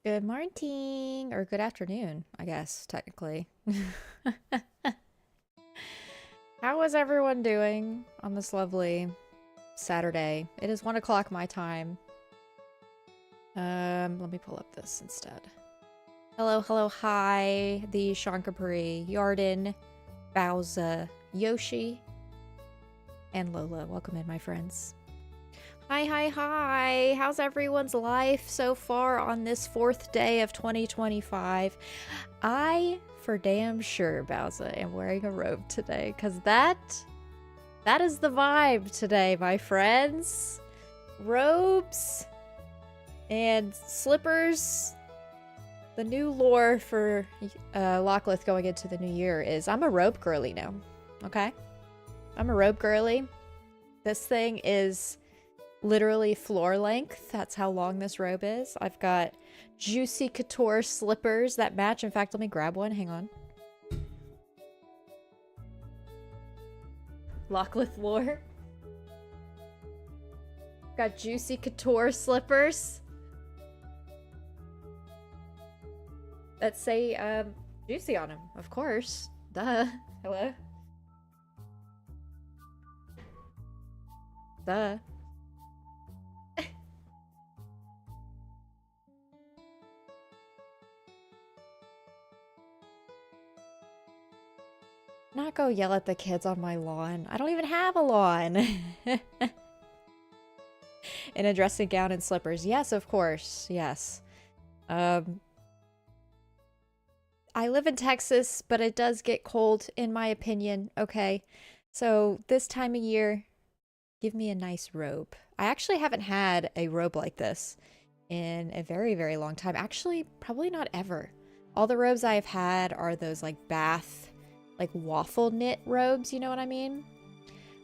Good morning, or good afternoon, I guess, technically. How is everyone doing on this lovely Saturday? It is 1 o'clock my time. Let me pull up this instead. Hello, hello, hi, the Shankapuri, Yarden, Bowser, Yoshi, and Lola. Welcome in, my friends. Hi, hi, hi! How's everyone's life so far on this 4th day of 2025? I, for damn sure, Bowser, am wearing a robe today, because that is the vibe today, my friends. Robes and slippers. The new lore for Lockleth going into the new year is I'm a robe girly now, okay? I'm a robe girly. This thing is literally floor length. That's how long this robe is. I've got juicy couture slippers that match. In fact, let me grab one. Hang on. Lockleth lore. Got juicy couture slippers that say juicy on them, of course. Duh. Hello. Duh. Not go yell at the kids on my lawn. I don't even have a lawn. In a dressing gown and slippers. Yes, of course. Yes. I live in Texas, but it does get cold, in my opinion. Okay. So this time of year, give me a nice robe. I actually haven't had a robe like this in a very, very long time. Actually, probably not ever. All the robes I've had are those like bath, like waffle knit robes, you know what I mean?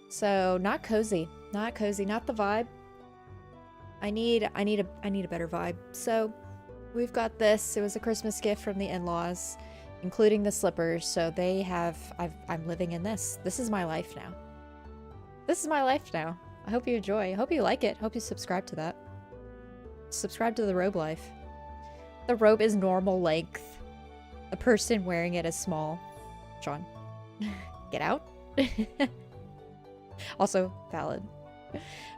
So not cozy, not cozy, not the vibe. I need a better vibe. So we've got this. It was a Christmas gift from the in-laws, including the slippers. So they have, I'm living in this. This is my life now. This is my life now. I hope you enjoy. I hope you like it. Hope you subscribe to that. Subscribe to the robe life. The robe is normal length. The person wearing it is small. Sean, get out. Also valid.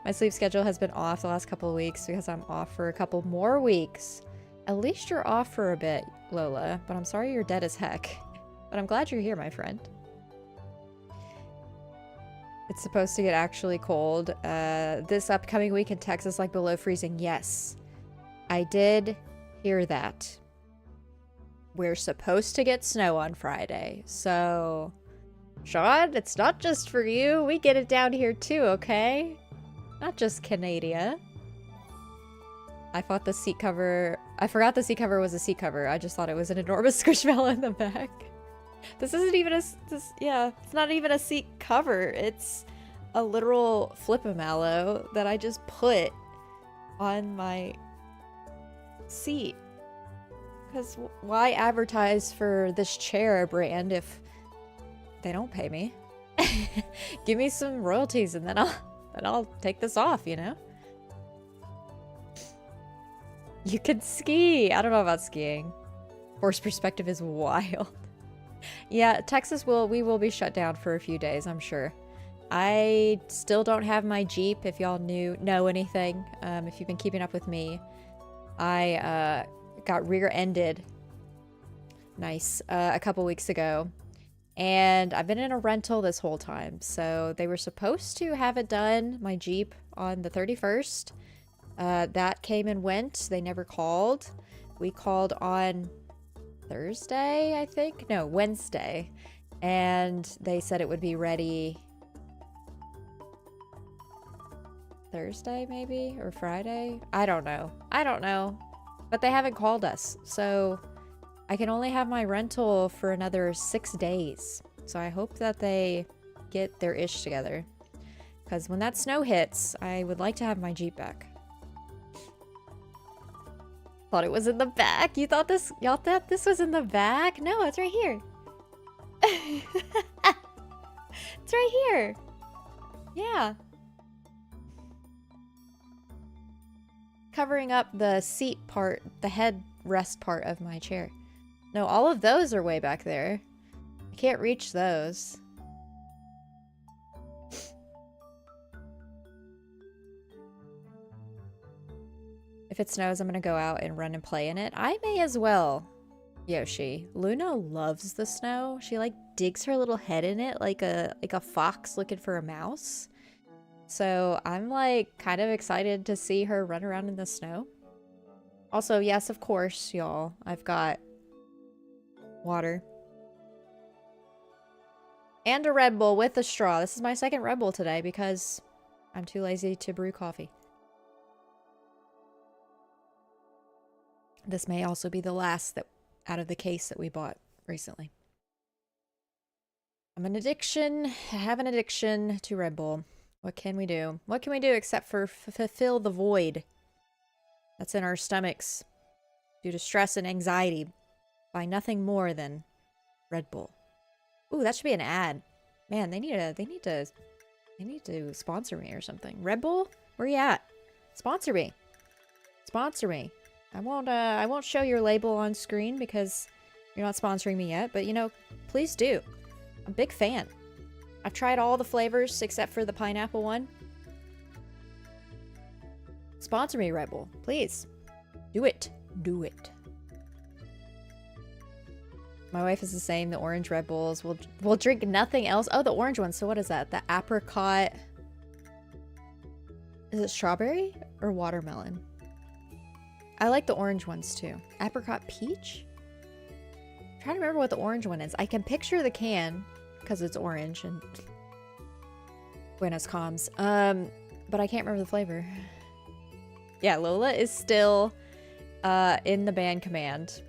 My sleep schedule has been off the last couple of weeks because I'm off for a couple more weeks. At least you're off for a bit, Lola, but I'm sorry you're dead as heck. But I'm glad you're here, my friend. It's supposed to get actually cold. This upcoming week in Texas, like below freezing. Yes, I did hear that. We're supposed to get snow on Friday, so Sean, it's not just for you. We get it down here too, okay? Not just Canada. I thought the seat cover... I forgot the seat cover was a seat cover. I just thought it was an enormous squishmallow in the back. This isn't even a... yeah, it's not even a seat cover. It's a literal flip-a-mallow that I just put on my seat. Because why advertise for this chair brand if they don't pay me? Give me some royalties and then I'll take this off, you know? You can ski. I don't know about skiing. Horse perspective is wild. Yeah, Texas we will be shut down for a few days, I'm sure. I still don't have my Jeep, if y'all know anything. If you've been keeping up with me. I got rear-ended a couple weeks ago. And I've been in a rental this whole time. So they were supposed to have it done, my Jeep, on the 31st. That came and went. They never called. We called on Thursday, I think? No, Wednesday. And they said it would be ready Thursday, maybe? Or Friday? I don't know. I don't know. But they haven't called us. So I can only have my rental for another 6 days. So I hope that they get their ish together. Because when that snow hits, I would like to have my Jeep back. Thought it was in the back. Y'all thought this was in the back? No, it's right here. It's right here. Yeah. Covering up the seat part, the head rest part of my chair. No, all of those are way back there. I can't reach those. If it snows, I'm gonna go out and run and play in it. I may as well, Yoshi. Luna loves the snow. She like digs her little head in it like a fox looking for a mouse. So I'm like kind of excited to see her run around in the snow. Also, yes, of course, y'all. I've got water. And a Red Bull with a straw. This is my second Red Bull today because I'm too lazy to brew coffee. This may also be the last that out of the case that we bought recently. I have an addiction to Red Bull. What can we do? What can we do except for fulfill the void that's in our stomachs due to stress and anxiety by nothing more than Red Bull? Ooh, that should be an ad. Man, they need to sponsor me or something. Red Bull, where you at? Sponsor me. Sponsor me. I won't show your label on screen because you're not sponsoring me yet, but you know, please do. I'm a big fan. I've tried all the flavors except for the pineapple one. Sponsor me, Red Bull, please. Do it. Do it. My wife is the same. The orange Red Bulls. We'll drink nothing else. Oh, the orange one. So what is that? The apricot. Is it strawberry or watermelon? I like the orange ones too. Apricot peach? I'm trying to remember what the orange one is. I can picture the can because it's orange and Buenos comms. But I can't remember the flavor. Yeah, Lola is still in the band command.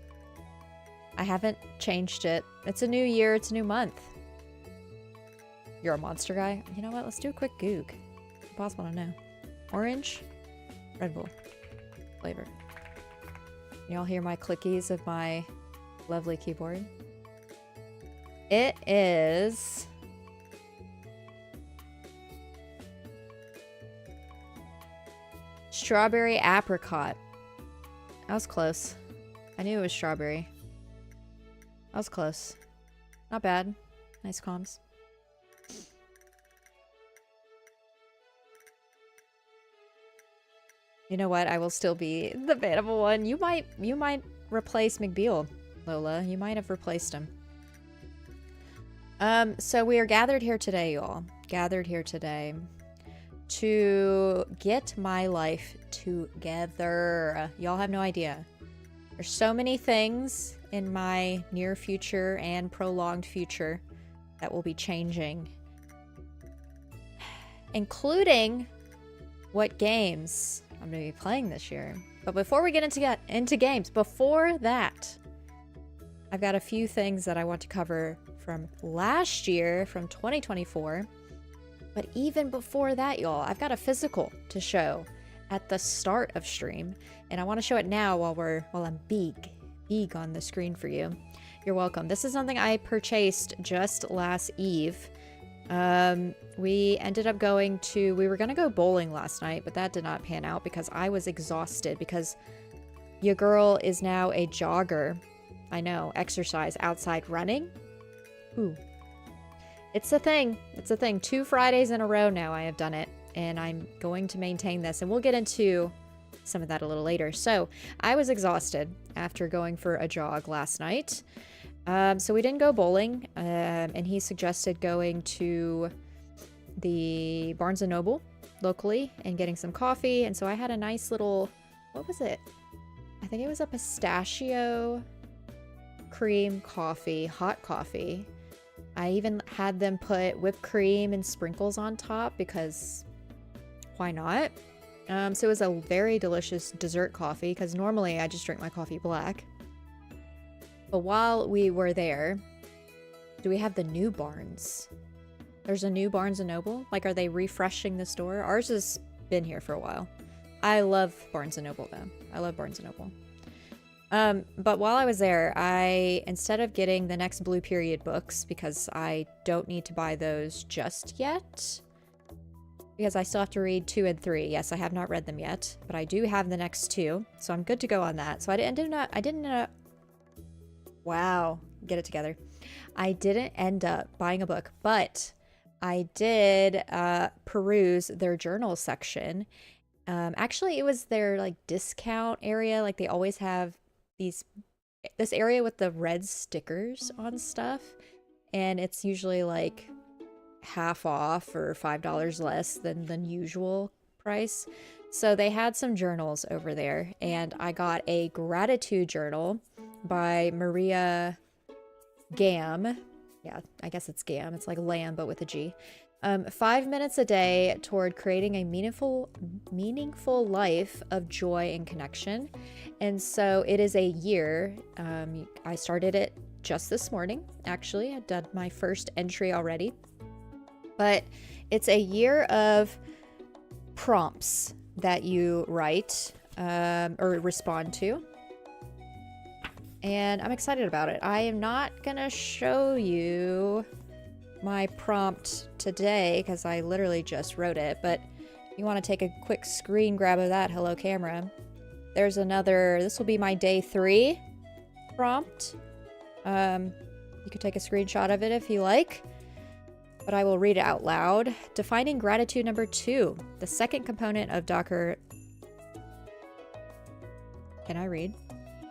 I haven't changed it. It's a new year. It's a new month. You're a monster guy? You know what? Let's do a quick goog. Impossible to know. Orange, Red Bull flavor. Y'all hear my clickies of my lovely keyboard? It is strawberry apricot. That was close. I knew it was strawberry. That was close. Not bad. Nice comms. You know what? I will still be the Vanable one. You might replace McBeal, Lola. You might have replaced him. So we are gathered here today, y'all. Gathered here today to get my life together. Y'all have no idea. There's so many things in my near future and prolonged future that will be changing, including what games I'm going to be playing this year. But before we get into games, before that, I've got a few things that I want to cover from last year, from 2024. But even before that, y'all, I've got a physical to show at the start of stream, and I want to show it now while I'm big on the screen for you. You're welcome. This is something I purchased just last eve. We ended up we were gonna go bowling last night, but that did not pan out because I was exhausted because your girl is now a jogger. I know, exercise outside running. Ooh. It's a thing. It's a thing. 2 Fridays in a row now I have done it, and I'm going to maintain this, and we'll get into some of that a little later. So I was exhausted after going for a jog last night. So we didn't go bowling, and he suggested going to the Barnes & Noble locally and getting some coffee. And so I had a nice little, what was it? I think it was a pistachio cream coffee, hot coffee. I even had them put whipped cream and sprinkles on top because why not? So it was a very delicious dessert coffee because normally I just drink my coffee black. But while we were there, do we have the new Barnes? There's a new Barnes & Noble? Like, are they refreshing the store? Ours has been here for a while. I love Barnes & Noble, though. I love Barnes & Noble. But while I was there, instead of getting the next Blue Period books, because I don't need to buy those just yet, because I still have to read 2 and 3. Yes, I have not read them yet, but I do have the next 2, so I'm good to go on that. So I didn't wow, get it together. I didn't end up buying a book, but I did peruse their journal section. Actually, it was their like discount area. Like they always have this area with the red stickers on stuff, and it's usually like half off or $5 less than usual price. So they had some journals over there, and I got a gratitude journal by Maria Gam. Yeah, I guess it's Gam. It's like lamb, but with a G. 5 minutes a day toward creating a meaningful life of joy and connection. And so it is a year. I started it just this morning. Actually, I've done my first entry already. But it's a year of prompts that you write or respond to. And I'm excited about it. I am not gonna show you my prompt today because I literally just wrote it, but you want to take a quick screen grab of that. Hello, camera. There's another, this will be my day 3 prompt. You could take a screenshot of it if you like, but I will read it out loud. Defining gratitude number 2, the second component of Dr. Can I read?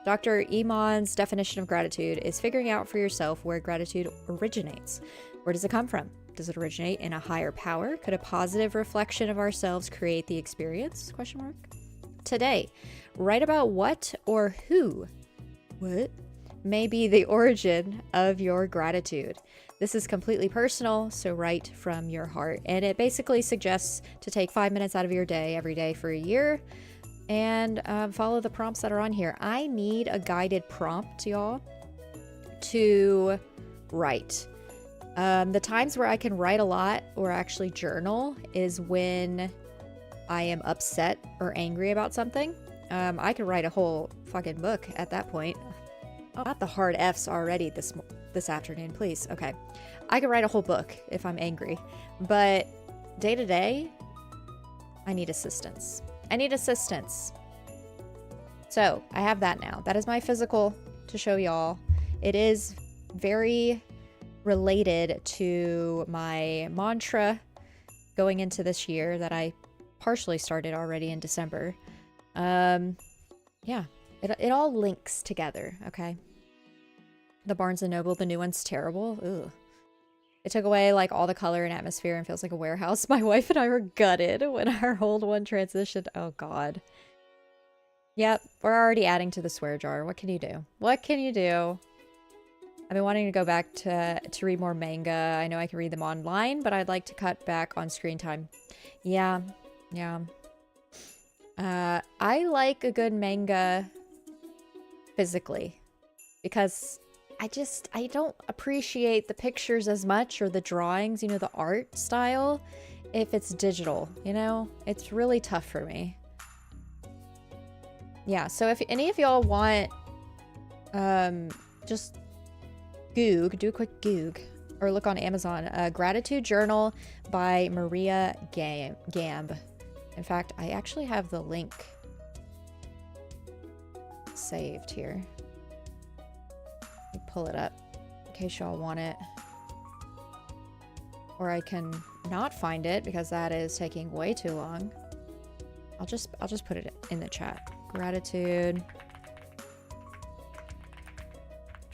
Dr. Iman's definition of gratitude is figuring out for yourself where gratitude originates. Where does it come from? Does it originate in a higher power? Could a positive reflection of ourselves create the experience? Question mark. Today, write about what or who may be the origin of your gratitude. This is completely personal, so write from your heart. And it basically suggests to take 5 minutes out of your day every day for a year and follow the prompts that are on here. I need a guided prompt, y'all, to write. The times where I can write a lot or actually journal is when I am upset or angry about something. I could write a whole fucking book at that point. Oh, not the hard F's already this afternoon, please. Okay. I could write a whole book if I'm angry, but day to day, I need assistance. I need assistance. So I have that now. That is my physical to show y'all. It is very related to my mantra going into this year that I partially started already in December. Yeah, it all links together, okay? The Barnes & Noble, the new one's terrible. Ugh. It took away like all the color and atmosphere and feels like a warehouse. My wife and I were gutted when our old one transitioned. Oh God. Yep, we're already adding to the swear jar. What can you do? What can you do? I've been wanting to go back to read more manga. I know I can read them online, but I'd like to cut back on screen time. Yeah. I like a good manga physically because I don't appreciate the pictures as much or the drawings, you know, the art style if it's digital, you know? It's really tough for me. Yeah, so if any of y'all want just do a quick Goog or look on Amazon. Gratitude Journal by Maria Gamb. In fact, I actually have the link saved here. Let me pull it up in case y'all want it. Or I can not find it because that is taking way too long. I'll just put it in the chat. Gratitude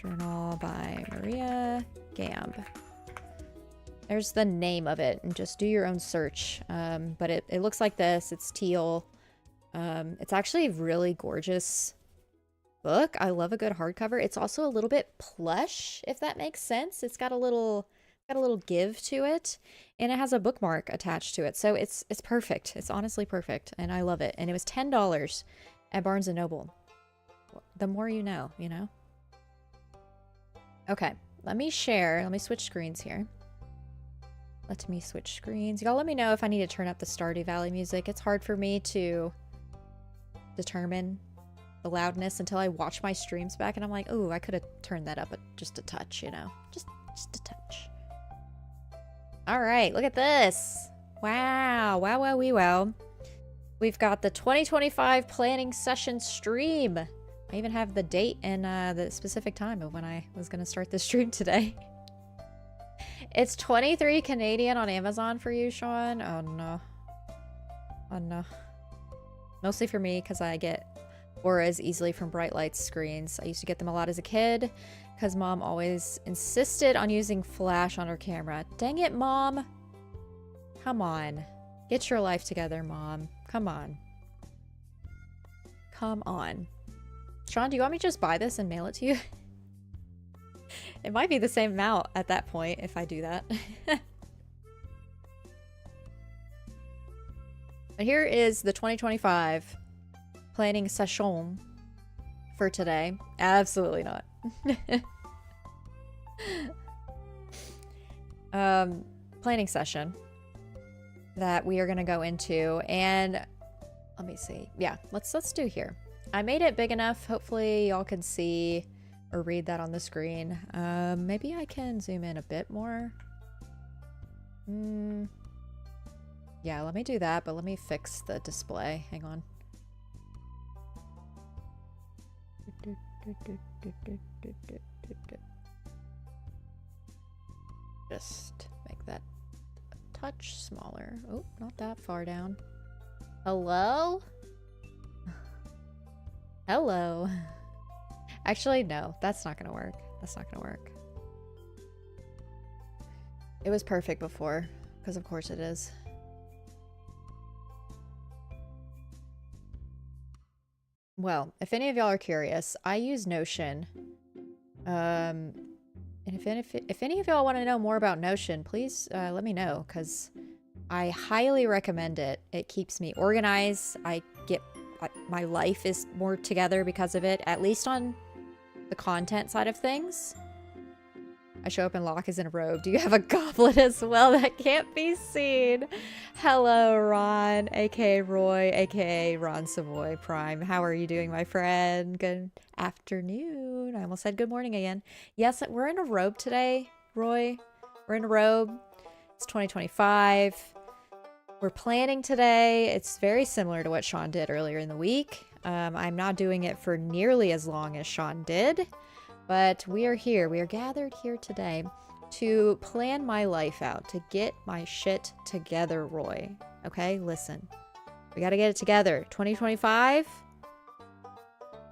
Journal by Maria Gamb. There's the name of it, and just do your own search. But it looks like this. It's teal. It's actually a really gorgeous book. I love a good hardcover. It's also a little bit plush, if that makes sense. It's got a little give to it, and it has a bookmark attached to it. So it's perfect. It's honestly perfect, and I love it. And it was $10 at Barnes & Noble. The more you know, you know? Okay, let me switch screens here. Let me switch screens. Y'all let me know if I need to turn up the Stardew Valley music. It's hard for me to determine the loudness until I watch my streams back, and I'm like, oh, I could have turned that up just a touch, you know? Just a touch. All right, look at this. Wow. Wow, wow, wee, wow. We've got the 2025 planning session stream. I even have the date and the specific time of when I was going to start the stream today. It's 23 Canadian on Amazon for you, Sean. Oh, no. Oh, no. Mostly for me, because I get auras easily from bright light screens. I used to get them a lot as a kid, because Mom always insisted on using flash on her camera. Dang it, Mom. Come on. Get your life together, Mom. Come on. Come on. Sean, do you want me to just buy this and mail it to you? It might be the same amount at that point if I do that. And here is the 2025 planning session for today. Absolutely not. Planning session that we are going to go into, and let me see. Yeah, let's do here. I made it big enough. Hopefully y'all can see or read that on the screen. Maybe I can zoom in a bit more. Yeah, let me do that, but let me fix the display. Hang on. Just make that a touch smaller. Oh, not that far down. Hello? Hello. Actually, no, that's not gonna work. That's not gonna work. It was perfect before, because of course it is. Well, if any of y'all are curious, I use Notion. And if any of y'all want to know more about Notion, please let me know, because I highly recommend it. It keeps me organized. My life is more together because of it, at least on the content side of things. I show up and Locke is in a robe. Do you have a goblet as well? That can't be seen. Hello, Ron, aka Roy, aka Ron Savoy Prime. How are you doing, my friend? Good afternoon. I almost said good morning again. Yes, we're in a robe today, Roy. We're in a robe. It's 2025. We're planning today. It's very similar to what Sean did earlier in the week. I'm not doing it for nearly as long as Sean did. But we are here. We are gathered here today to plan my life out, to get my shit together, Roy. Okay, listen. We got to get it together. 2025?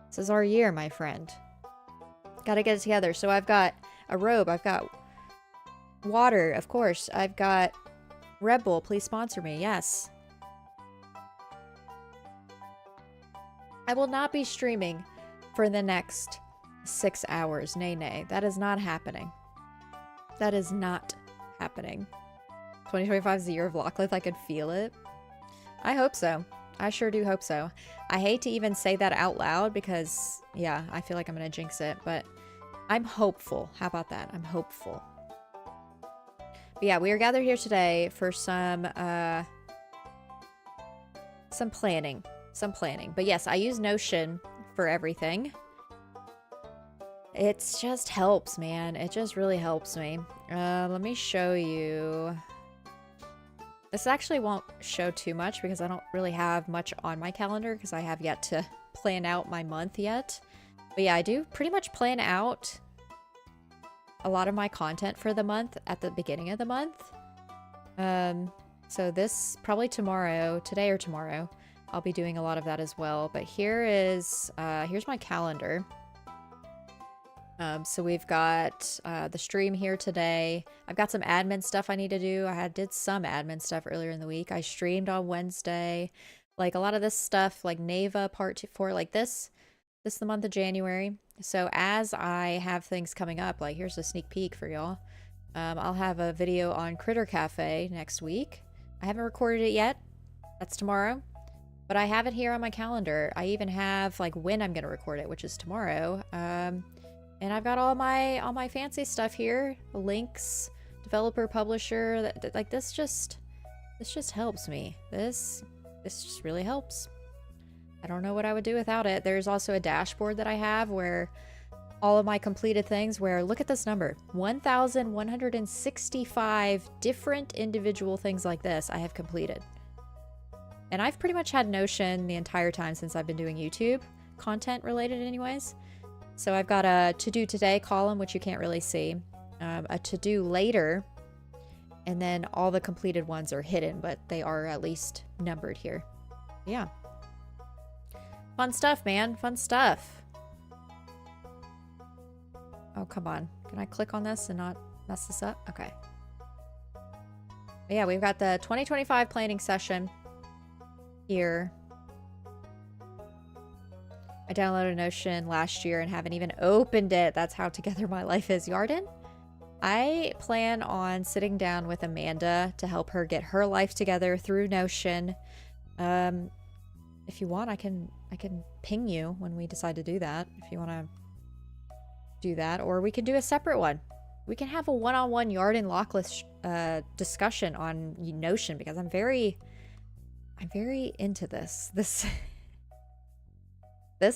This is our year, my friend. Got to get it together. So I've got a robe. I've got water, of course. I've got Red Bull. Please sponsor me. Yes. I will not be streaming for the next 6 hours. Nay. That is not happening. That is not happening. 2025 is the year of Lockleth. I could feel it. I hope so. I sure do hope so. I hate to even say that out loud because, yeah, I feel like I'm going to jinx it, but I'm hopeful. How about that? I'm hopeful. But yeah, we are gathered here today for some planning. Some planning. But yes, I use Notion for everything. It just helps, man. It just really helps me. Let me show you. This actually won't show too much because I don't really have much on my calendar because I have yet to plan out my month yet. But yeah, I do pretty much plan out a lot of my content for the month at the beginning of the month. So this, probably tomorrow, today or tomorrow, I'll be doing a lot of that as well. But here's my calendar. So we've got the stream here today. I've got some admin stuff I need to do. I did some admin stuff earlier in the week. I streamed on Wednesday. Like a lot of this stuff, like Neva Part 4, like this is the month of January. So as I have things coming up, like here's a sneak peek for y'all. I'll have a video on Critter Cafe next week. I haven't recorded it yet. That's tomorrow. But I have it here on my calendar. I even have like when I'm going to record it, which is tomorrow. And I've got all my fancy stuff here, links, developer, publisher. Like this just helps me. This just really helps. I don't know what I would do without it. There's also a dashboard that I have where all of my completed things where, look at this number, 1,165 different individual things like this I have completed. And I've pretty much had Notion the entire time since I've been doing YouTube content related anyways. So I've got a to-do today column, which you can't really see, a to-do later, and then all the completed ones are hidden, but they are at least numbered here. Yeah. Fun stuff, man. Fun stuff. Oh, come on. Can I click on this and not mess this up? Okay. But yeah, we've got the 2025 planning session here. I downloaded Notion last year and haven't even opened it. That's how together my life is. Yarden? I plan on sitting down with Amanda to help her get her life together through Notion. If you want, I can ping you when we decide to do that, if you want to do that, or we can do a separate one. We can have a one-on-one Yarden Lockleth discussion on Notion, because I'm very into this. This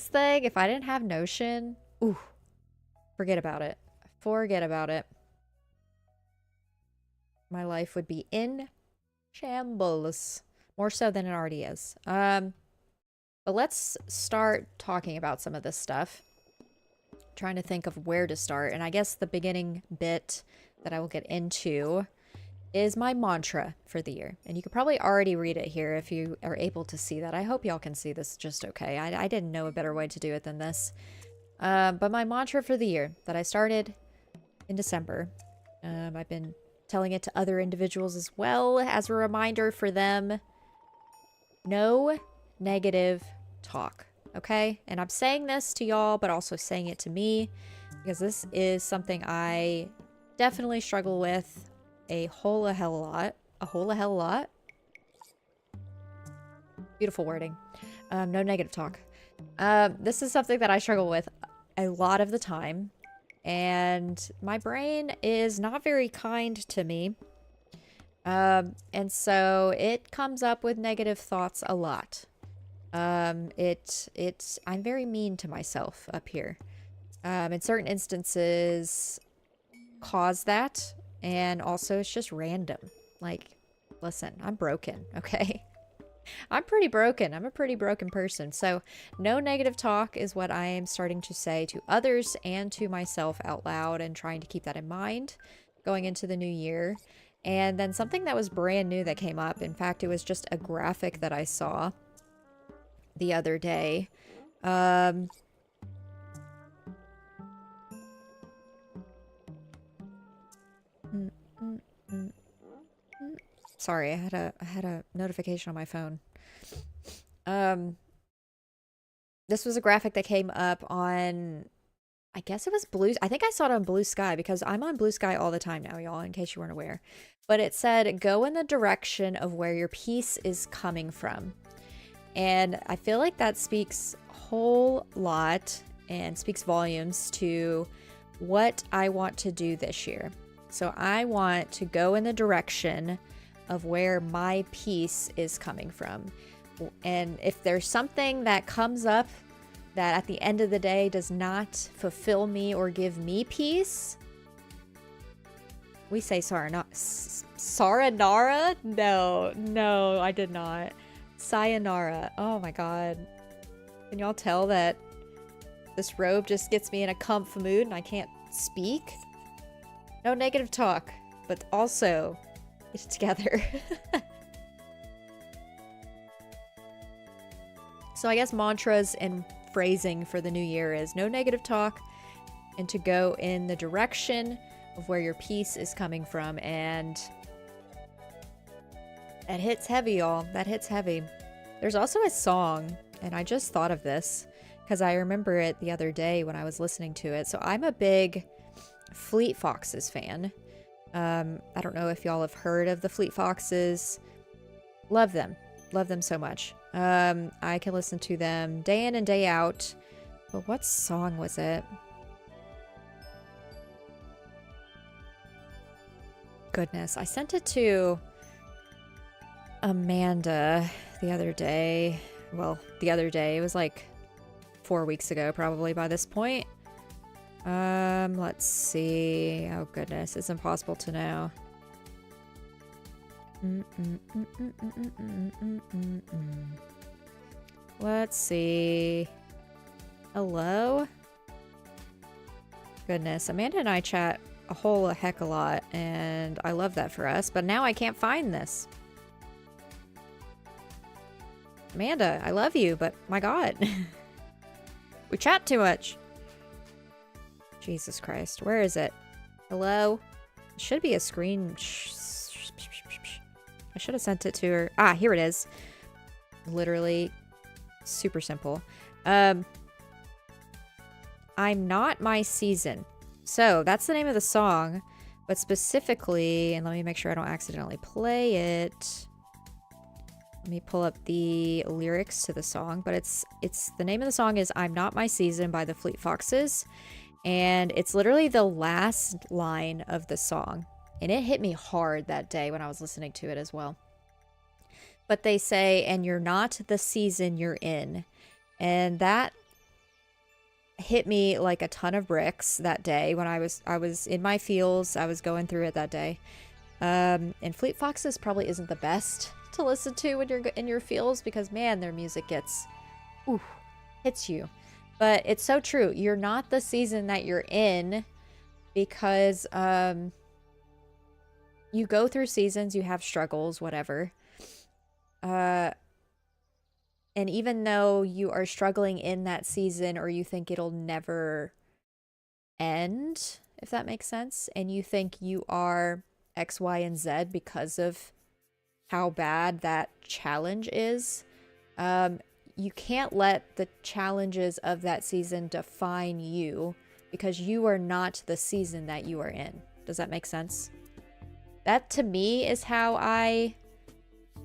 thing, if I didn't have Notion, ooh, forget about it. Forget about it. My life would be in shambles. More so than it already is. But let's start talking about some of this stuff. Trying to think of where to start. And I guess the beginning bit that I will get into is my mantra for the year. And you could probably already read it here if you are able to see that. I hope y'all can see this just okay. I didn't know a better way to do it than this. But my mantra for the year that I started in December. I've been telling it to other individuals as well as a reminder for them. No negative talk. Okay? And I'm saying this to y'all, but also saying it to me, because this is something I definitely struggle with a whole hell lot. A whole hell lot? Beautiful wording. No negative talk. This is something that I struggle with a lot of the time, and my brain is not very kind to me. And so it comes up with negative thoughts a lot. I'm very mean to myself up here. In certain instances cause that, and also it's just random. Like, listen, I'm broken, okay? I'm pretty broken. I'm a pretty broken person. So no negative talk is what I am starting to say to others and to myself out loud, and trying to keep that in mind going into the new year. And then something that was brand new that came up. In fact, it was just a graphic that I saw the other day. Sorry, I had a notification on my phone. This was a graphic that came up on, I guess it was Blue. I think I saw it on Blue Sky, because I'm on Blue Sky all the time now, y'all, in case you weren't aware. But it said, go in the direction of where your peace is coming from. And I feel like that speaks a whole lot and speaks volumes to what I want to do this year. So I want to go in the direction of where my peace is coming from. And if there's something that comes up that at the end of the day does not fulfill me or give me peace, we say sayonara. No, I did not. Sayonara. Oh my god. Can y'all tell that this robe just gets me in a comf mood and I can't speak? No negative talk, but also get it together. So I guess mantras and phrasing for the new year is no negative talk, and to go in the direction of where your peace is coming from. And that hits heavy, y'all. That hits heavy. There's also a song, and I just thought of this because I remember it the other day when I was listening to it. So I'm a big Fleet Foxes fan. I don't know if y'all have heard of the Fleet Foxes. Love them. Love them so much. I can listen to them day in and day out. But what song was it? Goodness, I sent it to Amanda the other day. Well, the other day. It was like 4 weeks ago, probably by this point. Let's see. Oh goodness, it's impossible to know. Let's see. Hello? Goodness, Amanda and I chat a whole heck a lot, and I love that for us, but now I can't find this. Amanda, I love you, but my god. We chat too much. Jesus Christ, where is it? Hello? It should be a screen. I should have sent it to her. Ah, here it is. Literally super simple. I'm Not My Season. So that's the name of the song, but specifically, and let me make sure I don't accidentally play it. Let me pull up the lyrics to the song, but it's the name of the song is I'm Not My Season by the Fleet Foxes, and it's literally the last line of the song, and it hit me hard that day when I was listening to it as well. But they say, and you're not the season you're in, and that hit me like a ton of bricks that day when I was in my feels. I was going through it that day. And Fleet Foxes probably isn't the best to listen to when you're in your feels, because man, their music hits you. But it's so true. You're not the season that you're in, because you go through seasons, you have struggles, whatever. And even though you are struggling in that season, or you think it'll never end, if that makes sense, and you think you are X, Y, and Z because of how bad that challenge is, you can't let the challenges of that season define you, because you are not the season that you are in. Does that make sense? That to me is how I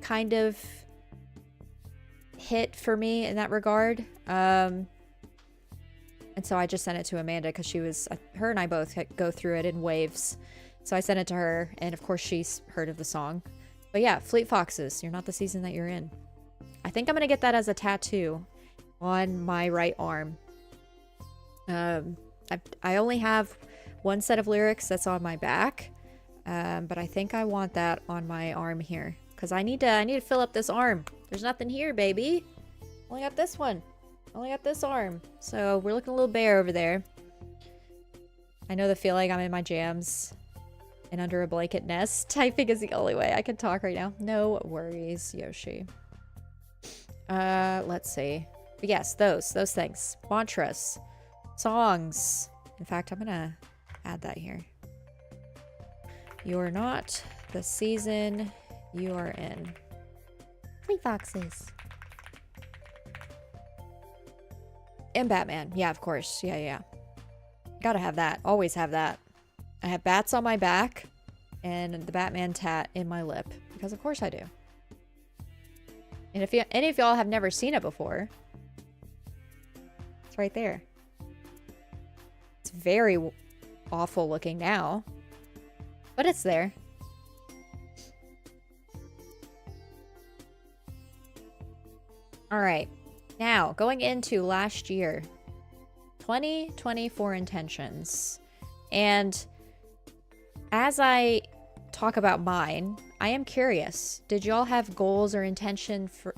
kind of hit for me in that regard. And so I just sent it to Amanda because her and I both go through it in waves. So I sent it to her, and of course she's heard of the song. But yeah, Fleet Foxes, you're not the season that you're in. I think I'm gonna get that as a tattoo on my right arm. I only have one set of lyrics that's on my back, but I think I want that on my arm here, because I need to fill up this arm. There's nothing here, baby. Only got this one. Only got this arm. So we're looking a little bare over there. I know the feeling. I'm in my jams and under a blanket nest. Typing is the only way I can talk right now. No worries, Yoshi. Let's see. But yes, those things. Mantras. Songs. In fact, I'm gonna add that here. You're not the season you are in. Fleet Foxes. And Batman. Yeah, of course. Yeah. Gotta have that. Always have that. I have bats on my back and the Batman tat in my lip, because of course I do. And if any of y'all have never seen it before, it's right there. It's very awful looking now, but it's there. All right, now going into last year, 2024 intentions. And as I talk about mine, I am curious, did y'all have goals or intentions for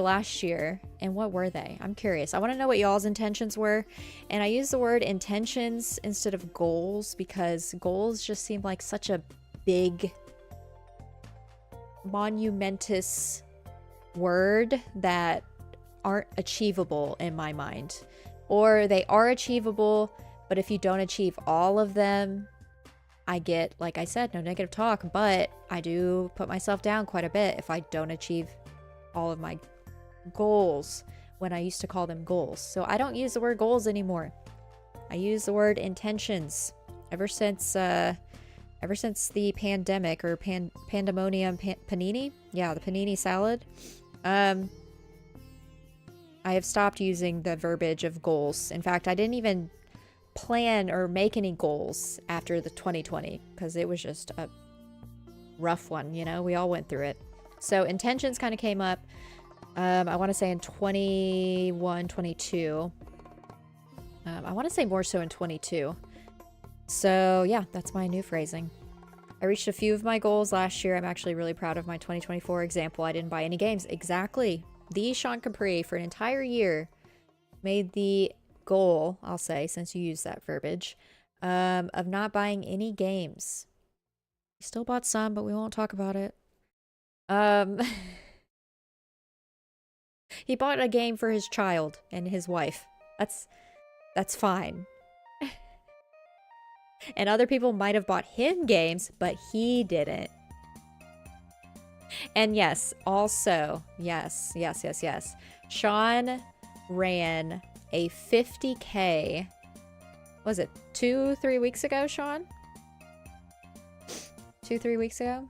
last year, and what were they? I'm curious. I want to know what y'all's intentions were. And I use the word intentions instead of goals, because goals just seem like such a big, monumentous word that aren't achievable in my mind. Or they are achievable, but if you don't achieve all of them, I get, like I said, no negative talk, but I do put myself down quite a bit if I don't achieve all of my goals, when I used to call them goals. So I don't use the word goals anymore. I use the word intentions. Ever since the pandemic, or pandemonium panini, yeah, the panini salad, I have stopped using the verbiage of goals. In fact, I didn't even plan or make any goals after the 2020, because it was just a rough one, you know? We all went through it. So intentions kind of came up, I want to say in 21, 22. I want to say more so in 22. So yeah, that's my new phrasing. I reached a few of my goals last year. I'm actually really proud of my 2024 example. I didn't buy any games. Exactly. The Sean Capri for an entire year made the goal, I'll say, since you used that verbiage, of not buying any games. He still bought some, but we won't talk about it. He bought a game for his child and his wife. That's fine. And other people might have bought him games, but he didn't. And yes, also, yes. Sean ran a 50K, was it 2-3 weeks ago, Sean? 2-3 weeks ago?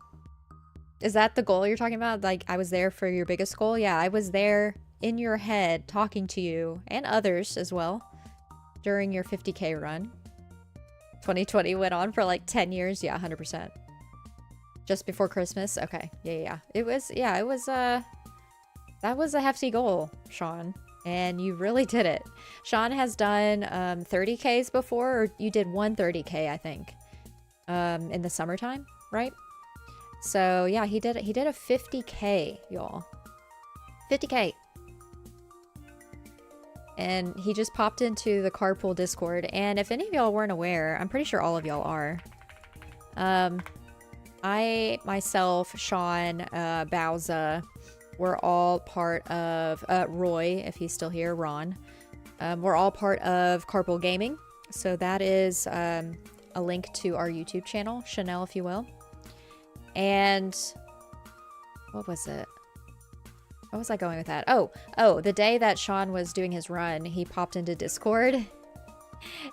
Is that the goal you're talking about? Like, I was there for your biggest goal? Yeah, I was there in your head talking to you and others as well during your 50K run. 2020 went on for like 10 years. Yeah, 100%. Just before Christmas. Okay. Yeah. It was that was a hefty goal, Sean. And you really did it. Sean has done 30Ks before, or you did 130K, I think. In the summertime, right? So yeah, he did a 50K, y'all. 50K. And he just popped into the carpool Discord. And if any of y'all weren't aware, I'm pretty sure all of y'all are. I, myself, Sean, Bowza, we're all part of, Roy, if he's still here, Ron. We're all part of Carpool Gaming. So that is a link to our YouTube channel, Chanel, if you will. And what was it? What was I going with that? Oh, the day that Sean was doing his run, he popped into Discord.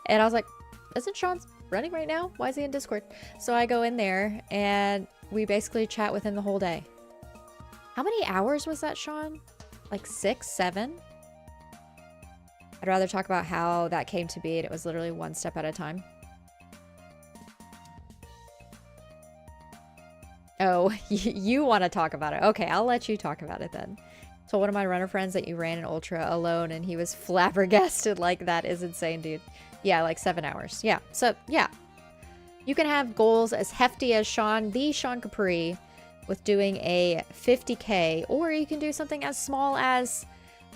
And I was like, isn't Sean running right now? Why is he in Discord? So I go in there and we basically chat with him the whole day. How many hours was that, Sean? Like 6, 7? I'd rather talk about how that came to be, and it was literally one step at a time. Oh, you want to talk about it. Okay, I'll let you talk about it then. Told one of my runner friends that you ran an ultra alone, and he was flabbergasted. Like, that is insane, dude. Yeah, like 7 hours. Yeah, so, yeah. You can have goals as hefty as Sean, the Sean Capri, with doing a 50K, or you can do something as small as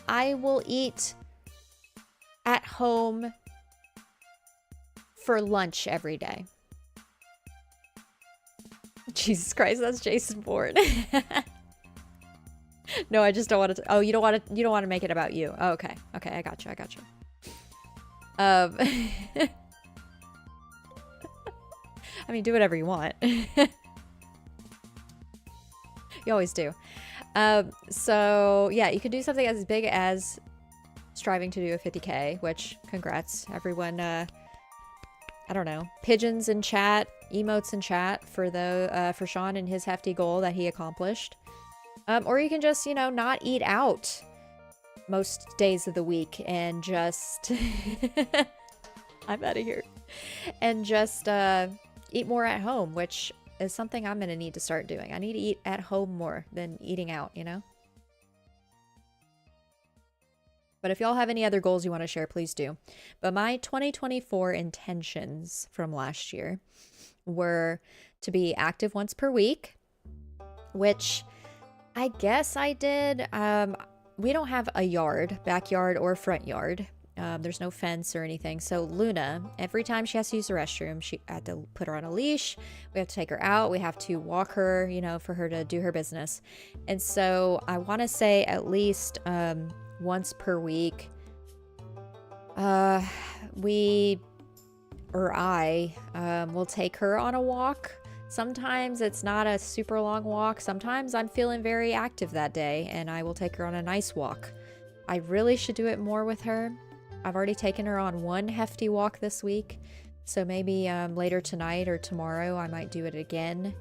I will eat at home for lunch every day. Jesus Christ, that's Jason Bourne. No, I just don't want to. Oh, you don't want to make it about you. Oh, okay, I got you. I mean, do whatever you want. You always do. So yeah, you could do something as big as striving to do a 50K, which congrats everyone. I don't know, pigeons in chat, emotes in chat for Sean and his hefty goal that he accomplished. Or you can just, not eat out most days of the week and just I'm out of here. And just eat more at home, which is something I'm going to need to start doing. I need to eat at home more than eating out, But if y'all have any other goals you want to share, please do. But my 2024 intentions from last year were to be active once per week, which I guess I did. We don't have a yard, backyard or front yard. There's no fence or anything. So Luna, every time she has to use the restroom, I had to put her on a leash. We have to take her out. We have to walk her, for her to do her business. And so I want to say at least once per week, I will take her on a walk. Sometimes it's not a super long walk. Sometimes I'm feeling very active that day and I will take her on a nice walk. I really should do it more with her. I've already taken her on one hefty walk this week. So maybe later tonight or tomorrow I might do it again.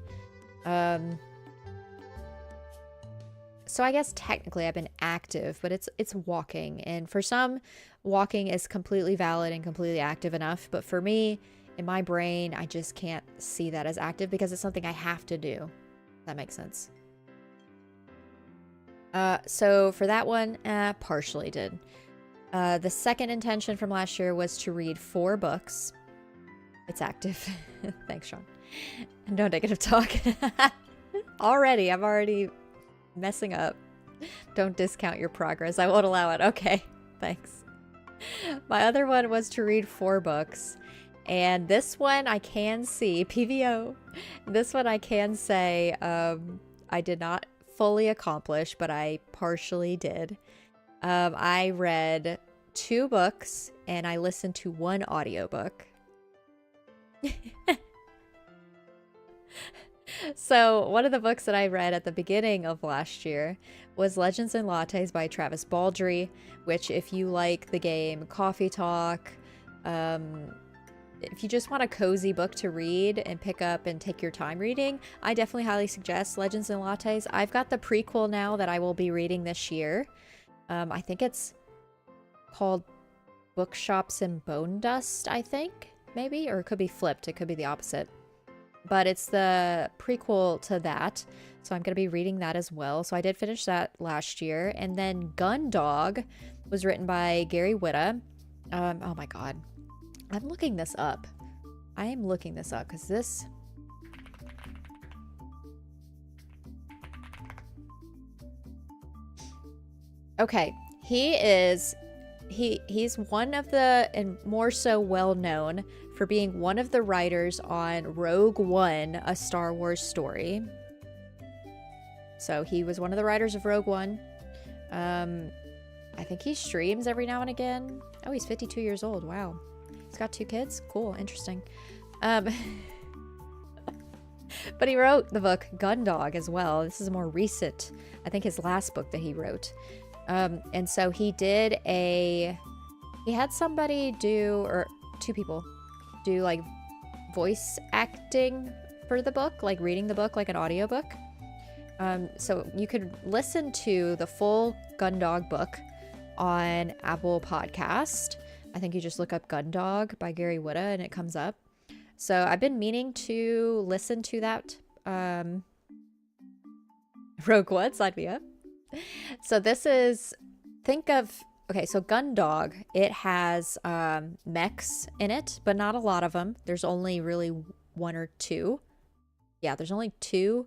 So I guess technically I've been active, but it's walking. And for some, walking is completely valid and completely active enough. But for me, in my brain, I just can't see that as active because it's something I have to do. That makes sense. So for that one, partially did. The second intention from last year was to read 4 books. It's active. Thanks, Sean. No negative talk. I'm already messing up. Don't discount your progress. I won't allow it. Okay, thanks. My other one was to read 4 books. And this one I can see, PVO, this one I can say I did not fully accomplish, but I partially did. I read 2 books and I listened to 1 audiobook. So one of the books that I read at the beginning of last year was Legends and Lattes by Travis Baldree, which if you like the game Coffee Talk, if you just want a cozy book to read and pick up and take your time reading, I definitely highly suggest Legends and Lattes. I've got the prequel now that I will be reading this year. I think it's called Bookshops and Bone Dust, I think, maybe, or it could be flipped. It could be the opposite. But it's the prequel to that, so I'm going to be reading that as well. So I did finish that last year. And then Gun Dog was written by Gary Whitta. Oh my god. I'm looking this up. I am looking this up because this... Okay, he's one of the, and more so well known for being one of the writers on Rogue One, a Star Wars story. So he was one of the writers of Rogue One. I think he streams every now and again. Oh, he's 52 years old. Wow. He's got 2 kids. Cool. Interesting. But he wrote the book Gun Dog as well. This is a more recent, I think his last book that he wrote. And so he had somebody do, or 2 people do like voice acting for the book, like reading the book like an audiobook. So you could listen to the full Gun Dog book on Apple Podcast. I think you just look up Gun Dog by Gary Whitta and it comes up. So I've been meaning to listen to that. Rogue One, sign me up. So this is, okay, so Gun Dog, it has mechs in it, but not a lot of them. There's only really 1 or 2. Yeah, there's only 2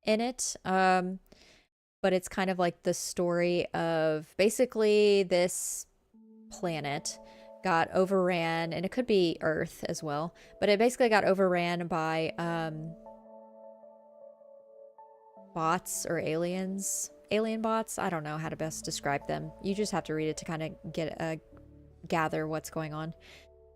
in it. But it's kind of like the story of basically this planet got overran, and it could be Earth as well, but it basically got overran by bots or aliens. Alien bots? I don't know how to best describe them. You just have to read it to kind of gather what's going on.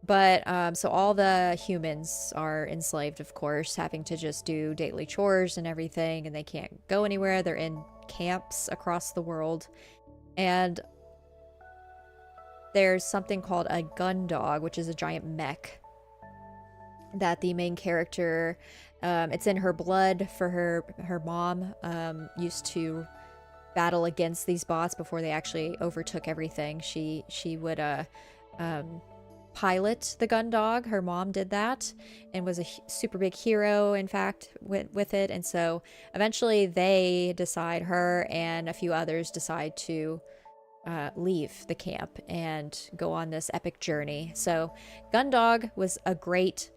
But so all the humans are enslaved, of course, having to just do daily chores and everything, and they can't go anywhere. They're in camps across the world. And there's something called a gun dog, which is a giant mech that the main character, it's in her blood for her mom used to battle against these bots before they actually overtook everything. She would pilot the gun dog. Her mom did that and was a super big hero, in fact, with it. And so eventually her and a few others decide to leave the camp and go on this epic journey. So Gun Dog was a great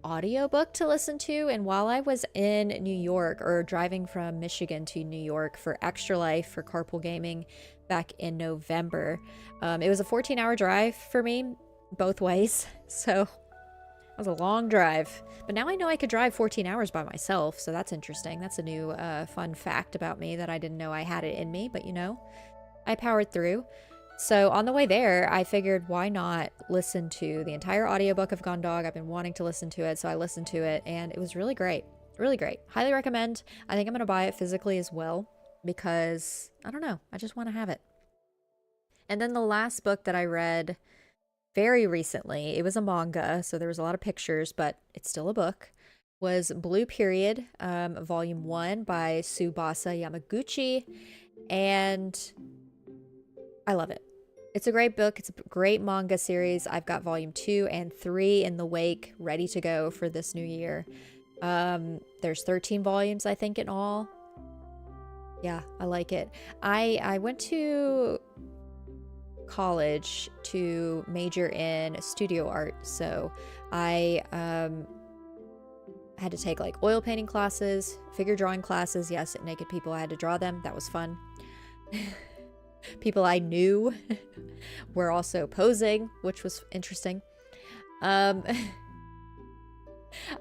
audiobook to listen to, and while I was in New York, or driving from Michigan to New York for Extra Life for carpool gaming back in November, it was a 14-hour drive for me both ways, so it was a long drive. But now I know I could drive 14 hours by myself, so that's interesting. That's a new fun fact about me that I didn't know I had it in me, but you know, I powered through. So on the way there, I figured, why not listen to the entire audiobook of Gun Dog? I've been wanting to listen to it, so I listened to it, and it was really great. Really great. Highly recommend. I think I'm going to buy it physically as well, because, I don't know, I just want to have it. And then the last book that I read very recently, it was a manga, so there was a lot of pictures, but it's still a book, was Blue Period, Volume 1 by Tsubasa Yamaguchi, and I love it. It's a great book. It's a great manga series. I've got Volume 2 and 3 in the wake, ready to go for this new year. There's 13 volumes, I think, in all. Yeah, I like it. I went to college to major in studio art. So I had to take like oil painting classes, figure drawing classes. Yes, naked people, I had to draw them. That was fun. People I knew were also posing, which was interesting. I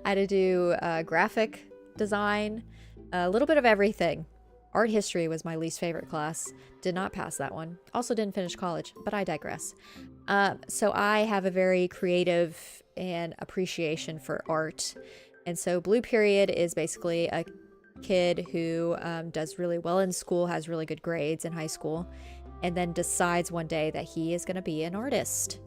had to do graphic design, a little bit of everything. Art history was my least favorite class. Did not pass that one. Also didn't finish college, but I digress. So I have a very creative and appreciation for art. And so Blue Period is basically a kid who does really well in school, has really good grades in high school, and then decides one day that he is going to be an artist.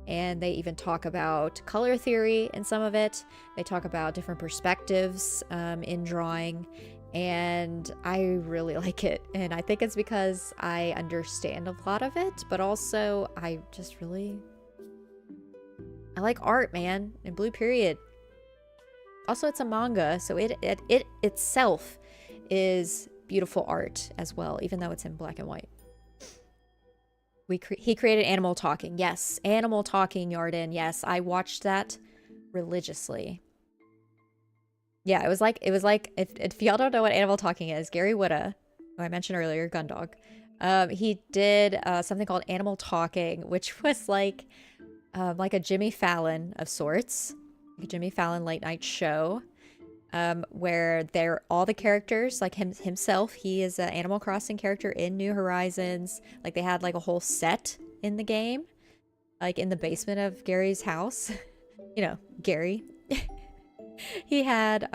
And they even talk about color theory in some of it. They talk about different perspectives in drawing, and I really like it. And I think it's because I understand a lot of it, but also I like art, man. And Blue Period. Also, it's a manga, so it itself is beautiful art as well, even though it's in black and white. He created Animal Talking. Yes, Animal Talking, Yarden. Yes, I watched that religiously. Yeah, it was like if y'all don't know what Animal Talking is, Gary Whitta, who I mentioned earlier, Gundog, he did something called Animal Talking, which was like a Jimmy Fallon of sorts. A Jimmy Fallon late night show where all the characters, like himself, he is an Animal Crossing character in New Horizons. Like they had like a whole set in the game, like in the basement of Gary's house. You know, Gary. He had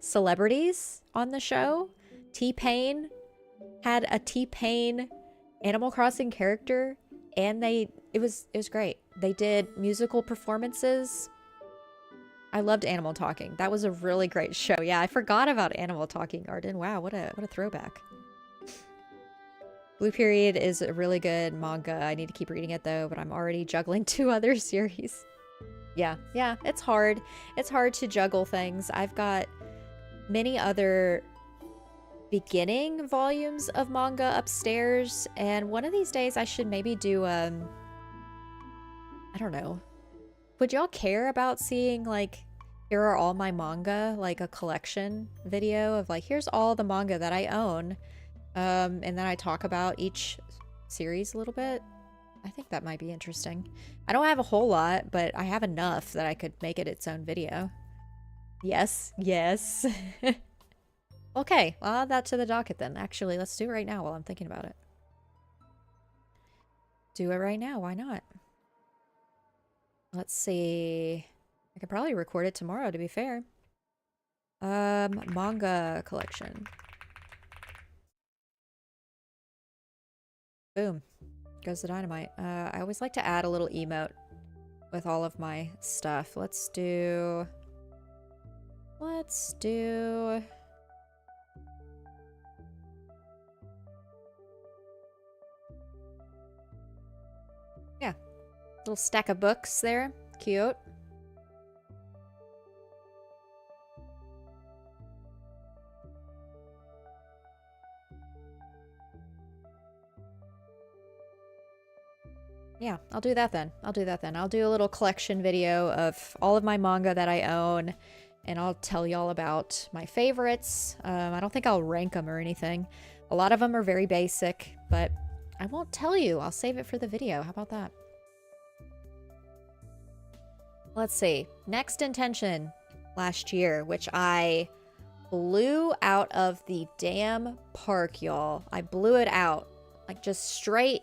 celebrities on the show. T-Pain had a T-Pain Animal Crossing character, and it was great. They did musical performances. I loved Animal Talking. That was a really great show. Yeah, I forgot about Animal Talking, Arden. Wow, what a throwback. Blue Period is a really good manga. I need to keep reading it though, but I'm already juggling 2 other series. Yeah, it's hard. It's hard to juggle things. I've got many other beginning volumes of manga upstairs, and one of these days I should maybe do I don't know. Would y'all care about seeing, like, here are all my manga, like a collection video of, like, here's all the manga that I own, and then I talk about each series a little bit? I think that might be interesting. I don't have a whole lot, but I have enough that I could make it its own video. Yes. Okay, well, I'll add that to the docket then. Actually, let's do it right now while I'm thinking about it. Do it right now, why not? Let's see. I could probably record it tomorrow, to be fair. Manga collection. Boom. Goes the dynamite. I always like to add a little emote with all of my stuff. Let's do... Yeah. Little stack of books there. Cute. Yeah, I'll do that then. I'll do a little collection video of all of my manga that I own, and I'll tell y'all about my favorites. I don't think I'll rank them or anything. A lot of them are very basic, but I won't tell you. I'll save it for the video. How about that? Let's see. Next intention last year, which I blew out of the damn park, y'all. I blew it out. Like, just straight.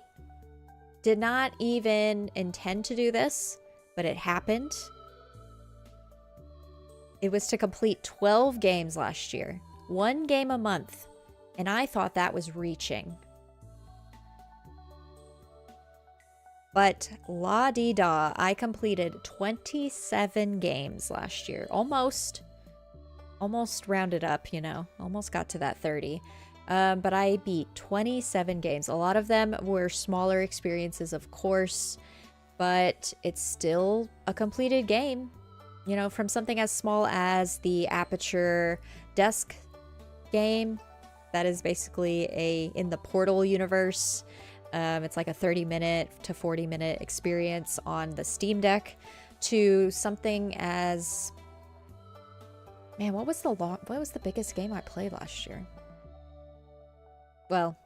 Did not even intend to do this, but it happened. It was to complete 12 games last year. 1 game a month. And I thought that was reaching. But la-dee-da, I completed 27 games last year. Almost rounded up, you know. Almost got to that 30. But I beat 27 games. A lot of them were smaller experiences, of course, but it's still a completed game. You know, from something as small as the Aperture desk game that is basically in the Portal universe, It's like a 30-minute to 40-minute experience on the Steam Deck, to something as, man, what was the biggest game I played last year? Well,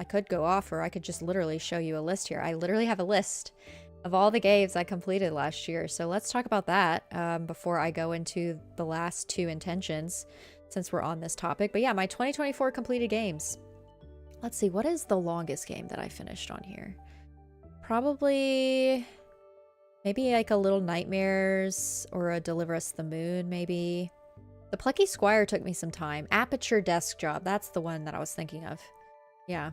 I could go off, or I could just literally show you a list here. I literally have a list of all the games I completed last year. So let's talk about that before I go into the last two intentions, since we're on this topic. But yeah, my 2024 completed games. Let's see, what is the longest game that I finished on here? Probably maybe like a Little Nightmares or a Deliver Us the Moon, maybe. The Plucky Squire took me some time. Aperture Desk Job, that's the one that I was thinking of. Yeah.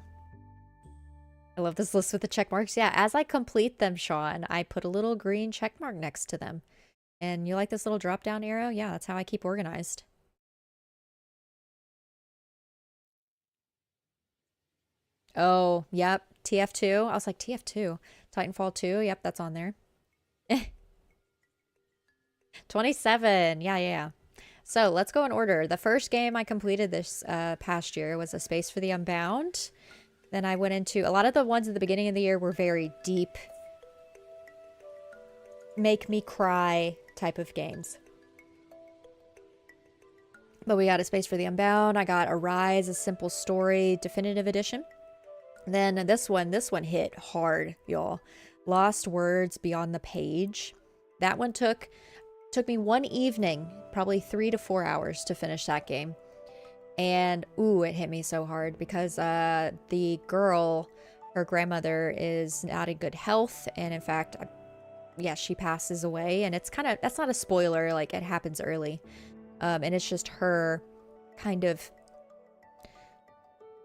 I love this list with the check marks. Yeah, as I complete them, Sean, I put a little green check mark next to them. And you like this little drop down arrow? Yeah, that's how I keep organized. Oh, yep. TF2. I was like, TF2. Titanfall 2. Yep, that's on there. 27. Yeah. So let's go in order. The first game I completed this past year was A Space for the Unbound. Then I went into, a lot of the ones at the beginning of the year were very deep, make me cry type of games. But we got A Space for the Unbound. I got Arise, A Simple Story, Definitive Edition. Then this one hit hard, y'all. Lost Words Beyond the Page. That one took me one evening, probably 3 to 4 hours to finish that game. And, ooh, it hit me so hard because the girl, her grandmother is not in good health. And in fact, yeah, she passes away. And it's kind of, that's not a spoiler, like it happens early. And it's just her kind of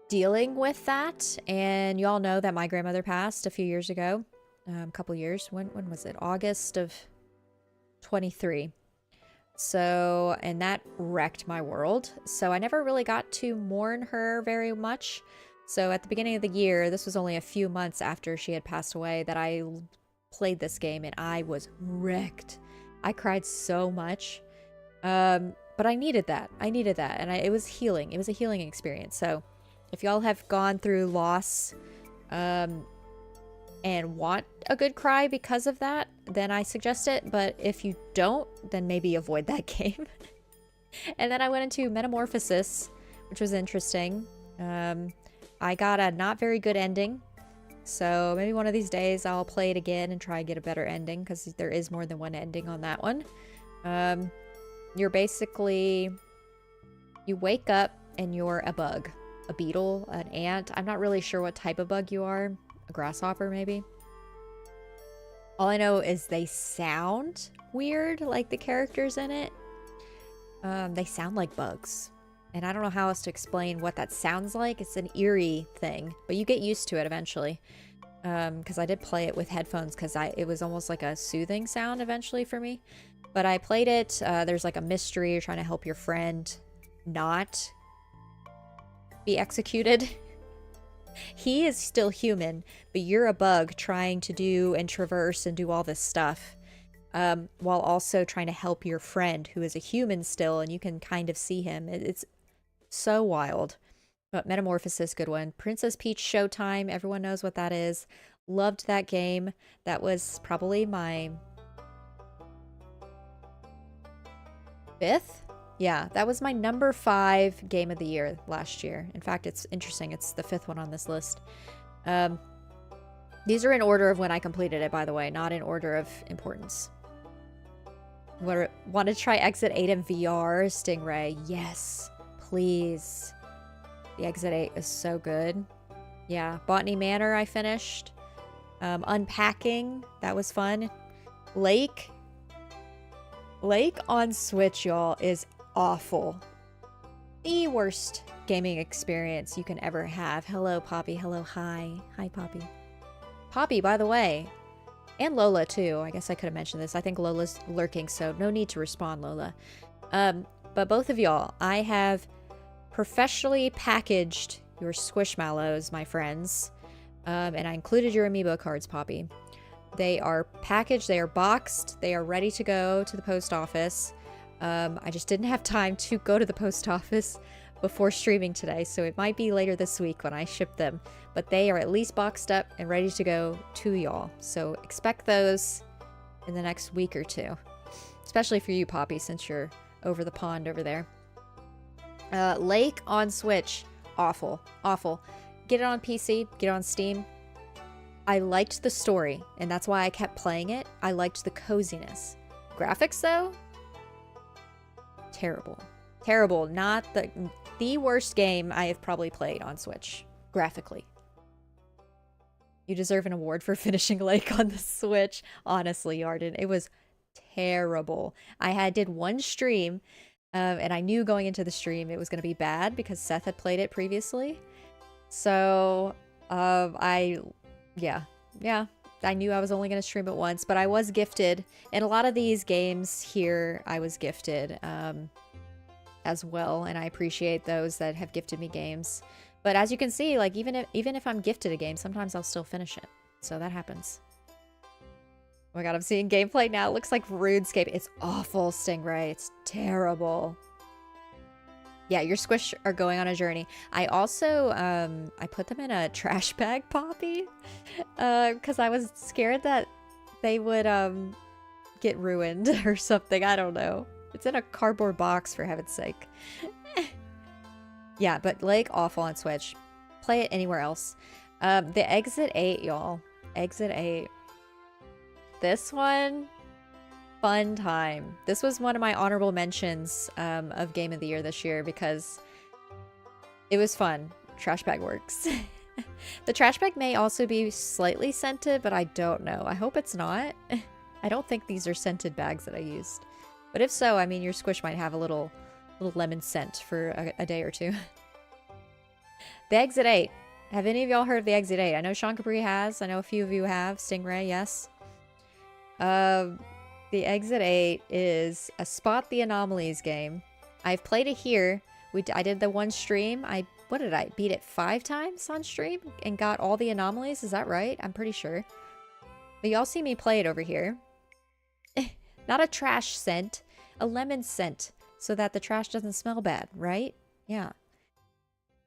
dealing with that. And y'all know that my grandmother passed a few years ago, a couple years. When was it? August of 23. So, and that wrecked my world. So I never really got to mourn her very much. So at the beginning of the year, this was only a few months after she had passed away, that I played this game and I was wrecked. I cried so much. But I needed that. And it was healing. It was a healing experience. So if y'all have gone through loss, and want a good cry because of that, then I suggest it. But if you don't, then maybe avoid that game. And then I went into Metamorphosis, which was interesting. I got a not very good ending. So maybe one of these days I'll play it again and try and get a better ending, because there is more than one ending on that one. You're basically, you wake up and you're a bug, a beetle, an ant. I'm not really sure what type of bug you are. A grasshopper, maybe. All I know is they sound weird, like the characters in it. They sound like bugs. And I don't know how else to explain what that sounds like. It's an eerie thing, but you get used to it eventually. Because I did play it with headphones, because it was almost like a soothing sound eventually for me. But I played it. There's like a mystery. You're trying to help your friend not be executed. He is still human, but you're a bug trying to do and traverse and do all this stuff, while also trying to help your friend who is a human still, and you can kind of see him. It's so wild. But Metamorphosis, good one. Princess Peach Showtime, everyone knows what that is. Loved that game. That was probably my 5th? Yeah, that was my number 5 game of the year last year. In fact, it's interesting. It's the 5th one on this list. These are in order of when I completed it, by the way, not in order of importance. Want to try Exit 8 in VR? Stingray. Yes, please. The Exit 8 is so good. Yeah, Botany Manor I finished. Unpacking, that was fun. Lake on Switch, y'all, is awful. The worst gaming experience you can ever have. Hello, Poppy. Hello, hi. Hi, Poppy. Poppy, by the way. And Lola, too. I guess I could have mentioned this. I think Lola's lurking, so no need to respond, Lola. But both of y'all, I have professionally packaged your Squishmallows, my friends. And I included your amiibo cards, Poppy. They are packaged, they are boxed, they are ready to go to the post office. I just didn't have time to go to the post office, before streaming today, so it might be later this week when I ship them. But they are at least boxed up and ready to go to y'all. So expect those in the next week or two. Especially for you, Poppy, since you're over the pond over there. Lake on Switch. Awful. Awful. Get it on PC. Get it on Steam. I liked the story, and that's why I kept playing it. I liked the coziness. Graphics, though? Terrible. Terrible. Not the worst game I have probably played on Switch. Graphically. You deserve an award for finishing Lake on the Switch. Honestly, Arden. It was terrible. I did one stream, and I knew going into the stream it was going to be bad because Seth had played it previously. So, yeah, I knew I was only going to stream it once, but I was gifted. And a lot of these games here, I was gifted as well, and I appreciate those that have gifted me games. But as you can see, like even if I'm gifted a game, sometimes I'll still finish it. So that happens. Oh my god, I'm seeing gameplay now. It looks like RuneScape. It's awful, Stingray. It's terrible. Yeah, your squish are going on a journey. I also, I put them in a trash bag, Poppy, because I was scared that they would, get ruined or something. I don't know. It's in a cardboard box, for heaven's sake. Yeah, but Lake, awful on Switch. Play it anywhere else. The Exit 8, y'all. Exit 8. This one... fun time. This was one of my honorable mentions of Game of the Year this year because it was fun. Trash bag works. The trash bag may also be slightly scented, but I don't know. I hope it's not. I don't think these are scented bags that I used. But if so, I mean, your squish might have a little lemon scent for a day or two. The Exit 8. Have any of y'all heard of the Exit 8? I know Sean Capri has. I know a few of you have. Stingray, yes. The Exit 8 is a Spot the Anomalies game. I've played it here. I did the one stream. What did I beat it 5 times on stream and got all the anomalies? Is that right? I'm pretty sure. But y'all see me play it over here. Not a trash scent, a lemon scent, so that the trash doesn't smell bad, right? Yeah.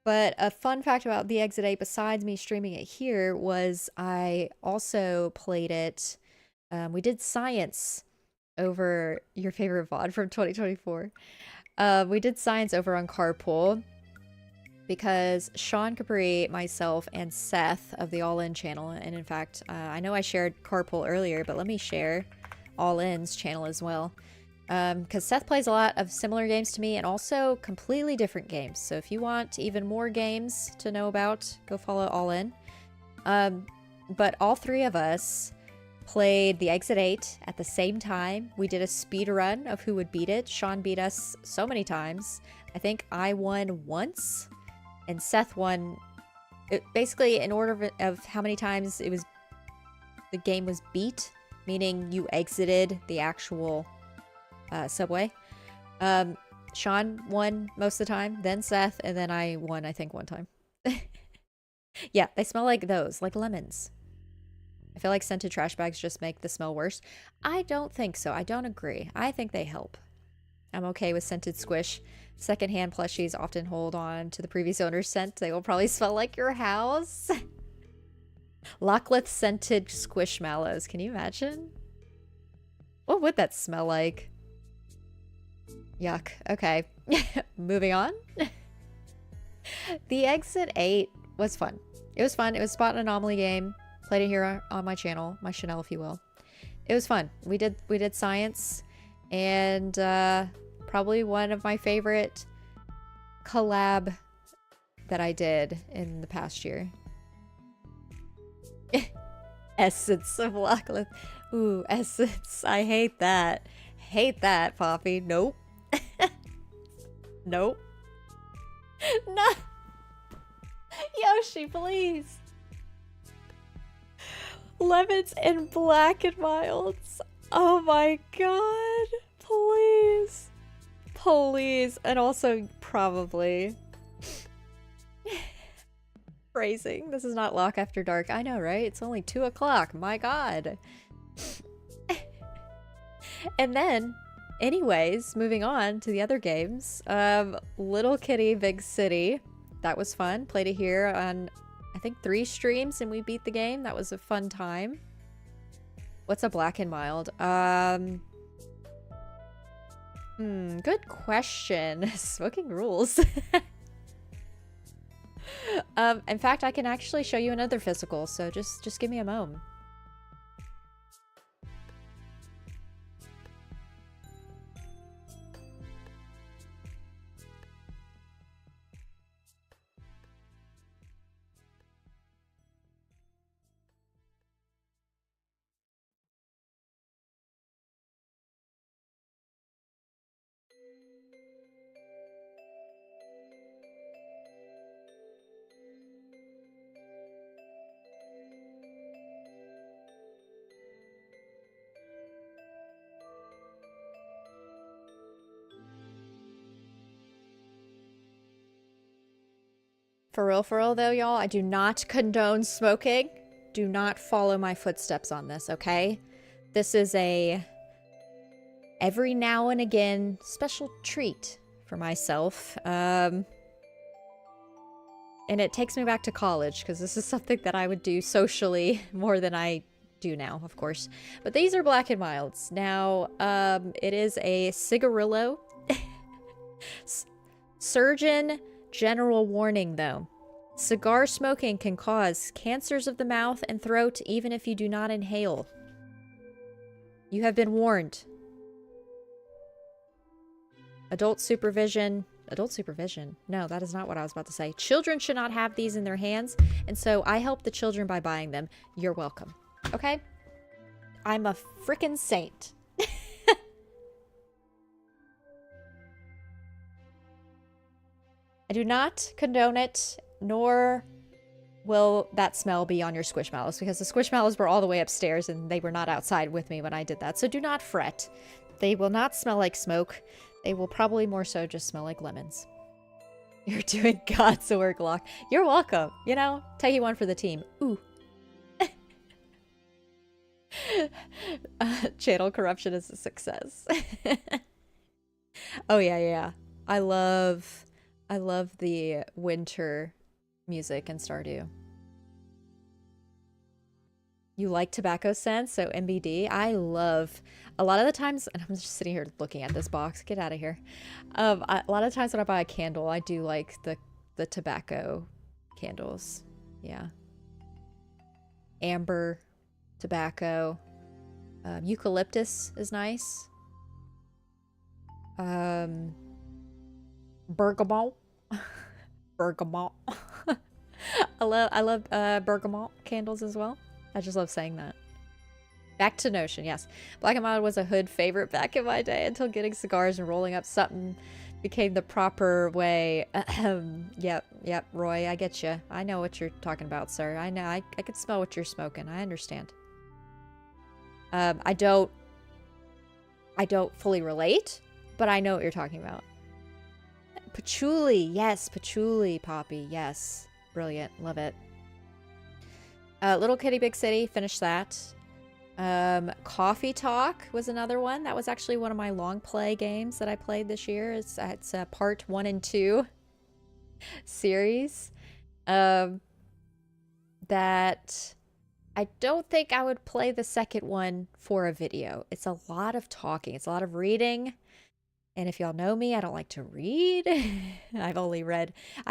But a fun fact about the Exit 8, besides me streaming it here, was I also played it. We did science over your favorite VOD from 2024. We did science over on Carpool because Sean Capri, myself, and Seth of the All In channel, and in fact, I know I shared Carpool earlier, but let me share All In's channel as well. Because Seth plays a lot of similar games to me and also completely different games. So if you want even more games to know about, go follow All In. But all 3 of us played the Exit 8 at the same time. We did a speed run of who would beat it. Sean beat us so many times. I think I won once, and Seth won. Basically, in order of how many times the game was beat, meaning you exited the actual subway. Sean won most of the time, then Seth, and then I won, I think, one time. Yeah, they smell like those, like lemons. I feel like scented trash bags just make the smell worse. I don't think so. I don't agree. I think they help. I'm okay with scented squish. Secondhand plushies often hold on to the previous owner's scent. They will probably smell like your house. Lockleth scented squishmallows. Can you imagine? What would that smell like? Yuck. Okay. Moving on. The Exit 8 was fun. It was fun. It was a Spot an Anomaly game. Played it here on my channel, my Chanel, if you will. It was fun. We did science, and probably one of my favorite collab that I did in the past year. Essence of Lockleth. Ooh, Essence. I hate that. Hate that, Poppy. Nope. Nope. No. Yoshi, please. Lemons and Black and Milds. Oh my god. Please. Please. And also, probably. Phrasing. This is not Lock After Dark. I know, right? It's only 2 o'clock. My god. And then, Anyways, moving on to the other games. Little Kitty, Big City. That was fun. Played it here on, I think, 3 streams and we beat the game. That was a fun time. What's a black and mild? Good question. Smoking rules. In fact, I can actually show you another physical, so just give me a moment. For real though, y'all, I do not condone smoking. Do not follow my footsteps on this, okay? This is a every now and again special treat for myself. And it takes me back to college because this is something that I would do socially more than I do now, of course. But these are black and milds. Now, it is a cigarillo. Surgeon general warning though. Cigar smoking can cause cancers of the mouth and throat even if you do not inhale. You have been warned. Adult supervision. Adult supervision? No, that is not what I was about to say. Children should not have these in their hands, and so I help the children by buying them. You're welcome. Okay? I'm a frickin' saint. I do not condone it, nor will that smell be on your squishmallows, because the squishmallows were all the way upstairs and they were not outside with me when I did that. So do not fret. They will not smell like smoke. They will probably more so just smell like lemons. You're doing God's work, Lock. You're welcome. You know, taking one for the team. Ooh. Channel corruption is a success. Oh, yeah. I love the winter music in Stardew. You like tobacco scents, so MBD. I love, a lot of the times, and I'm just sitting here looking at this box. Get out of here. A lot of times when I buy a candle, I do like the tobacco candles. Yeah. Amber, tobacco. Eucalyptus is nice. Bergamot. Bergamot. I love bergamot candles as well. I just love saying that. Back to Notion, yes. Black and Mild was a hood favorite back in my day until getting cigars and rolling up something became the proper way. Yep, Roy, I get you. I know what you're talking about, sir. I know. I can smell what you're smoking. I understand. I don't fully relate, but I know what you're talking about. Patchouli, yes, patchouli, Poppy, yes. Brilliant, love it. Little Kitty, Big City, finished that. Coffee Talk was another one. That was actually one of my long play games that I played this year. It's a part 1 and 2 series. That I don't think I would play the second one for a video. It's a lot of talking. It's a lot of reading. And if y'all know me, I don't like to read. I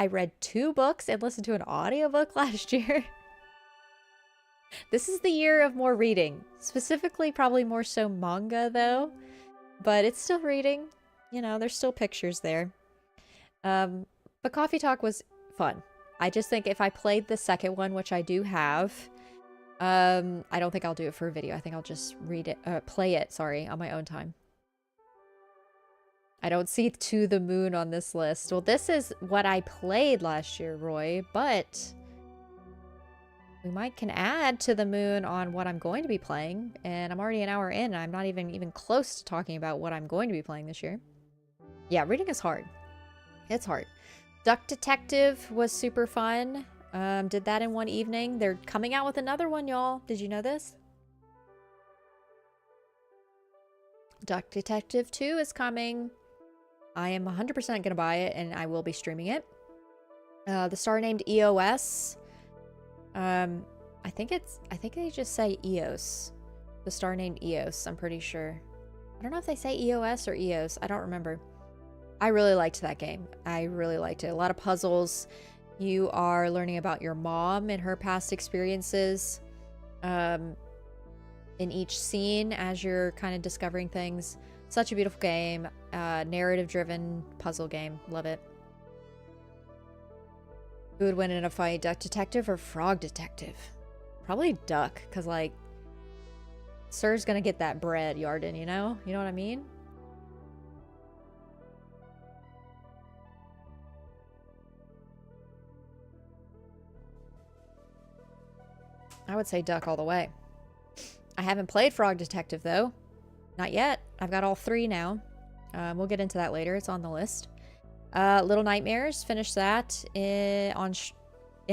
read 2 books and listened to an audiobook last year. This is the year of more reading. Specifically, probably more so manga, though. But it's still reading. You know, there's still pictures there. But Coffee Talk was fun. I just think if I played the second one, which I do have, I don't think I'll do it for a video. I think I'll just play it, on my own time. I don't see To the Moon on this list. Well, this is what I played last year, Roy, but we can add To the Moon on what I'm going to be playing, and I'm already an hour in, and I'm not even close to talking about what I'm going to be playing this year. Yeah, reading is hard. It's hard. Duck Detective was super fun. Did that in one evening. They're coming out with another one, y'all. Did you know this? Duck Detective 2 is coming. I am 100% going to buy it, and I will be streaming it. The star named EOS. I think they just say EOS. The star named EOS, I'm pretty sure. I don't know if they say EOS or EOS. I don't remember. I really liked that game. I really liked it. A lot of puzzles. You are learning about your mom and her past experiences in each scene as you're kind of discovering things. Such a beautiful game. Narrative-driven puzzle game. Love it. Who would win in a fight? Duck Detective or Frog Detective? Probably Duck, because, like, Sir's gonna get that bread, Yarden, you know? You know what I mean? I would say Duck all the way. I haven't played Frog Detective, though. Not yet. I've got all 3 now. We'll get into that later. It's on the list. Little Nightmares. Finished that in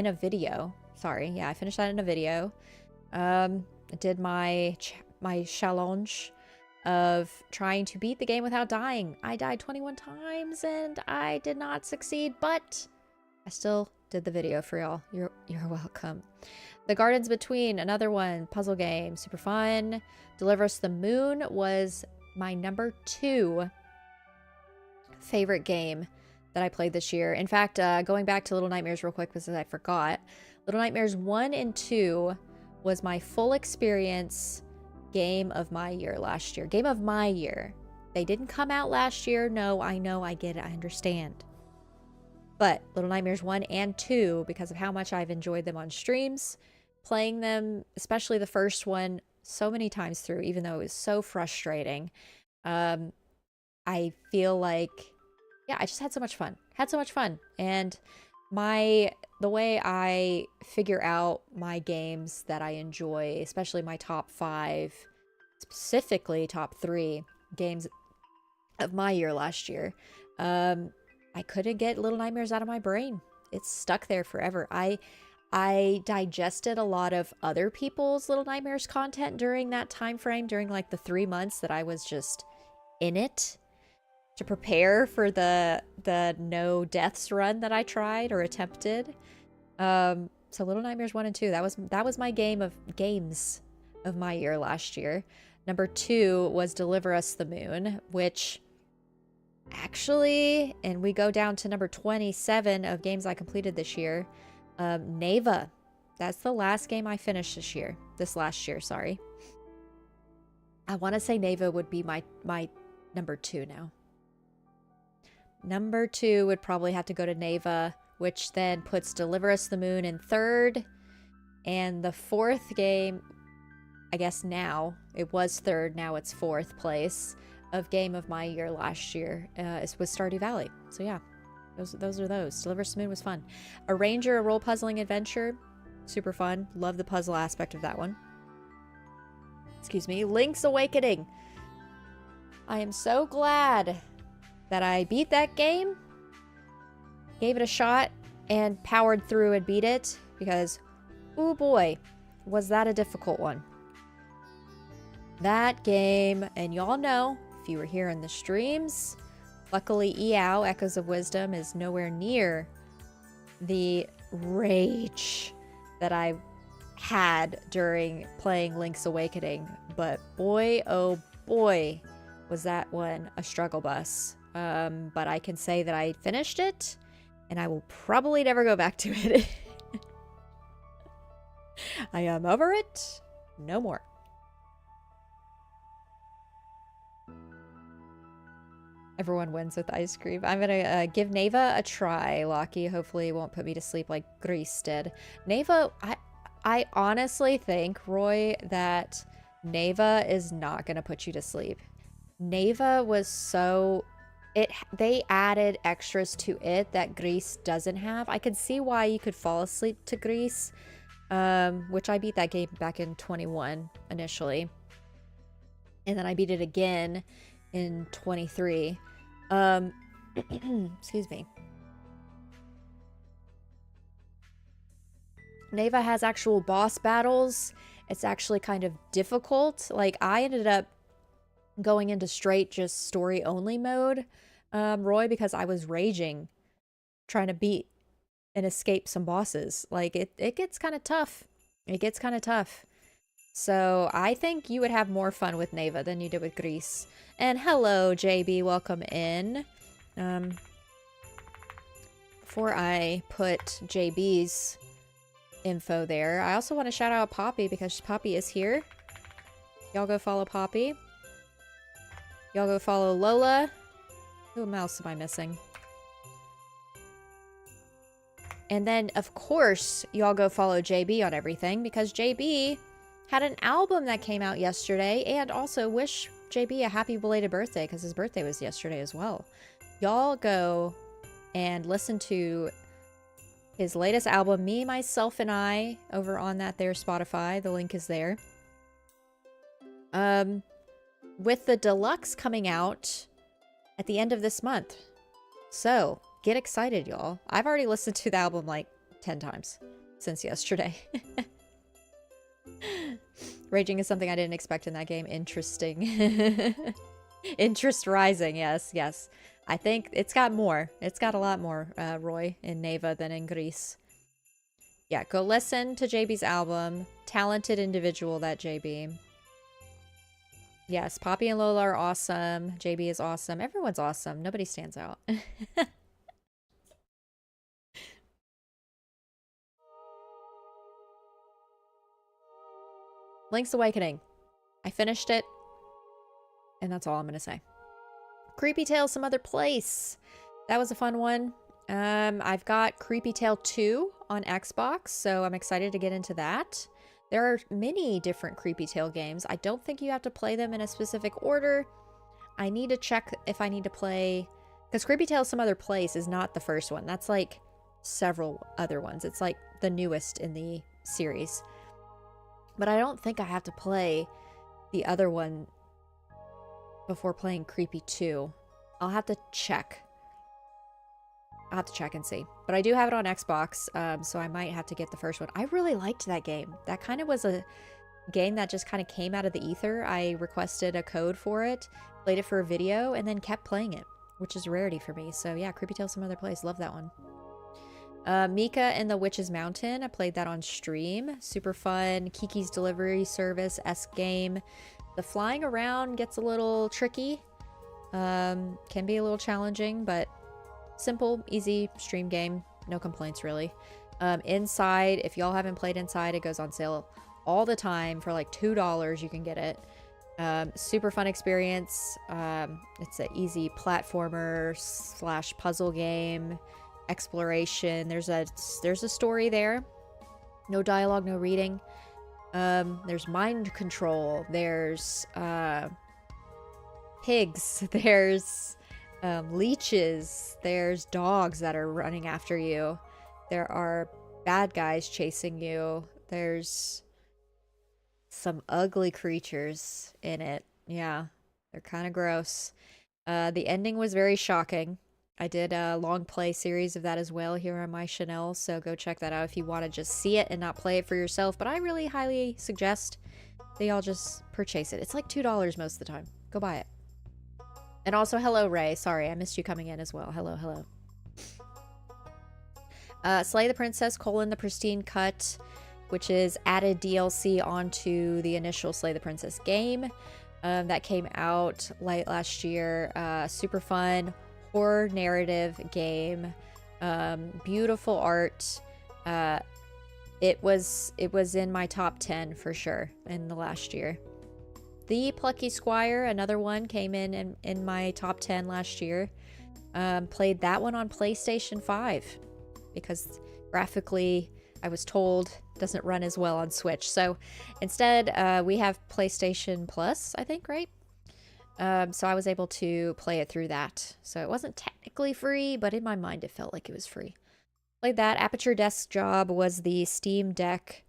a video. Sorry. Yeah, I finished that in a video. I did my challenge of trying to beat the game without dying. I died 21 times and I did not succeed, but I still did the video for y'all. You're welcome. The Gardens Between, another one, puzzle game, super fun. Deliver Us the Moon was my number 2 favorite game that I played this year. In fact, going back to Little Nightmares real quick because I forgot. Little Nightmares 1 and 2 was my full experience game of my year last year. Game of my year. They didn't come out last year. No, I know, I get it, I understand. But Little Nightmares 1 and 2, because of how much I've enjoyed them on streams, playing them, especially the first one, so many times through, even though it was so frustrating. I feel like, yeah, I just had so much fun. And the way I figure out my games that I enjoy, especially my top 5, specifically top 3 games of my year last year, I couldn't get Little Nightmares out of my brain. It's stuck there forever. I digested a lot of other people's Little Nightmares content during that time frame, during like the 3 months that I was just in it to prepare for the no deaths run that I tried or attempted. So Little Nightmares 1 and 2, that was my games of my year last year. Number 2 was Deliver Us the Moon, which actually, and we go down to number 27 of games I completed this year. Neva. That's the last game I finished this last year, sorry. I want to say Neva would be my number 2 now. Number 2 would probably have to go to Neva, which then puts Deliver Us the Moon in 3rd. And the 4th game, I guess now, it was 3rd, now it's 4th place of game of my year last year, was Stardew Valley. So yeah, those are those. Deliver Us the Moon was fun. Arranger, a role puzzling adventure, super fun. Love the puzzle aspect of that one. Excuse me. Link's Awakening. I am so glad that I beat that game, gave it a shot, and powered through and beat it, because, oh boy, was that a difficult one. That game, and y'all know, if you were here in the streams, luckily EOW, Echoes of Wisdom, is nowhere near the rage that I had during playing Link's Awakening, but boy, oh boy, was that one a struggle bus. But I can say that I finished it, and I will probably never go back to it. I am over it. No more. Everyone wins with ice cream. I'm gonna give Neva a try, Lockie. Hopefully it won't put me to sleep like Grease did. Neva, I honestly think, Roy, that Neva is not gonna put you to sleep. Neva was so... They added extras to it that Grease doesn't have. I could see why you could fall asleep to Grease, which I beat that game back in 21 initially. And then I beat it again in 23. Excuse me. Neva has actual boss battles. It's actually kind of difficult. Like, I ended up going into straight just story only mode, Roy, because I was raging trying to beat and escape some bosses. Like it gets kind of tough. It gets kind of tough. So I think you would have more fun with Neva than you did with Grease. And hello, JB, welcome in. Before I put JB's info there, I also want to shout out Poppy because Poppy is here. Y'all go follow Poppy. Y'all go follow Lola. Who else am I missing? And then, of course, y'all go follow JB on everything because JB had an album that came out yesterday, and also wish JB a happy belated birthday because his birthday was yesterday as well. Y'all go and listen to his latest album, Me, Myself, and I, over on that there Spotify. The link is there. With the deluxe coming out at the end of this month. So, get excited, y'all. I've already listened to the album like 10 times since yesterday. Raging is something I didn't expect in that game. Interesting. Interest rising, yes, yes. I think it's got more. It's got a lot more, Roy, in Neva than in Grease. Yeah, go listen to JB's album. Talented individual, that JB. Yes, Poppy and Lola are awesome. JB is awesome. Everyone's awesome. Nobody stands out. Link's Awakening. I finished it. And that's all I'm going to say. Creepy Tale Some Other Place. That was a fun one. I've got Creepy Tale 2 on Xbox, so I'm excited to get into that. There are many different Creepy Tale games. I don't think you have to play them in a specific order. I need to check if I need to play... Because Creepy Tale Some Other Place is not the first one. That's like several other ones. It's like the newest in the series. But I don't think I have to play the other one before playing Creepy 2. I'll have to check. I'll have to check and see. But I do have it on Xbox, so I might have to get the first one. I really liked that game. That kind of was a game that just kind of came out of the ether. I requested a code for it, played it for a video, and then kept playing it, which is a rarity for me. So yeah, Creepy Tale Some Other Place. Love that one. Mika and the Witch's Mountain. I played that on stream. Super fun. Kiki's Delivery Service-esque game. The flying around gets a little tricky. Can be a little challenging, but simple, easy stream game. No complaints, really. Inside, if y'all haven't played Inside, it goes on sale all the time for like $2. You can get it. Super fun experience. It's an easy platformer / puzzle game. Exploration. There's a story there. No dialogue, no reading. There's mind control. There's pigs. There's leeches. There's dogs that are running after you. There are bad guys chasing you. There's some ugly creatures in it. Yeah, they're kind of gross. The ending was very shocking. I did a long play series of that as well here on my channel, so go check that out if you want to just see it and not play it for yourself. But I really highly suggest that y'all just purchase it. It's like $2 most of the time. Go buy it. And also, hello, Ray. Sorry, I missed you coming in as well. Hello, hello. Slay the Princess: the Pristine Cut, which is added DLC onto the initial Slay the Princess game. That came out late last year. Super fun. Horror narrative game. Beautiful art. It was in my top 10 for sure in the last year. The Plucky Squire, another one, came in my top 10 last year. Played that one on PlayStation 5 because graphically, I was told, doesn't run as well on Switch. So instead, we have PlayStation Plus, I think, right? So I was able to play it through that. So it wasn't technically free, but in my mind it felt like it was free. Played that. Aperture Desk Job was the Steam Deck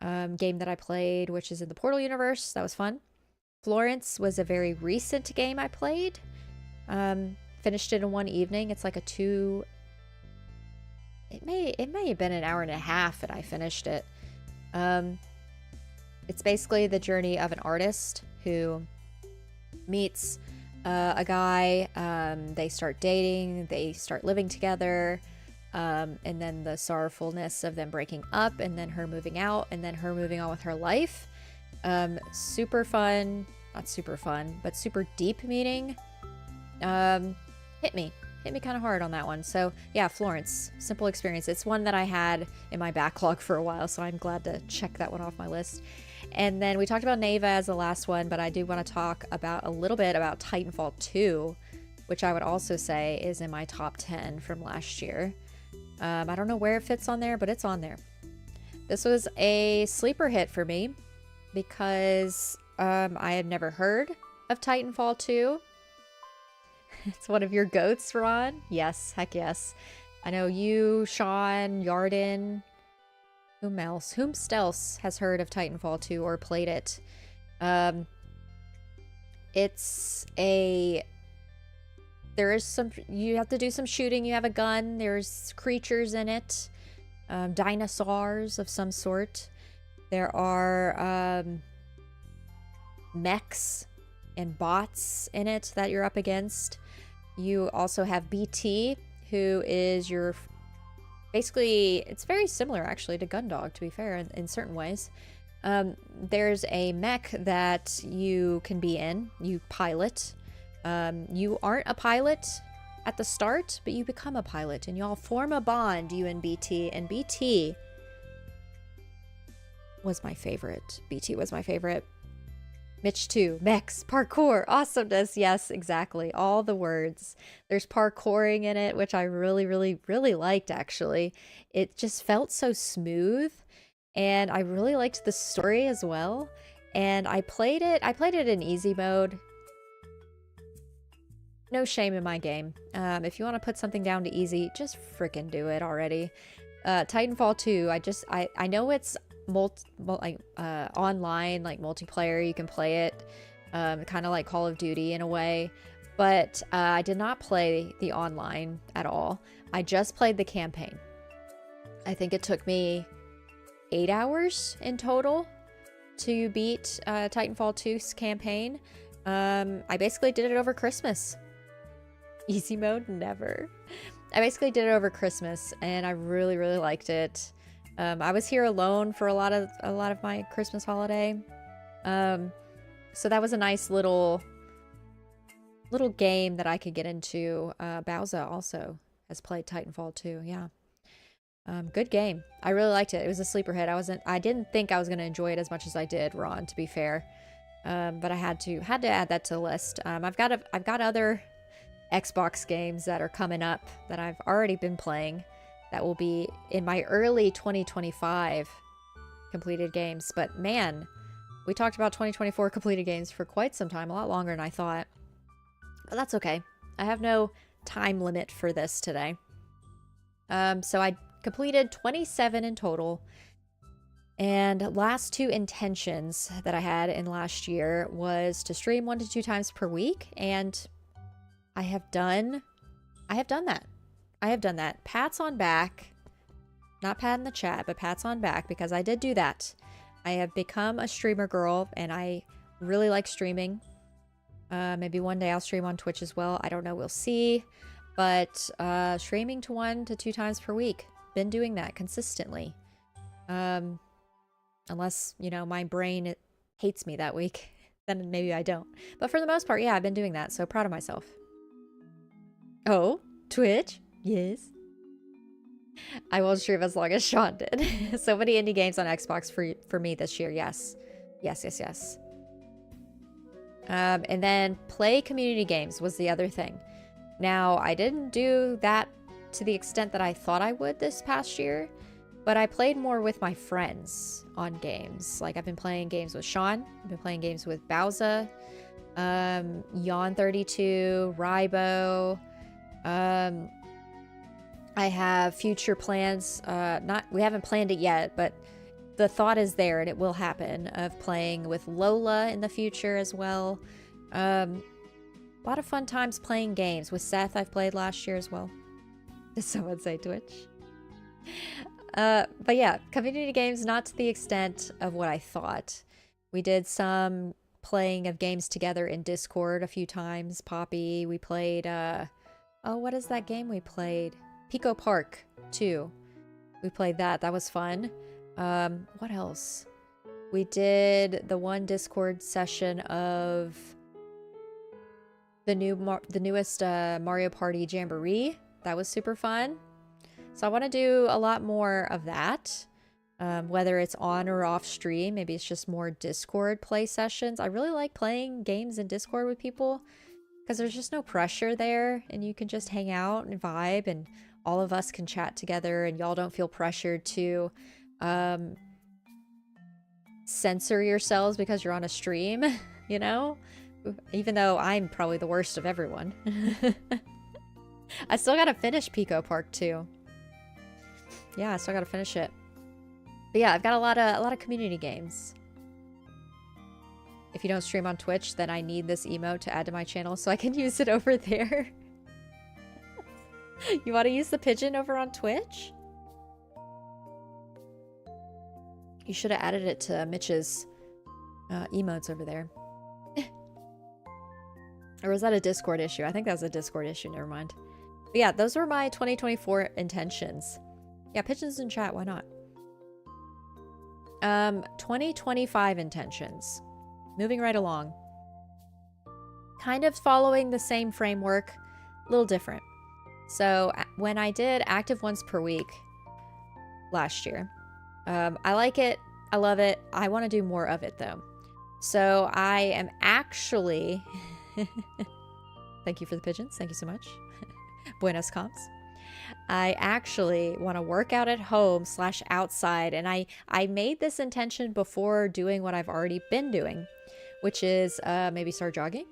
game that I played, which is in the Portal universe. That was fun. Florence was a very recent game I played. Finished it in one evening. It's like a it may have been an hour and a half that I finished it. It's basically the journey of an artist who meets a guy. They start dating. They start living together. And then the sorrowfulness of them breaking up, and then her moving out, and then her moving on with her life. Super fun. Not super fun, but super deep meaning. Hit me kind of hard on that one. So yeah, Florence, simple experience. It's one that I had in my backlog for a while, so I'm glad to check that one off my list. And then we talked about Neva as the last one, but I do want to talk about a little bit about Titanfall 2, which I would also say is in my top 10 from last year. I don't know where it fits on there, but it's on there. This was a sleeper hit for me because I had never heard of Titanfall 2. It's one of your goats, Ron. Yes, heck yes. I know you, Sean, Yarden, whom else has heard of Titanfall 2 or played it. You have to do some shooting. You have a gun. There's creatures in it. Dinosaurs of some sort. There are mechs and bots in it that you're up against. You also have BT, who is your... Basically, it's very similar, actually, to Gundog, to be fair, in certain ways. There's a mech that you can be in. You pilot. You aren't a pilot at the start, but you become a pilot, and y'all form a bond, you and BT. And BT was my favorite. BT was my favorite. Mitch 2, mechs, parkour, awesomeness. Yes, exactly. All the words. There's parkouring in it, which I really, really, really liked, actually. It just felt so smooth, and I really liked the story as well. And I played it in easy mode. No shame in my game. If you want to put something down to easy, just frickin' do it already. Titanfall 2, I know it's online, like multiplayer, you can play it, kind of like Call of Duty in a way, but I did not play the online at all. I just played the campaign. I think it took me 8 hours in total to beat Titanfall 2's campaign. I basically did it over Christmas. Easy mode, never. I basically did it over Christmas, and I really, really liked it. I was here alone for a lot of my Christmas holiday, so that was a nice little game that I could get into. Bowser also has played Titanfall 2. Yeah, good game. I really liked it. It was a sleeper hit. I didn't think I was gonna enjoy it as much as I did, Ron, to be fair, but I had to add that to the list. I've got other Xbox games that are coming up that I've already been playing. That will be in my early 2025 completed games. But man, we talked about 2024 completed games for quite some time, a lot longer than I thought. But that's okay. I have no time limit for this today. So I completed 27 in total. And last two intentions that I had in last year was to stream 1 to 2 times per week. And I have done that. I have done that. Pats on back. Not pat in the chat, but pats on back, because I did do that. I have become a streamer girl, and I really like streaming. Maybe one day I'll stream on Twitch as well. I don't know. We'll see. But streaming to 1 to 2 times per week. Been doing that consistently. Unless, you know, my brain hates me that week. Then maybe I don't. But for the most part, yeah, I've been doing that. So proud of myself. Oh, Twitch? Yes. I won't stream as long as Sean did. So many indie games on Xbox for me this year. Yes. Yes. And then play community games was the other thing. Now, I didn't do that to the extent that I thought I would this past year, but I played more with my friends on games. Like, I've been playing games with Sean. I've been playing games with Bowser, Yawn32, Rybo. I have future plans. We haven't planned it yet, but the thought is there, and it will happen, of playing with Lola in the future as well. A lot of fun times playing games. With Seth, I've played last year as well. Did someone say Twitch? But yeah, community games, not to the extent of what I thought. We did some playing of games together in Discord a few times. Poppy, we played, oh, what is that game we played? Pico Park 2. We played that. That was fun. What else? We did the one Discord session of the newest Mario Party Jamboree. That was super fun. So I want to do a lot more of that. Whether it's on or off stream, maybe it's just more Discord play sessions. I really like playing games in Discord with people because there's just no pressure there, and you can just hang out and vibe, and all of us can chat together, and y'all don't feel pressured to censor yourselves because you're on a stream, you know? Even though I'm probably the worst of everyone. I still gotta finish Pico Park 2. Yeah, I still gotta finish it. But yeah, I've got a lot of community games. If you don't stream on Twitch, then I need this emote to add to my channel so I can use it over there. You want to use the pigeon over on Twitch? You should have added it to Mitch's emotes over there. Or was that a Discord issue? I think that was a Discord issue, never mind. But yeah, those were my 2024 intentions. Yeah, pigeons in chat, why not? 2025 intentions. Moving right along. Kind of following the same framework, a little different. So when I did active once per week last year, I like it. I love it. I want to do more of it though. So I am actually... Thank you for the pigeons. Thank you so much. Buenos comps. I actually want to work out at home / outside, and I made this intention before doing what I've already been doing, which is maybe start jogging.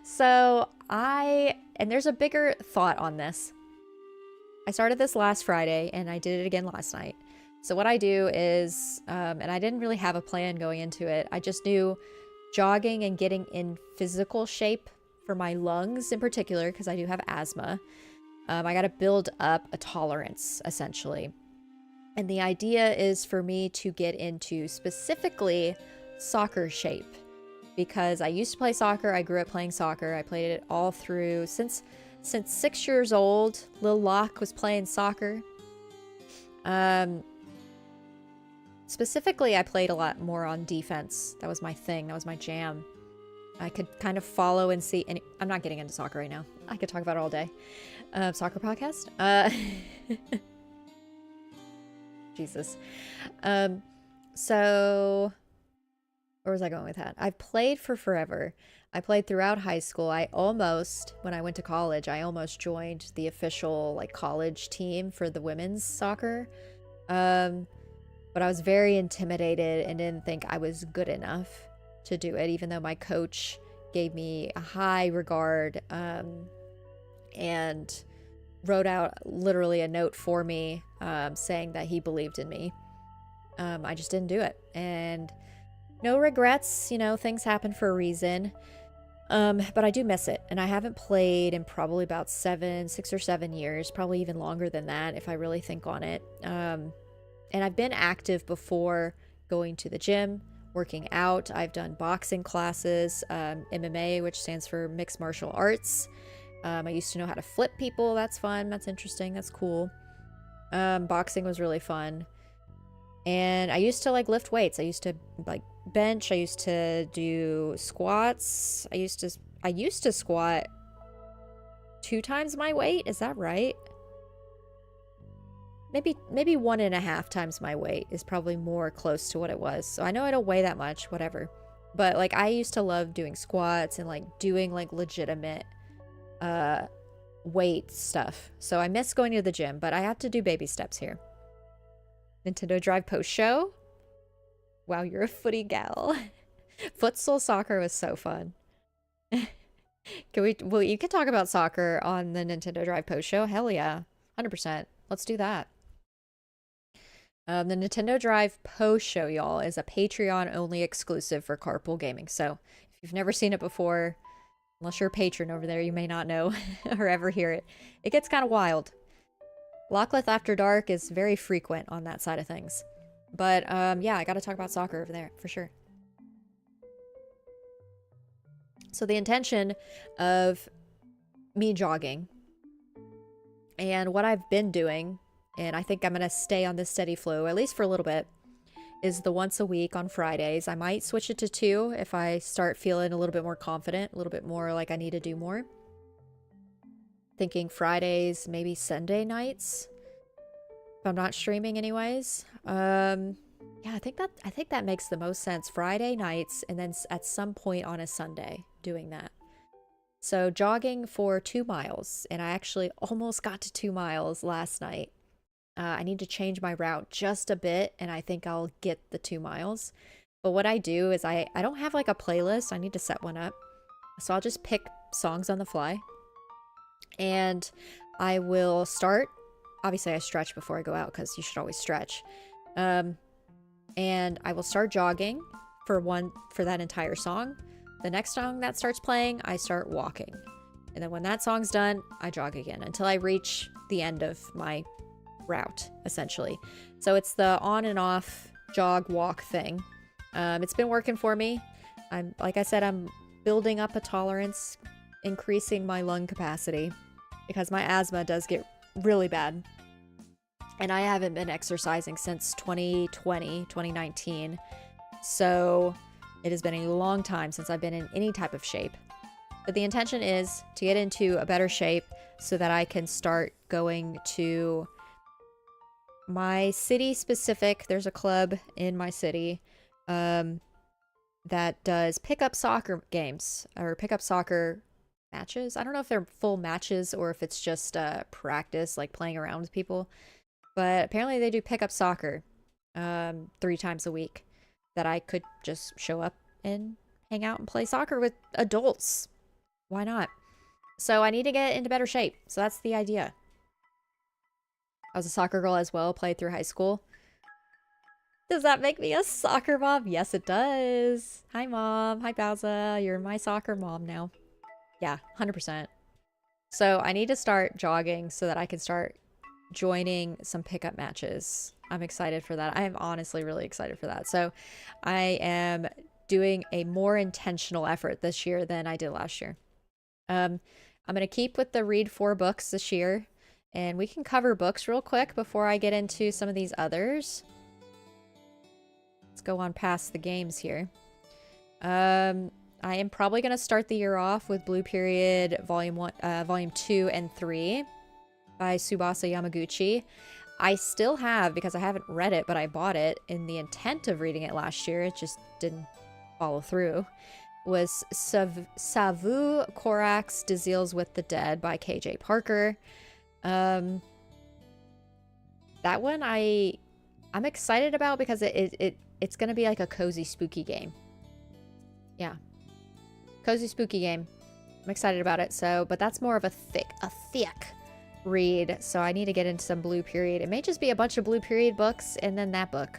So and there's a bigger thought on this. I started this last Friday and I did it again last night. So what I do is, and I didn't really have a plan going into it, I just knew jogging and getting in physical shape for my lungs in particular, because I do have asthma. I got to build up a tolerance, essentially. And the idea is for me to get into specifically soccer shape, because I used to play soccer. I grew up playing soccer. I played it all through since 6 years old. Lil Locke was playing soccer. Specifically, I played a lot more on defense. That was my thing. That was my jam. I could kind of follow and see. And I'm not getting into soccer right now. I could talk about it all day. Soccer podcast. Jesus. So where was I going with that? I've played for forever. I played throughout high school. When I went to college, I almost joined the official like college team for the women's soccer. But I was very intimidated and didn't think I was good enough to do it, even though my coach gave me a high regard and wrote out literally a note for me saying that he believed in me. I just didn't do it. And no regrets, you know, things happen for a reason. But I do miss it. And I haven't played in probably about 6 or 7 years, probably even longer than that if I really think on it. And I've been active before going to the gym, working out. I've done boxing classes, MMA, which stands for mixed martial arts. I used to know how to flip people. That's fun. That's interesting. That's cool. Boxing was really fun. And I used to like lift weights. I used to like bench. I used to do squats. I used to squat 2 times my weight. Is that right? Maybe 1.5 times my weight is probably more close to what it was. So I know I don't weigh that much, whatever. But like I used to love doing squats and like doing like legitimate weight stuff. So I miss going to the gym, but I have to do baby steps here. Nintendo Drive post show. Wow, you're a footy gal. Futsal soccer was so fun. Well, you can talk about soccer on the Nintendo Drive post show. Hell yeah. 100%. Let's do that. The Nintendo Drive post show, y'all, is a Patreon only exclusive for carpool gaming. So if you've never seen it before, unless you're a patron over there, you may not know or ever hear it. It gets kind of wild. Lockleth After Dark is very frequent on that side of things. But yeah, I got to talk about soccer over there for sure. So the intention of me jogging and what I've been doing, and I think I'm going to stay on this steady flow, at least for a little bit, is the once a week on Fridays. I might switch it to 2 if I start feeling a little bit more confident, a little bit more like I need to do more. Thinking Fridays, maybe Sunday nights, if I'm not streaming anyways. Yeah, I think that makes the most sense. Friday nights, and then at some point on a Sunday doing that. So jogging for 2 miles, and I actually almost got to 2 miles last night. I need to change my route just a bit, and I think I'll get the 2 miles. But what I do is I don't have like a playlist. I need to set one up. So I'll just pick songs on the fly. And I will start. Obviously, I stretch before I go out because you should always stretch. And I will start jogging for that entire song. The next song that starts playing, I start walking. And then when that song's done, I jog again until I reach the end of my route, essentially. So it's the on and off jog walk thing. It's been working for me. Like I said, I'm building up a tolerance, increasing my lung capacity because my asthma does get really bad. And I haven't been exercising since 2019. So it has been a long time since I've been in any type of shape. But the intention is to get into a better shape so that I can start going to my city specific. There's a club in my city that does pickup soccer games or pickup soccer matches. I don't know if they're full matches or if it's just practice, like playing around with people. But apparently they do pickup soccer 3 times a week that I could just show up and hang out and play soccer with adults. Why not? So I need to get into better shape. So that's the idea. I was a soccer girl as well, played through high school. Does that make me a soccer mom? Yes, it does. Hi, Mom. Hi, Bowza. You're my soccer mom now. Yeah, 100%. So I need to start jogging so that I can start joining some pickup matches. I'm excited for that. I am honestly really excited for that. So I am doing a more intentional effort this year than I did last year. I'm going to keep with the read 4 books this year. And we can cover books real quick before I get into some of these others. Let's go on past the games here. I am probably going to start the year off with Blue Period Volume 2 and 3 by Tsubasa Yamaguchi. I still have, because I haven't read it, but I bought it in the intent of reading it last year. It just didn't follow through. Was Savu Korax Deals with the Dead by KJ Parker. That one I'm excited about because it's gonna be like a cozy spooky game. Yeah, cozy spooky game. I'm excited about it. So, but that's more of a thick read. So I need to get into some Blue Period. It may just be a bunch of Blue Period books and then that book,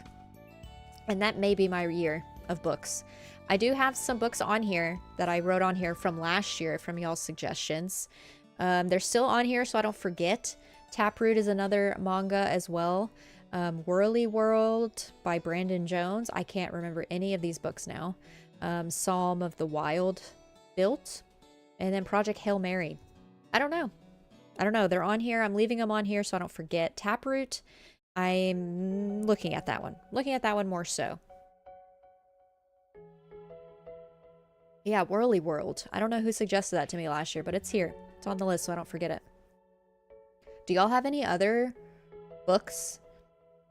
and that may be my year of books. I do have some books on here that I wrote on here from last year from y'all's suggestions. They're still on here so I don't forget. Taproot is another manga as well. Whirly World by Brandon Jones. I can't remember any of these books now. Psalm of the Wild Built. And then Project Hail Mary. I don't know. They're on here. I'm leaving them on here so I don't forget. Taproot, I'm looking at that one. More so. Yeah, Whirly World. I don't know who suggested that to me last year, but it's here. It's on the list so I don't forget it. Do y'all have any other books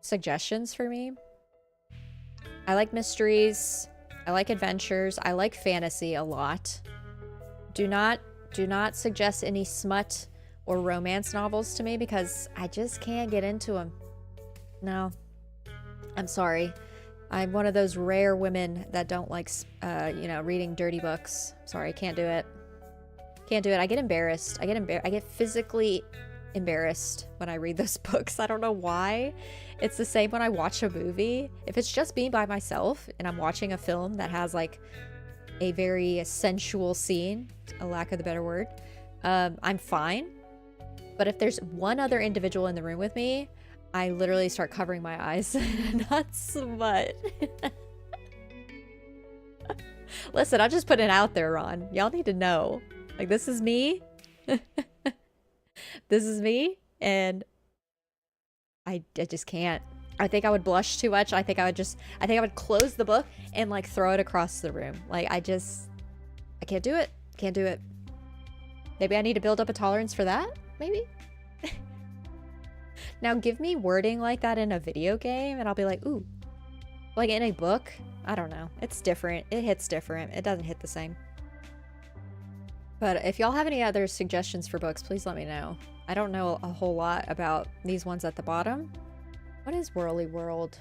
suggestions for me? I like mysteries. I like adventures. I like fantasy a lot. Do not suggest any smut or romance novels to me because I just can't get into them. No. I'm sorry. I'm one of those rare women that don't like, reading dirty books. Sorry, I can't do it. I get embarrassed. I get physically embarrassed when I read those books. I don't know why. It's the same when I watch a movie. If it's just me by myself and I'm watching a film that has like a very sensual scene, a lack of the better word, I'm fine. But if there's one other individual in the room with me, I literally start covering my eyes. Not smut. Listen, I just put it out there, Ron. Y'all need to know. Like, this is me. This is me. And I just can't. I think I would blush too much. I think I would close the book and like throw it across the room. Like, I can't do it. Can't do it. Maybe I need to build up a tolerance for that? Maybe? Now give me wording like that in a video game and I'll be like, ooh. Like in a book? I don't know. It's different. It hits different. It doesn't hit the same. But if y'all have any other suggestions for books, please let me know. I don't know a whole lot about these ones at the bottom. What is Whirly World?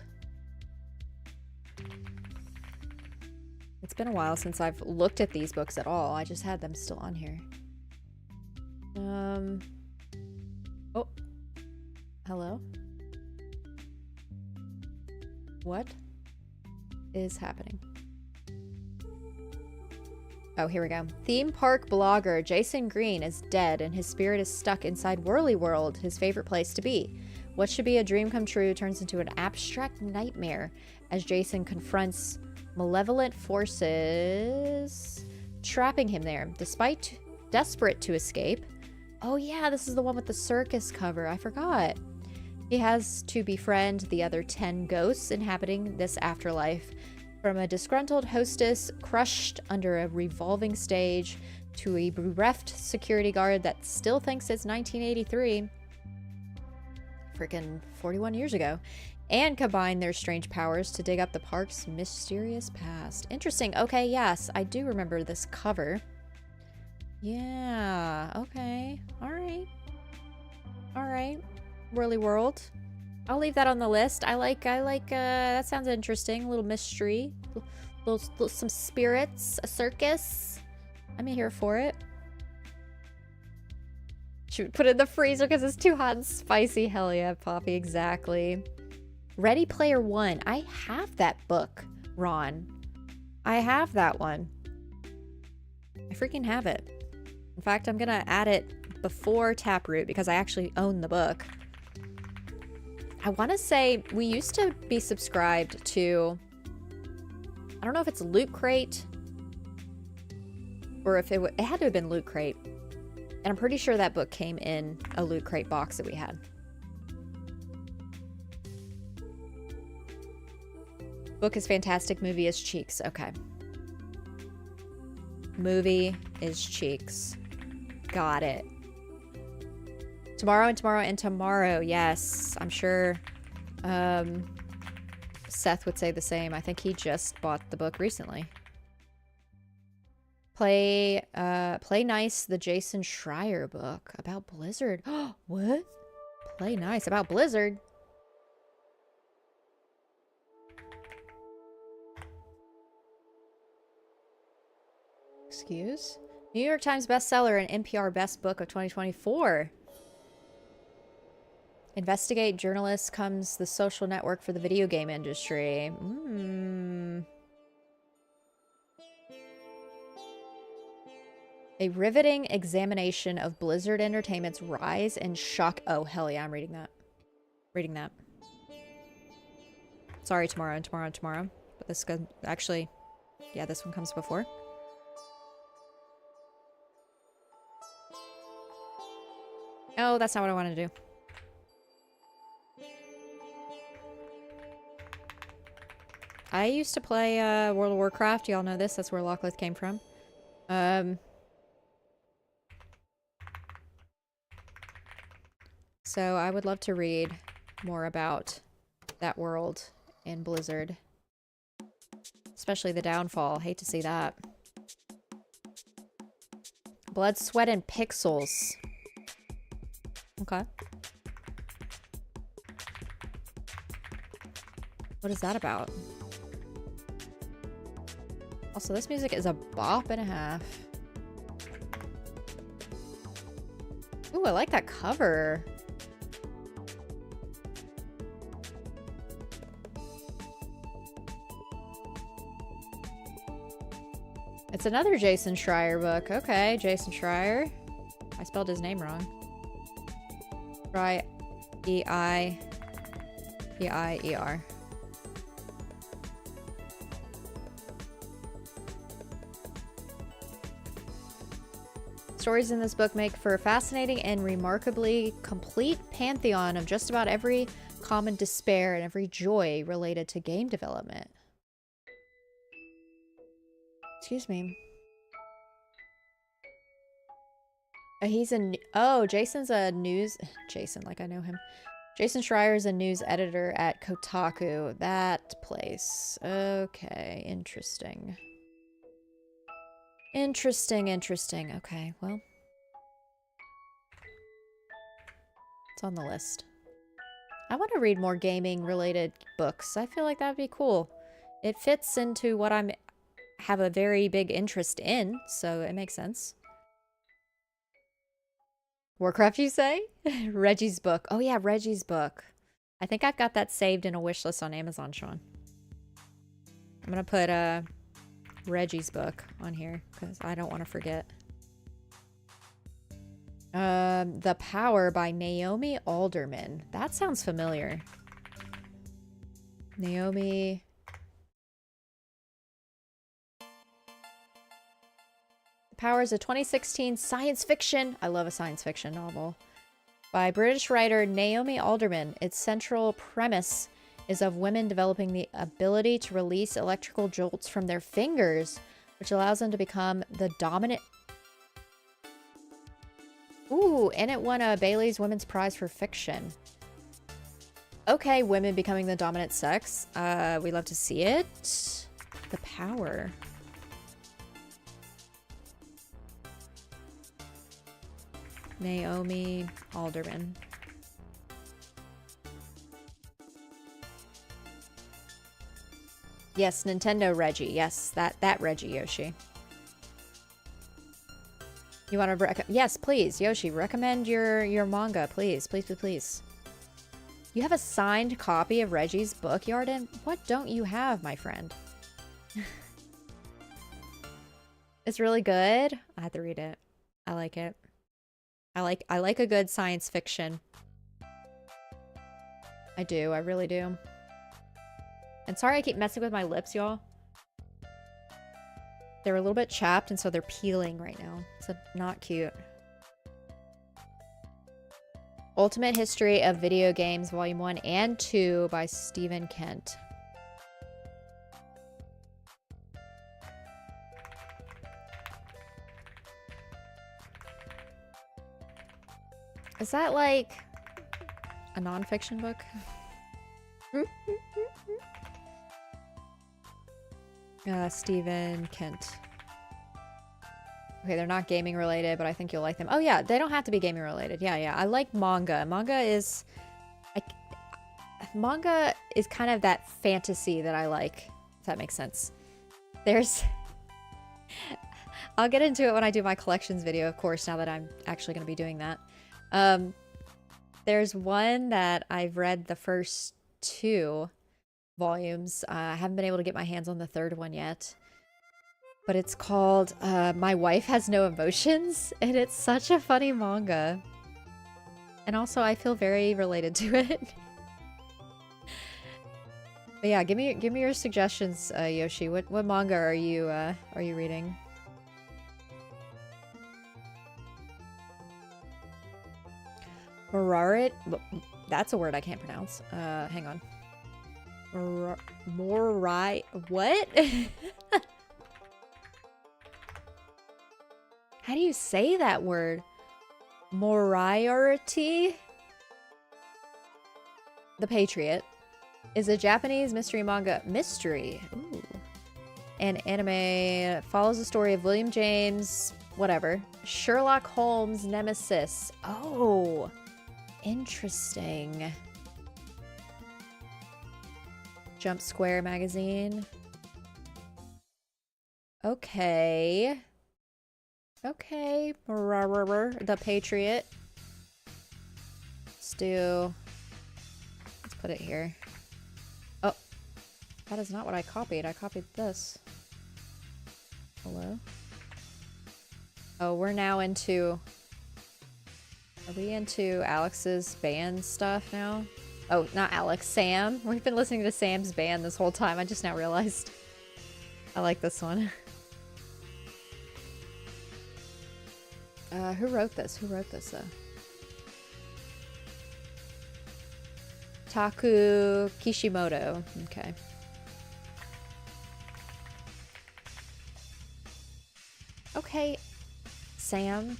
It's been a while since I've looked at these books at all. I just had them still on here. Oh. Hello? What is happening? Oh, here we go. Theme park blogger Jason Green is dead and his spirit is stuck inside Whirly World, his favorite place to be. What should be a dream come true turns into an abstract nightmare as Jason confronts malevolent forces trapping him there. Despite desperate to escape. Oh yeah, this is the one with the circus cover. I forgot. He has to befriend the other 10 ghosts inhabiting this afterlife. From a disgruntled hostess crushed under a revolving stage to a bereft security guard that still thinks it's 1983. Freaking 41 years ago. And combine their strange powers to dig up the park's mysterious past. Interesting. Okay, yes, I do remember this cover. Yeah, okay. Alright. Alright. Whirly World. I'll leave that on the list. I like, that sounds interesting. A little mystery. Some spirits. A circus. I'm here for it. Should we put it in the freezer because it's too hot and spicy? Hell yeah, Poppy, exactly. Ready Player One. I have that book, Ron. I have that one. I freaking have it. In fact, I'm gonna add it before Taproot because I actually own the book. I want to say we used to be subscribed to, I don't know if it's Loot Crate or if it had to have been Loot Crate. And I'm pretty sure that book came in a Loot Crate box that we had. Book is fantastic. Movie is Cheeks. Okay. Movie is Cheeks. Got it. Tomorrow and tomorrow and tomorrow. Yes, I'm sure Seth would say the same. I think he just bought the book recently. Play Nice, the Jason Schreier book about Blizzard. What? Play Nice about Blizzard? Excuse? New York Times bestseller and NPR Best Book of 2024. Investigate journalists comes the social network for the video game industry. A riveting examination of Blizzard Entertainment's rise and shock. Oh, hell yeah, I'm reading that. Reading that. Sorry, tomorrow and tomorrow and tomorrow. But this could actually, yeah, this one comes before. Oh, that's not what I want to do. I used to play World of Warcraft. Y'all know this. That's where Lockleth came from. So I would love to read more about that world in Blizzard. Especially the downfall. Hate to see that. Blood, Sweat, and Pixels. Okay. What is that about? Also, this music is a bop and a half. Ooh, I like that cover. It's another Jason Schreier book. Okay, Jason Schreier. I spelled his name wrong. Try E-I E-I-E-R. Stories in this book make for a fascinating and remarkably complete pantheon of just about every common despair and every joy related to game development. Excuse me. Jason's a news... Jason, like I know him. Jason Schreier is a news editor at Kotaku. That place. Okay, interesting. Interesting. Okay, well. It's on the list. I want to read more gaming-related books. I feel like that'd be cool. It fits into what have a very big interest in, so it makes sense. Warcraft, you say? Reggie's book. Oh yeah, Reggie's book. I think I've got that saved in a wish list on Amazon, Sean. I'm gonna put Reggie's book on here because I don't want to forget. The Power by Naomi Alderman. That sounds familiar. Naomi. The Power is a 2016 science fiction. I love a science fiction novel. By British writer Naomi Alderman. Its central premise is of women developing the ability to release electrical jolts from their fingers, which allows them to become the dominant... Ooh, and it won a Bailey's Women's Prize for Fiction. Okay, women becoming the dominant sex. We love to see it. The Power. Naomi Alderman. Yes, Nintendo Reggie. Yes, that Reggie Yoshi. You want to yes, please, Yoshi, recommend your manga, please. You have a signed copy of Reggie's book, Yarden? What don't you have, my friend? It's really good. I have to read it. I like it. I like a good science fiction. I do. I really do. And sorry I keep messing with my lips, y'all. They're a little bit chapped, and so they're peeling right now. So not cute. Ultimate History of Video Games, Volume 1 and 2 by Stephen Kent. Is that like a nonfiction book? Stephen Kent. Okay, they're not gaming related, but I think you'll like them. Oh yeah, they don't have to be gaming related. Yeah. I like manga. Manga is kind of that fantasy that I like, if that makes sense. I'll get into it when I do my collections video, of course, now that I'm actually going to be doing that. There's one that I've read the first 2 volumes. I haven't been able to get my hands on the 3rd one yet. But it's called My Wife Has No Emotions, and it's such a funny manga. And also, I feel very related to it. But yeah, give me your suggestions, Yoshi. What manga are you reading? Morarit? That's a word I can't pronounce. Hang on. Morai... What? How do you say that word? Moriarty? The Patriot is a Japanese mystery manga. Mystery? Ooh. And anime follows the story of William James... whatever. Sherlock Holmes' nemesis. Oh... Interesting. Jump Square magazine. Okay. Okay. The Patriot. Let's put it here. Oh. That is not what I copied. I copied this. Hello? Oh, we're now into... Are we into Alex's band stuff now? Oh, not Alex. Sam. We've been listening to Sam's band this whole time. I just now realized. I like this one. Who wrote this? Who wrote this, though? Taku Kishimoto. Okay. Okay, Sam.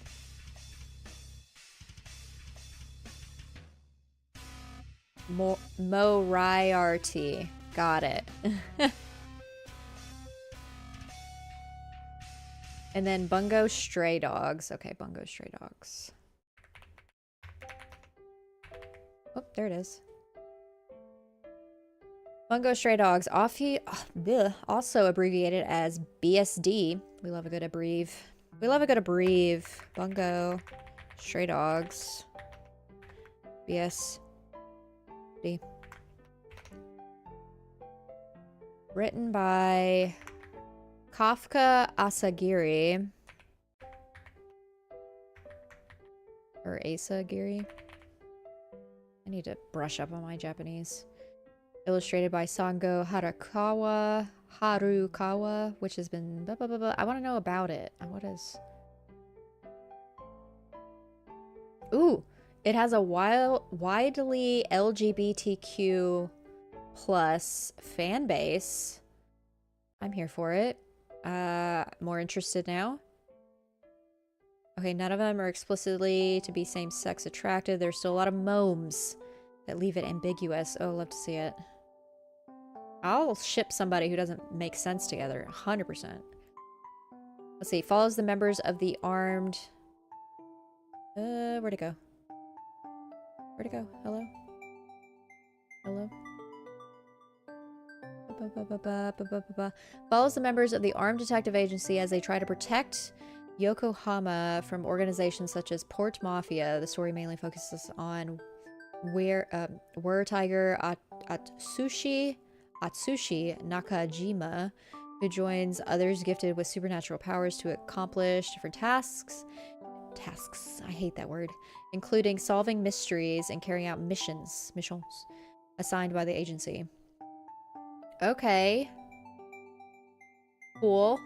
Moriarty. Got it. And then Bungo Stray Dogs. Okay, Bungo Stray Dogs. Oh, there it is. Bungo Stray Dogs. Also abbreviated as BSD. We love a good abbrev. We love a good abbrev. Bungo Stray Dogs. BSD. Written by Kafka Asagiri. Or Asagiri. I need to brush up on my Japanese. Illustrated by Sango Harukawa, which has been blah, blah, blah, blah. I want to know about it. What is... Ooh, it has a widely LGBTQ plus fan base. I'm here for it. More interested now. Okay, none of them are explicitly to be same-sex attracted. There's still a lot of momes that leave it ambiguous. Oh, love to see it. I'll ship somebody who doesn't make sense together. 100%. Let's see. Follows the members of the armed... where'd it go? Where'd it go? Hello? Hello? Follows the members of the armed detective agency as they try to protect Yokohama from organizations such as Port Mafia. The story mainly focuses on Were Tiger Atsushi Nakajima, who joins others gifted with supernatural powers to accomplish different tasks, I hate that word, including solving mysteries and carrying out missions assigned by the agency. Okay. Cool.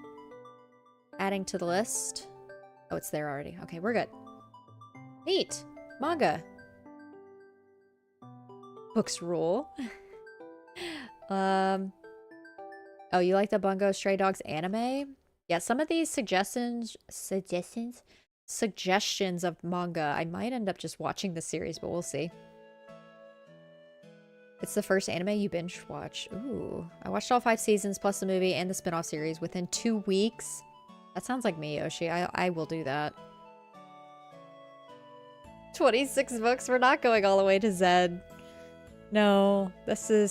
Adding to the list. Oh, it's there already. Okay, we're good. Neat. Manga. Books rule. Oh, you like the Bungo Stray Dogs anime? Yeah, some of these suggestions of manga, I might end up just watching the series, but we'll see. It's the first anime you binge watch. Ooh. I watched all 5 seasons plus the movie and the spin-off series within 2 weeks. That sounds like me, Yoshi. I will do that. 26 books. We're not going all the way to Zed. No, the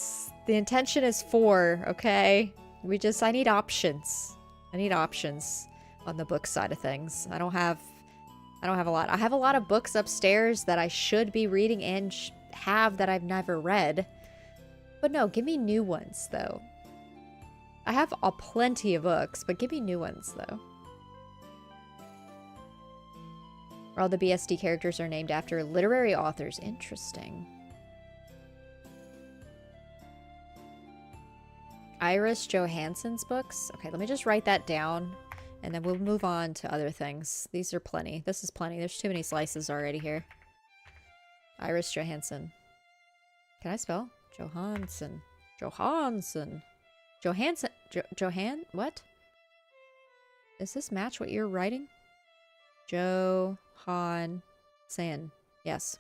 intention is 4, okay? I need options. I need options on the book side of things. I don't have a lot. I have a lot of books upstairs that I should be reading and have that I've never read. But no, give me new ones, though. I have plenty of books, but give me new ones, though. All the BSD characters are named after literary authors. Interesting. Iris Johansson's books. Okay, let me just write that down, and then we'll move on to other things. These are plenty. This is plenty. There's too many slices already here. Iris Johansson. Can I spell? Johansson. Johansson. Johansson. What? Does this match what you're writing? Johansson. Yes.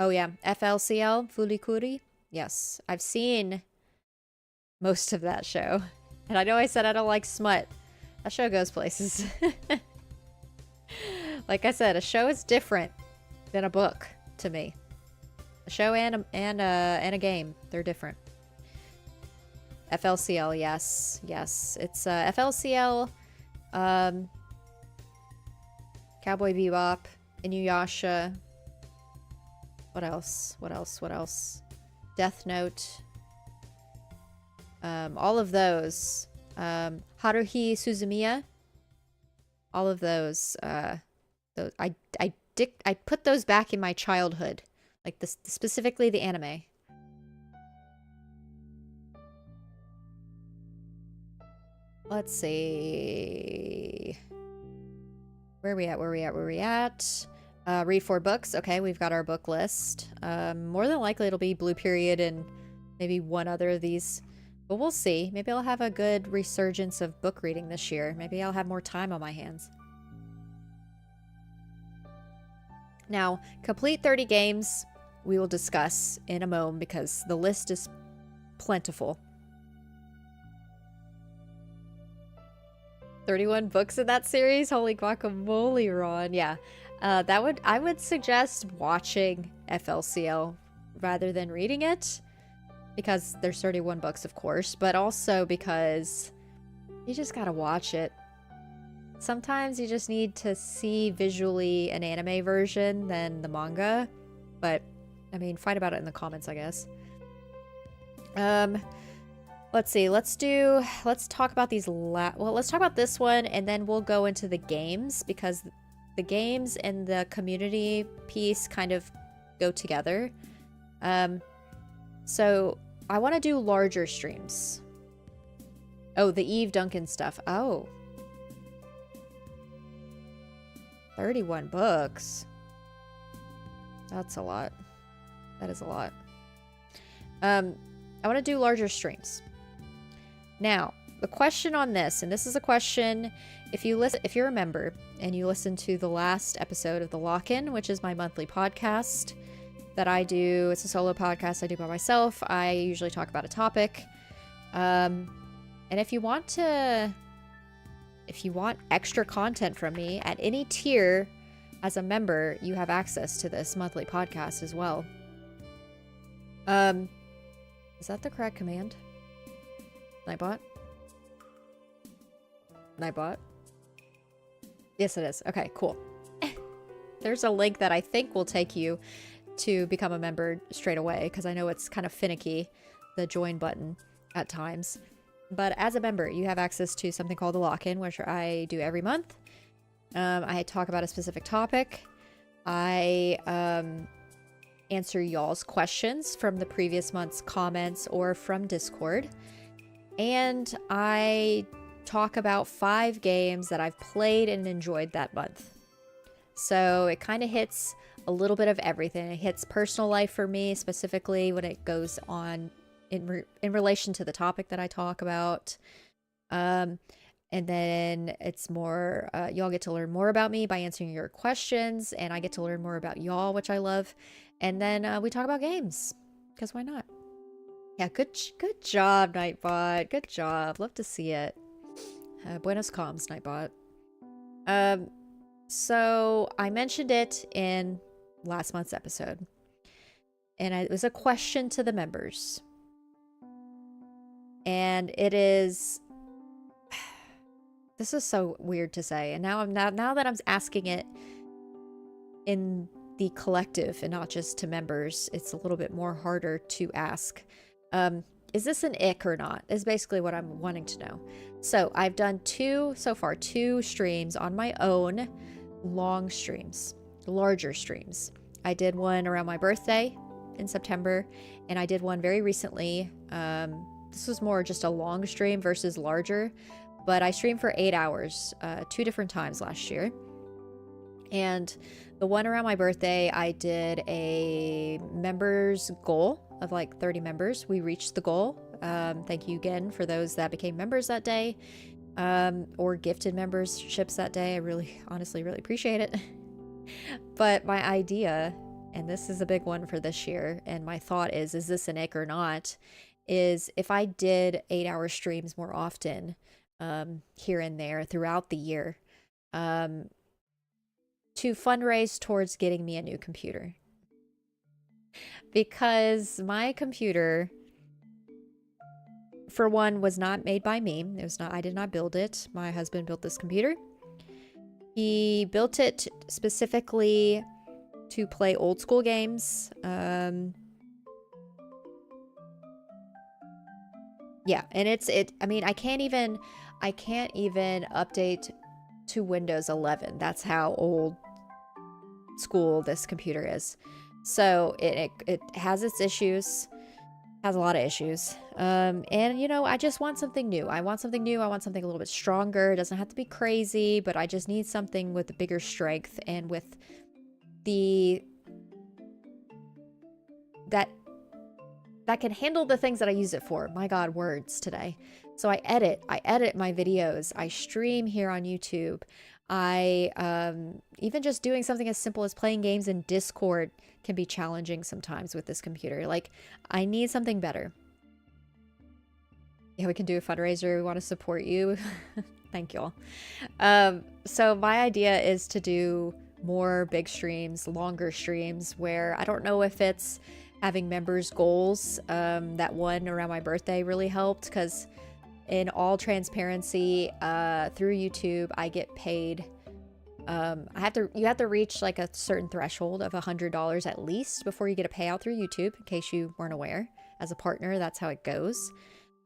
Oh yeah. FLCL. Fulikuri. Yes. I've seen most of that show. And I know I said I don't like smut. That show goes places. Like I said, a show is different than a book to me. A show and a game, they're different. FLCL, yes, yes. It's FLCL, Cowboy Bebop, Inuyasha. What else? What else? What else? Death Note. All of those. Haruhi Suzumiya. All of those. I I put those back in my childhood, like this, specifically the anime. Let's see. Where are we at? Where are we at? Read 4 books. Okay, we've got our book list. More than likely it'll be Blue Period and maybe one other of these. But we'll see. Maybe I'll have a good resurgence of book reading this year. Maybe I'll have more time on my hands. Now, complete 30 games we will discuss in a moment because the list is plentiful. 31 books in that series? Holy guacamole, Ron. Yeah. I would suggest watching FLCL rather than reading it, because there's 31 books, of course, but also because you just gotta watch it. Sometimes you just need to see visually an anime version than the manga, but I mean, fight about it in the comments, I guess. Let's see. Let's talk about these let's talk about this one, and then we'll go into the games, because the games and the community piece kind of go together. So I want to do larger streams. Oh, the Eve Duncan stuff. Oh. 31 books. That's a lot. That is a lot. I want to do larger streams. Now, the question on this, and this is a question, if you're a member and you listen to the last episode of the Lock-In, which is my monthly podcast that I do, it's a solo podcast I do by myself. I usually talk about a topic. And if you want extra content from me at any tier as a member, you have access to this monthly podcast as well. Is that the correct command? Nightbot? Nightbot? Yes, it is. Okay, cool. There's a link that I think will take you to become a member straight away, because I know it's kind of finicky, the join button at times. But as a member, you have access to something called the Lock-In, which I do every month. I talk about a specific topic. I answer y'all's questions from the previous month's comments or from Discord. And I talk about 5 games that I've played and enjoyed that month. So it kind of hits a little bit of everything. It hits personal life for me, specifically when it goes on in relation to the topic that I talk about. And then it's more, y'all get to learn more about me by answering your questions, and I get to learn more about y'all, which I love. And then we talk about games, because why not? Yeah, good job, Nightbot. Good job. Love to see it. Buenos comms, Nightbot. So I mentioned it in last month's episode, and it was a question to the members. And it is, this is so weird to say, and now that I'm asking it in the collective and not just to members, it's a little bit more harder to ask. Is this an ick or not? Is basically what I'm wanting to know. So I've done 2 streams on my own, long streams, larger streams. I did one around my birthday in September, and I did one very recently. This was more just a long stream versus larger, but I streamed for 8 hours, 2 different times last year. And the one around my birthday, I did a members goal of like 30 members. We reached the goal. Thank you again for those that became members that day, or gifted memberships that day. I honestly really appreciate it. But my idea, and this is a big one for this year, and my thought is this an ick or not, is if I did 8-hour streams more often, here and there throughout the year, to fundraise towards getting me a new computer. Because my computer, for one, was not made by me. I did not build it. My husband built this computer. He built it specifically to play old school games. Yeah, and I mean, I can't even update to Windows 11. That's how old school this computer is. So it has its issues, has a lot of issues. And you know, I just want something new. I want something new. I want something a little bit stronger. It doesn't have to be crazy, but I just need something with a bigger strength and with that can handle the things that I use it for. My God, words today. So I edit my videos. I stream here on YouTube. I even just doing something as simple as playing games in Discord can be challenging sometimes with this computer. Like, I need something better. Yeah, we can do a fundraiser. We want to support you. Thank y'all. So my idea is to do more big streams, longer streams, where I don't know if it's having members goals. That one around my birthday really helped, because in all transparency, through YouTube, I get paid. You have to reach like a certain threshold of $100 at least before you get a payout through YouTube, in case you weren't aware. As a partner, that's how it goes.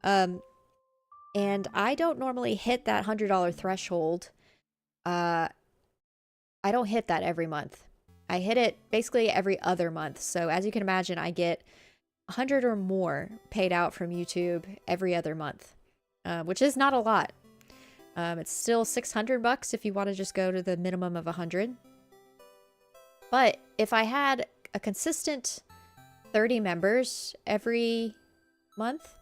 And I don't normally hit that $100 threshold. I don't hit that every month. I hit it basically every other month. So as you can imagine, I get 100 or more paid out from YouTube every other month, which is not a lot. It's still $600 if you want to just go to the minimum of 100. But if I had a consistent 30 members every month,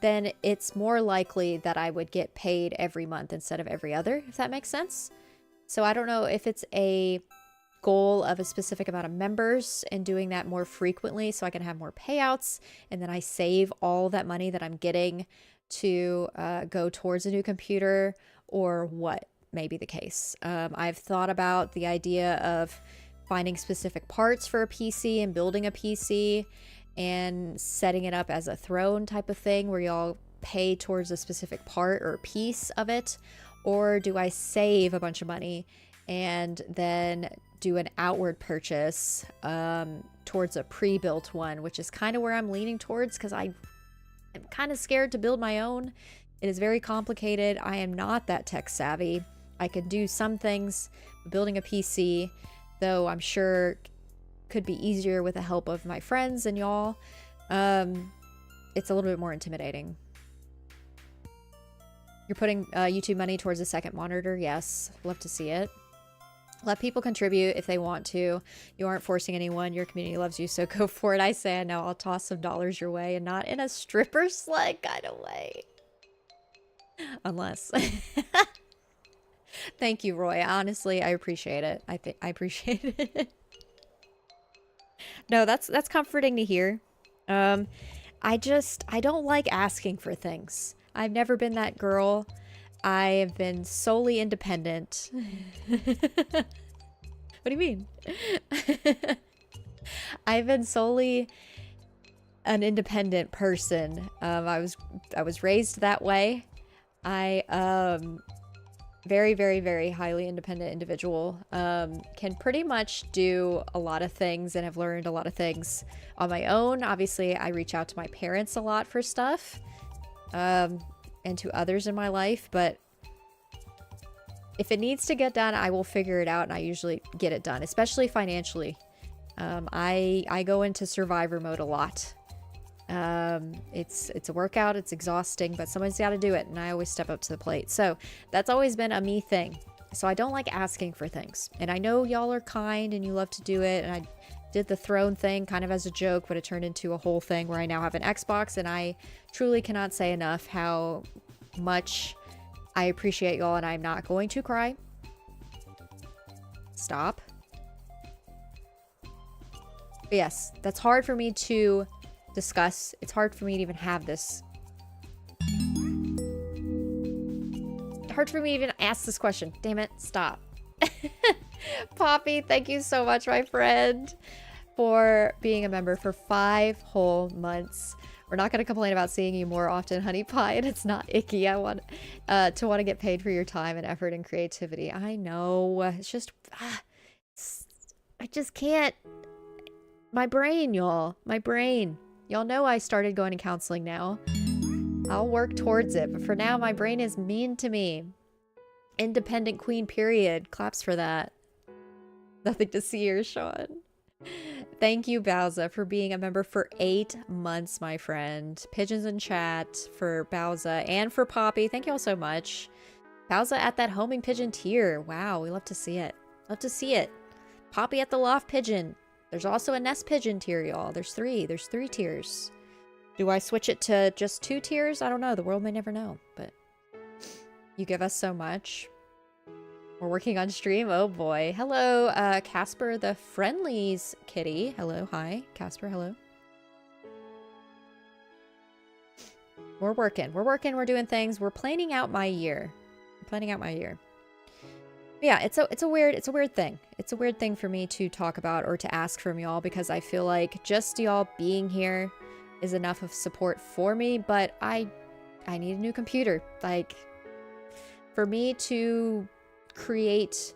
then it's more likely that I would get paid every month instead of every other, if that makes sense. So I don't know if it's a goal of a specific amount of members and doing that more frequently so I can have more payouts, and then I save all that money that I'm getting to go towards a new computer, or what may be the case. I've thought about the idea of finding specific parts for a PC and building a PC and setting it up as a throne type of thing where y'all pay towards a specific part or piece of it. Or do I save a bunch of money and then do an outward purchase towards a pre-built one, which is kind of where I'm leaning towards, because I'm kind of scared to build my own. It is very complicated. I am not that tech savvy. I can do some things. Building a PC, though, I'm sure could be easier with the help of my friends and y'all. It's a little bit more intimidating. You're putting YouTube money towards a second monitor? Yes. Love to see it. Let people contribute if they want to. You aren't forcing anyone. Your community loves you, so go for it. I say I know. I'll toss some dollars your way, and not in a stripper sled kind of way. Unless. Thank you, Roy. Honestly, I appreciate it. I appreciate it. No, that's comforting to hear. I don't like asking for things. I've never been that girl. I have been solely independent. What do you mean? I've been solely an independent person. I was raised that way. Very, very, very highly independent individual. Can pretty much do a lot of things and have learned a lot of things on my own. Obviously, I reach out to my parents a lot for stuff. And to others in my life, but if it needs to get done, I will figure it out, and I usually get it done, especially financially. I go into survivor mode a lot. It's a workout, it's exhausting, but someone's got to do it, and I always step up to the plate. So that's always been a me thing. So I don't like asking for things, and I know y'all are kind and you love to do it, and I did the throne thing kind of as a joke, but it turned into a whole thing where I now have an Xbox, and I truly cannot say enough how much I appreciate y'all, and I'm not going to cry. Stop. But yes, that's hard for me to discuss. It's hard for me to even have this. Hard for me to even ask this question. Damn it, stop. Poppy, thank you so much, my friend, for being a member for 5 whole months. We're not going to complain about seeing you more often, honey pie, and it's not icky. I want to get paid for your time and effort and creativity. I know. It's just, I just can't. My brain, y'all. My brain. Y'all know I started going to counseling now. I'll work towards it, but for now, my brain is mean to me. Independent queen, period. Claps for that. Nothing to see here, Sean. Thank you, Bowza, for being a member for 8 months, my friend. Pigeons in chat for Bowza and for Poppy. Thank you all so much. Bowza at that homing pigeon tier. Wow, we love to see it. Love to see it. Poppy at the loft pigeon. There's also a nest pigeon tier, y'all. There's 3. There's 3 tiers. Do I switch it to just 2 tiers? I don't know. The world may never know, but you give us so much. We're working on stream. Oh boy. Hello, Casper the Friendlies kitty. Hello. Hi, Casper. Hello. We're working. We're working. We're doing things. We're planning out my year. Planning out my year. Yeah, it's a weird thing. It's a weird thing for me to talk about or to ask from y'all, because I feel like just y'all being here is enough of support for me, but I need a new computer. Like, for me to create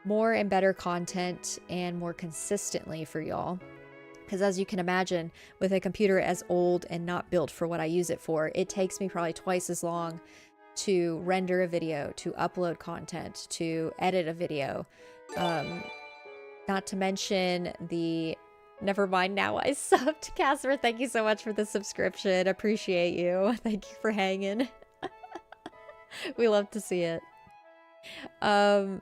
more and better content and more consistently for y'all, because as you can imagine, with a computer as old and not built for what I use it for, it takes me probably twice as long to render a video, to upload content, to edit a video, not to mention the never mind, now I subbed. Casper, thank you so much for the subscription. Appreciate you. Thank you for hanging. We love to see it. It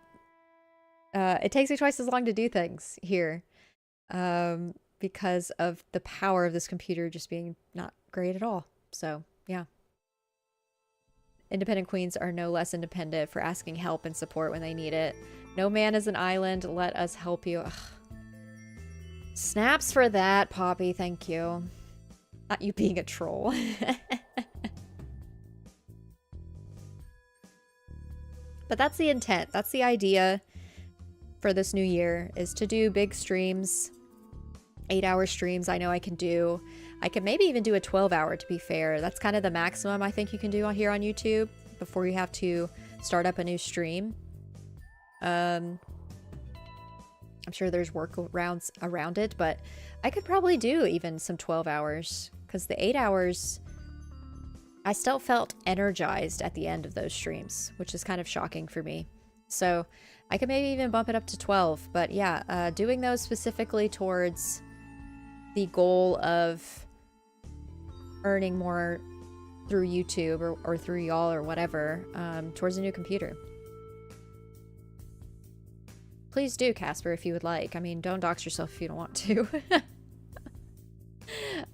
takes me twice as long to do things here, because of the power of this computer just being not great at all. So, yeah. Independent queens are no less independent for asking help and support when they need it. No man is an island. Let us help you. Ugh. Snaps for that, Poppy. Thank you. Not you being a troll. But that's the intent. That's the idea for this new year, is to do big streams. 8-hour streams I know I can do. I can maybe even do a 12-hour, to be fair. That's kind of the maximum I think you can do here on YouTube before you have to start up a new stream. I'm sure there's workarounds around it, but I could probably do even some 12 hours, because the 8 hours, I still felt energized at the end of those streams, which is kind of shocking for me. So I could maybe even bump it up to 12. But yeah, doing those specifically towards the goal of earning more through YouTube or through y'all or whatever, towards a new computer. Please do, Casper, if you would like. I mean, don't dox yourself if you don't want to.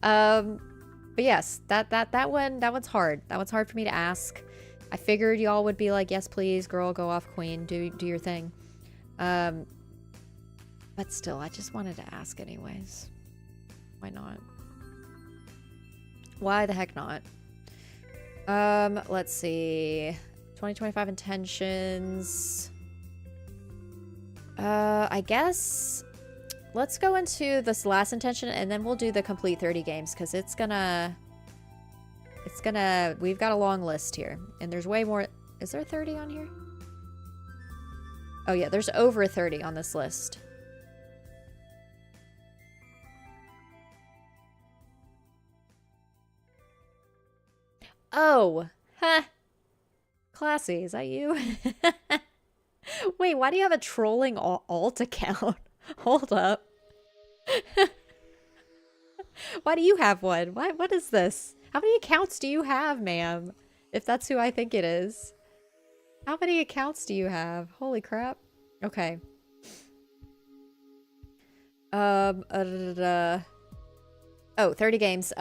But yes, that one's hard. That one's hard for me to ask. I figured y'all would be like, yes, please, girl, go off, queen, do your thing. But still, I just wanted to ask anyways. Why not? Why the heck not? Let's see. 2025 intentions. I guess let's go into this last intention and then we'll do the complete 30 games, because we've got a long list here and there's way more. Is there 30 on here? Oh yeah, there's over 30 on this list. Oh, huh. Classy, is that you? Wait, why do you have a trolling alt account? Hold up. Why do you have one? What is this? How many accounts do you have, ma'am? If that's who I think it is. How many accounts do you have? Holy crap. Okay. Oh, 30 games.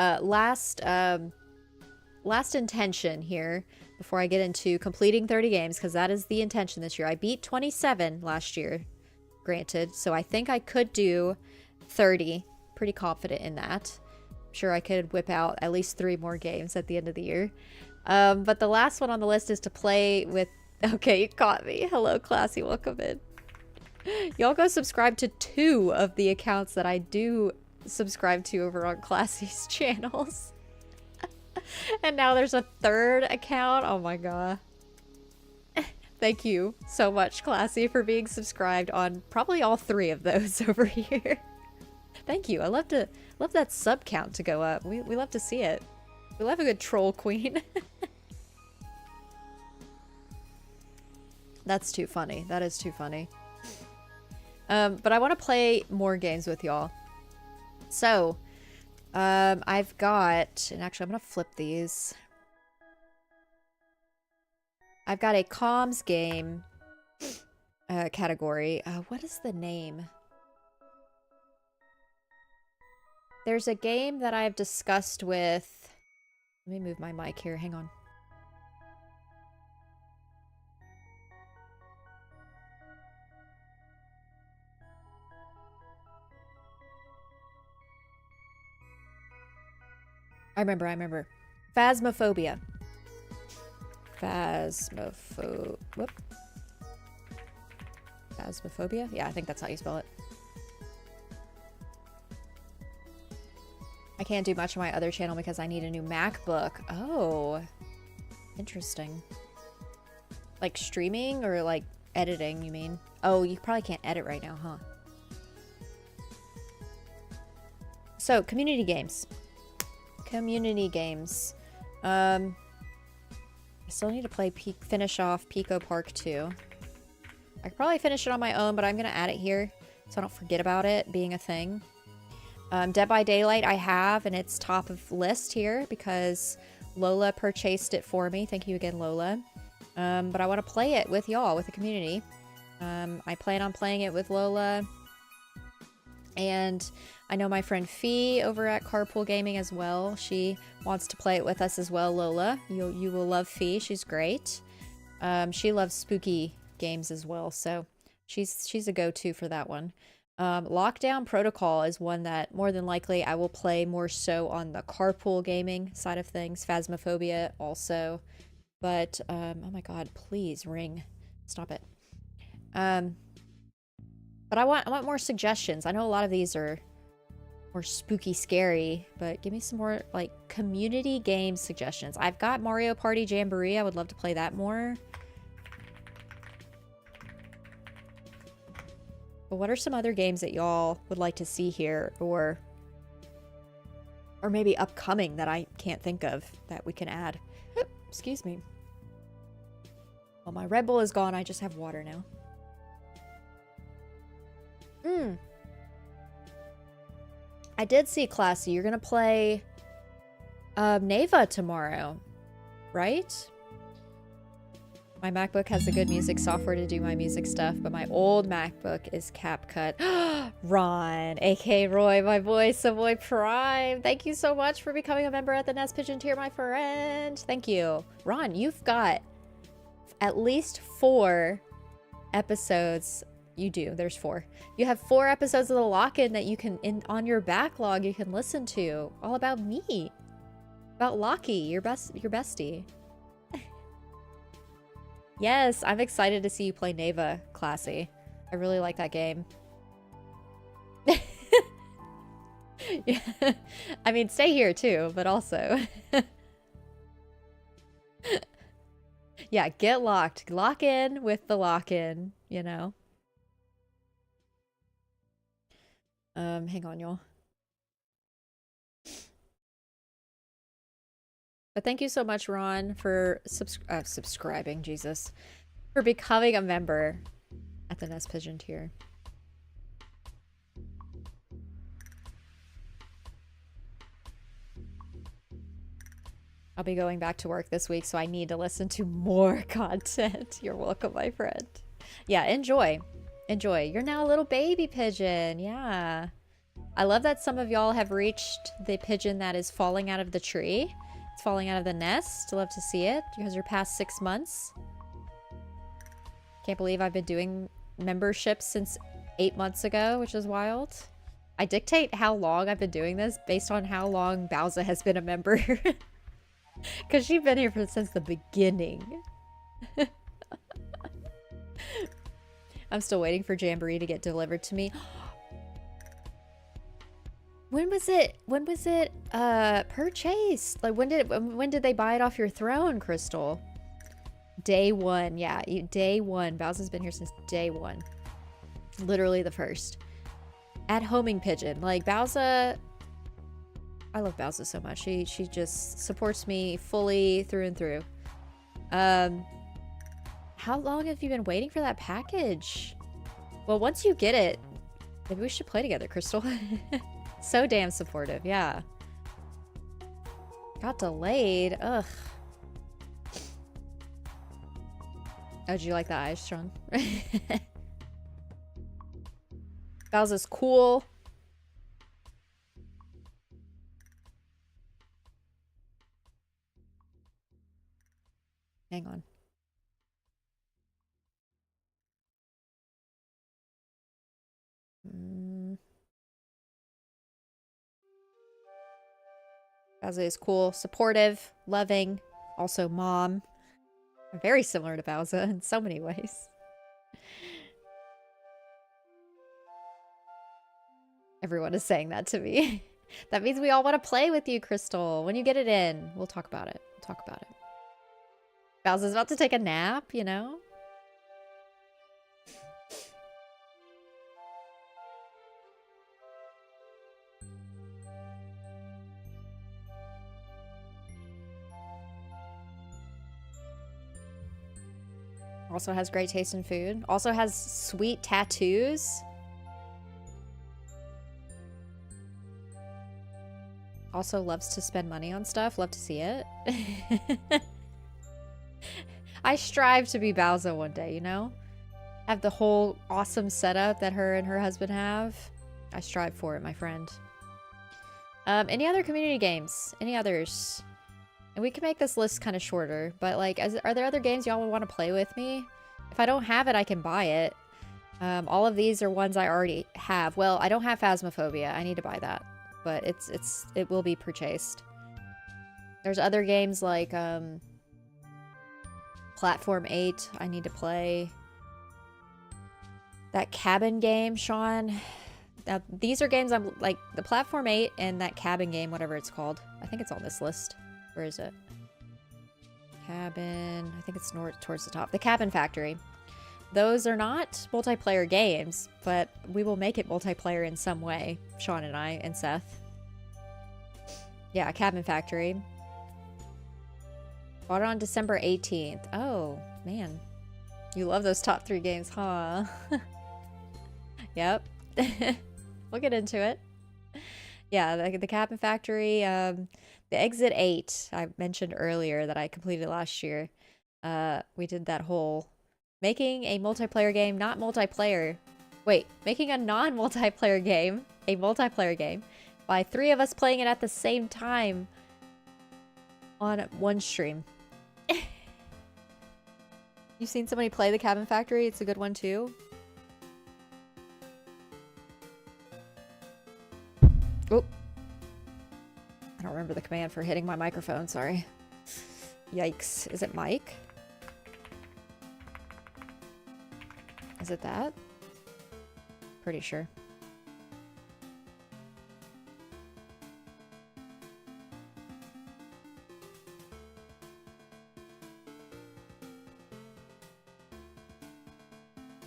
Last intention here before I get into completing 30 games, because that is the intention this year. I beat 27 last year, granted, so I think I could do 30. Pretty confident in that. I'm sure I could whip out at least 3 more games at the end of the year. But the last one on the list is to play with... Okay, you caught me. Hello, Classy. Welcome in. Y'all go subscribe to 2 of the accounts that I do subscribe to over on Classy's channels. And now there's a 3rd account. Oh my god. Thank you so much, Classy, for being subscribed on probably all 3 of those over here. Thank you. I love that sub count to go up. We love to see it. We love a good troll queen. That's too funny. That is too funny. But I want to play more games with y'all. So, I've got, and actually I'm going to flip these. I've got a comms game category. What is the name? There's a game that I've discussed with... Let me move my mic here. Hang on. I remember. Phasmophobia. Phasmophobia? Yeah, I think that's how you spell it. I can't do much on my other channel because I need a new MacBook. Oh, interesting. Like streaming or like editing, you mean? Oh, you probably can't edit right now, huh? So, community games. I still need to finish off Pico Park 2. I could probably finish it on my own, but I'm going to add it here so I don't forget about it being a thing. Dead by Daylight I have, and it's top of list here because Lola purchased it for me. Thank you again, Lola. But I want to play it with y'all, with the community. I plan on playing it with Lola. And I know my friend Fee over at Carpool Gaming as well. She wants to play it with us as well, Lola. You will love Fee. She's great. She loves spooky games as well, so she's a go-to for that one. Lockdown Protocol is one that more than likely I will play more so on the Carpool Gaming side of things. Phasmophobia also. But, oh my god, please, Ring. Stop it. But I want more suggestions. I know a lot of these are more spooky, scary, but give me some more, like, community game suggestions. I've got Mario Party Jamboree. I would love to play that more. But what are some other games that y'all would like to see here, or maybe upcoming that I can't think of that we can add? Excuse me. Well, my Red Bull is gone. I just have water now. I did see, Classy, you're gonna play Neva tomorrow, right? My MacBook has the good music software to do my music stuff, but my old MacBook is CapCut. Ron, aka Roy, my boy, Savoy Prime. Thank you so much for becoming a member at the Nest Pigeon tier, my friend. Thank you. Ron, you've got at least 4 episodes. You do. There's 4. You have 4 episodes of the lock-in that you can, on your backlog, you can listen to. All about me. About Lockie, your bestie. Yes, I'm excited to see you play Neva, Classy. I really like that game. Yeah. I mean, stay here too, but also. Yeah, get locked. Lock in with the lock-in, you know? Hang on, y'all. But thank you so much, Ron, for subscribing, Jesus. For becoming a member at the Nest Pigeon tier. I'll be going back to work this week, so I need to listen to more content. You're welcome, my friend. Yeah, enjoy. Enjoy. You're now a little baby pigeon. Yeah. I love that some of y'all have reached the pigeon that is falling out of the tree. It's falling out of the nest. Love to see it because you're past 6 months. Can't believe I've been doing memberships since 8 months ago, which is wild. I dictate how long I've been doing this based on how long Bowser has been a member. Because she's been here since the beginning. I'm still waiting for Jamboree to get delivered to me. When was it purchased? Like when did they buy it off your throne, Crystal? Day 1. Yeah, day 1. Bowser's been here since day 1. Literally the first. At homing pigeon. Like Bowser, I love Bowser so much. She just supports me fully through and through. How long have you been waiting for that package? Well, once you get it, maybe we should play together, Crystal. So damn supportive, yeah. Got delayed. Ugh. Oh, did you like the eyes, Sean? Bowser's cool. Hang on. Bowser is cool, supportive, loving, also mom. Very similar to Bowser in so many ways. Everyone is saying that to me. That means we all want to play with you, Crystal. When you get it in, we'll talk about it. We'll talk about it. Bowser's about to take a nap, you know? Also has great taste in food. Also has sweet tattoos. Also loves to spend money on stuff. Love to see it. I strive to be Bowser one day, you know? Have the whole awesome setup that her and her husband have. I strive for it, my friend. Any other community games? Any others? And we can make this list kind of shorter, but like, are there other games y'all would want to play with me? If I don't have it, I can buy it. All of these are ones I already have. Well, I don't have Phasmophobia. I need to buy that, but it will be purchased. There's other games like Platform 8 I need to play. That cabin game, Sean. Now, these are games I'm like, the Platform 8 and that cabin game, whatever it's called. I think it's on this list. Where is it? Cabin. I think it's north towards the top. The Cabin Factory. Those are not multiplayer games, but we will make it multiplayer in some way. Sean and I and Seth. Yeah, Cabin Factory. Bought it on December 18th. Oh, man. You love those top 3 games, huh? Yep. We'll get into it. Yeah, the Cabin Factory, the Exit 8 I mentioned earlier that I completed last year. We did that whole making a multiplayer game, not multiplayer. Wait, making a non-multiplayer game, a multiplayer game, by 3 of us playing it at the same time on one stream. You've seen somebody play the Cabin Factory? It's a good one too. Oh. I don't remember the command for hitting my microphone, sorry. Yikes. Is it Mike? Is it that? Pretty sure.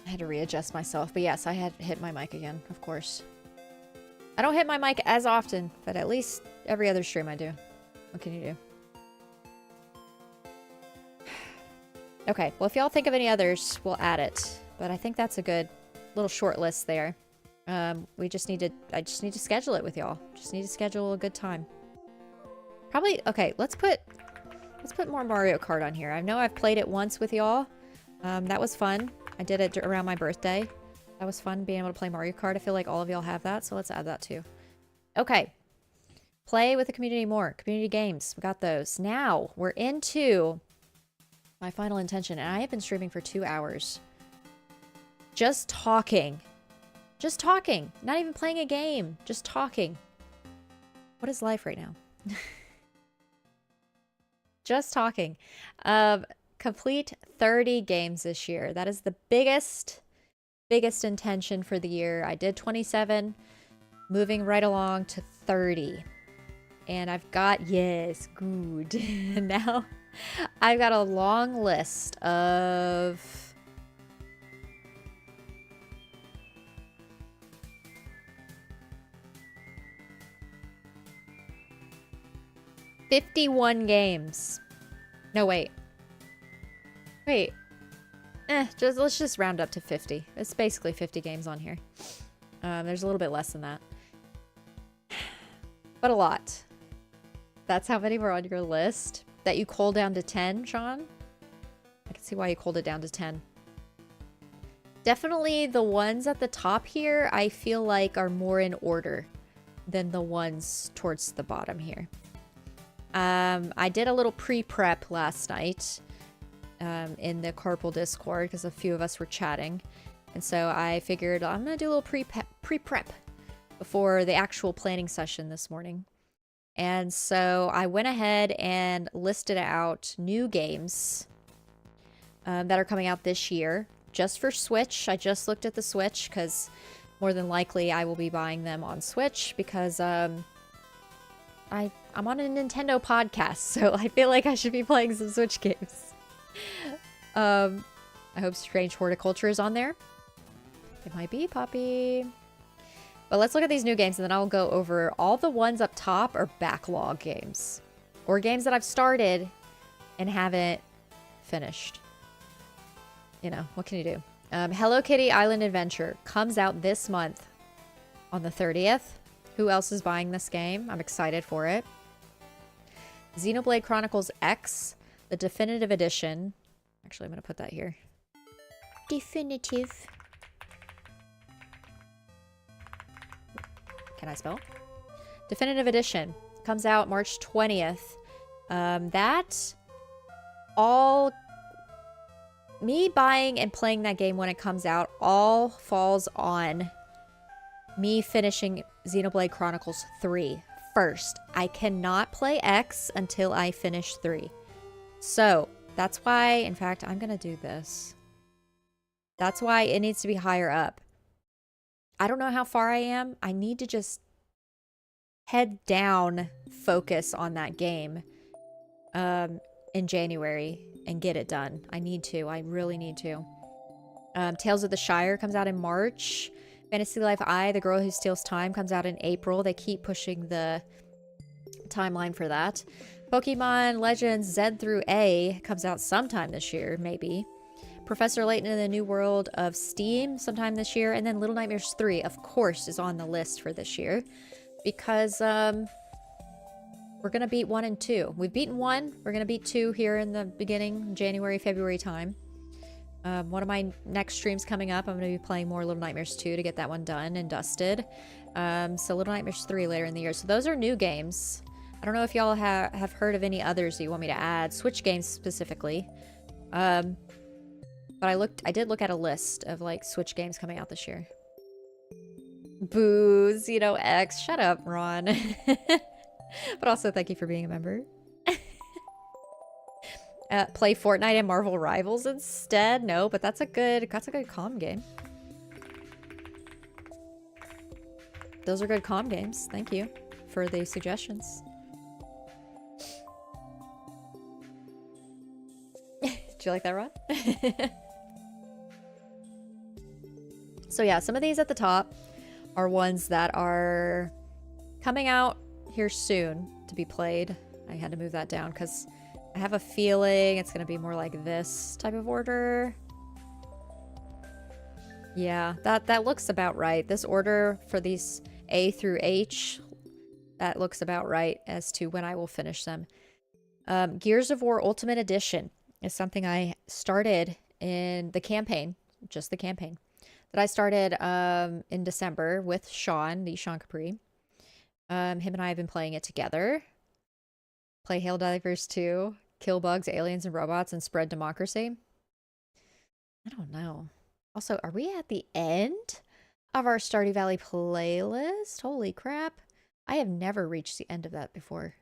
I had to readjust myself, but yes, I had hit my mic again, of course. I don't hit my mic as often, but at least every other stream I do. What can you do? Okay, well, if y'all think of any others, we'll add it. But I think that's a good little short list there. I just need to schedule it with y'all. Just need to schedule a good time. Probably, okay, let's put more Mario Kart on here. I know I've played it once with y'all. That was fun. I did it around my birthday. That was fun being able to play Mario Kart. I feel like all of y'all have that, so let's add that too. Okay. Play with the community more. Community games. We got those. Now, we're into my final intention, and I have been streaming for 2 hours. Just talking. Just talking. Not even playing a game. Just talking. What is life right now? Just talking. Complete 30 games this year. That is the biggest intention for the year. I did 27, moving right along to 30. And I've got, yes, good. Now I've got a long list of 51 games. No, wait. Wait. Let's just round up to 50. It's basically 50 games on here. There's a little bit less than that. But a lot. That's how many were on your list. That you culled down to 10, Sean? I can see why you culled it down to 10. Definitely the ones at the top here, I feel like are more in order than the ones towards the bottom here. I did a little pre-prep last night in the Carpool Discord because a few of us were chatting. And so I figured I'm going to do a little pre-prep before the actual planning session this morning. And so I went ahead and listed out new games that are coming out this year just for Switch. I just looked at the Switch because more than likely I will be buying them on Switch because I'm on a Nintendo podcast, so I feel like I should be playing some Switch games. I hope Strange Horticulture is on there. It might be, Poppy. But let's look at these new games, and then I'll go over all the ones up top are backlog games. Or games that I've started and haven't finished. You know, what can you do? Hello Kitty Island Adventure comes out this month on the 30th. Who else is buying this game? I'm excited for it. Xenoblade Chronicles X, the Definitive Edition. Actually, I'm going to put that here. Definitive. Can I spell? Definitive Edition comes out March 20th. That all... Me buying and playing that game when it comes out all falls on me finishing Xenoblade Chronicles 3 first. I cannot play X until I finish 3. So, that's why, in fact, I'm going to do this. That's why it needs to be higher up. I don't know how far I am. I need to just head down, focus on that game in January and get it done. I need to. I really need to. Tales of the Shire comes out in March. Fantasy Life I, The Girl Who Steals Time, comes out in April. They keep pushing the timeline for that. Pokemon Legends Z through A comes out sometime this year, maybe. Professor Layton in the New World of Steam sometime this year. And then Little Nightmares 3, of course, is on the list for this year. Because we're going to beat 1 and 2. We've beaten 1. We're going to beat 2 here in the beginning, January, February time. One of my next streams coming up, I'm going to be playing more Little Nightmares 2 to get that one done and dusted. So Little Nightmares 3 later in the year. So those are new games. I don't know if y'all have heard of any others that you want me to add. Switch games specifically. But I did look at a list of like Switch games coming out this year. Booze, you know, X. Shut up, Ron. But also thank you for being a member. Play Fortnite and Marvel Rivals instead? No, but that's a good comm game. Those are good comm games. Thank you for the suggestions. Did you like that, Ron? So yeah, some of these at the top are ones that are coming out here soon to be played. I had to move that down because I have a feeling it's going to be more like this type of order. Yeah, that looks about right. This order for these A through H, that looks about right as to when I will finish them. Gears of War Ultimate Edition is something I started in the campaign, just the campaign, that I started in December with Sean, the Sean Capri. Him and I have been playing it together. Play Helldivers 2, kill bugs, aliens, and robots, and spread democracy. I don't know. Also, are we at the end of our Stardew Valley playlist? Holy crap. I have never reached the end of that before.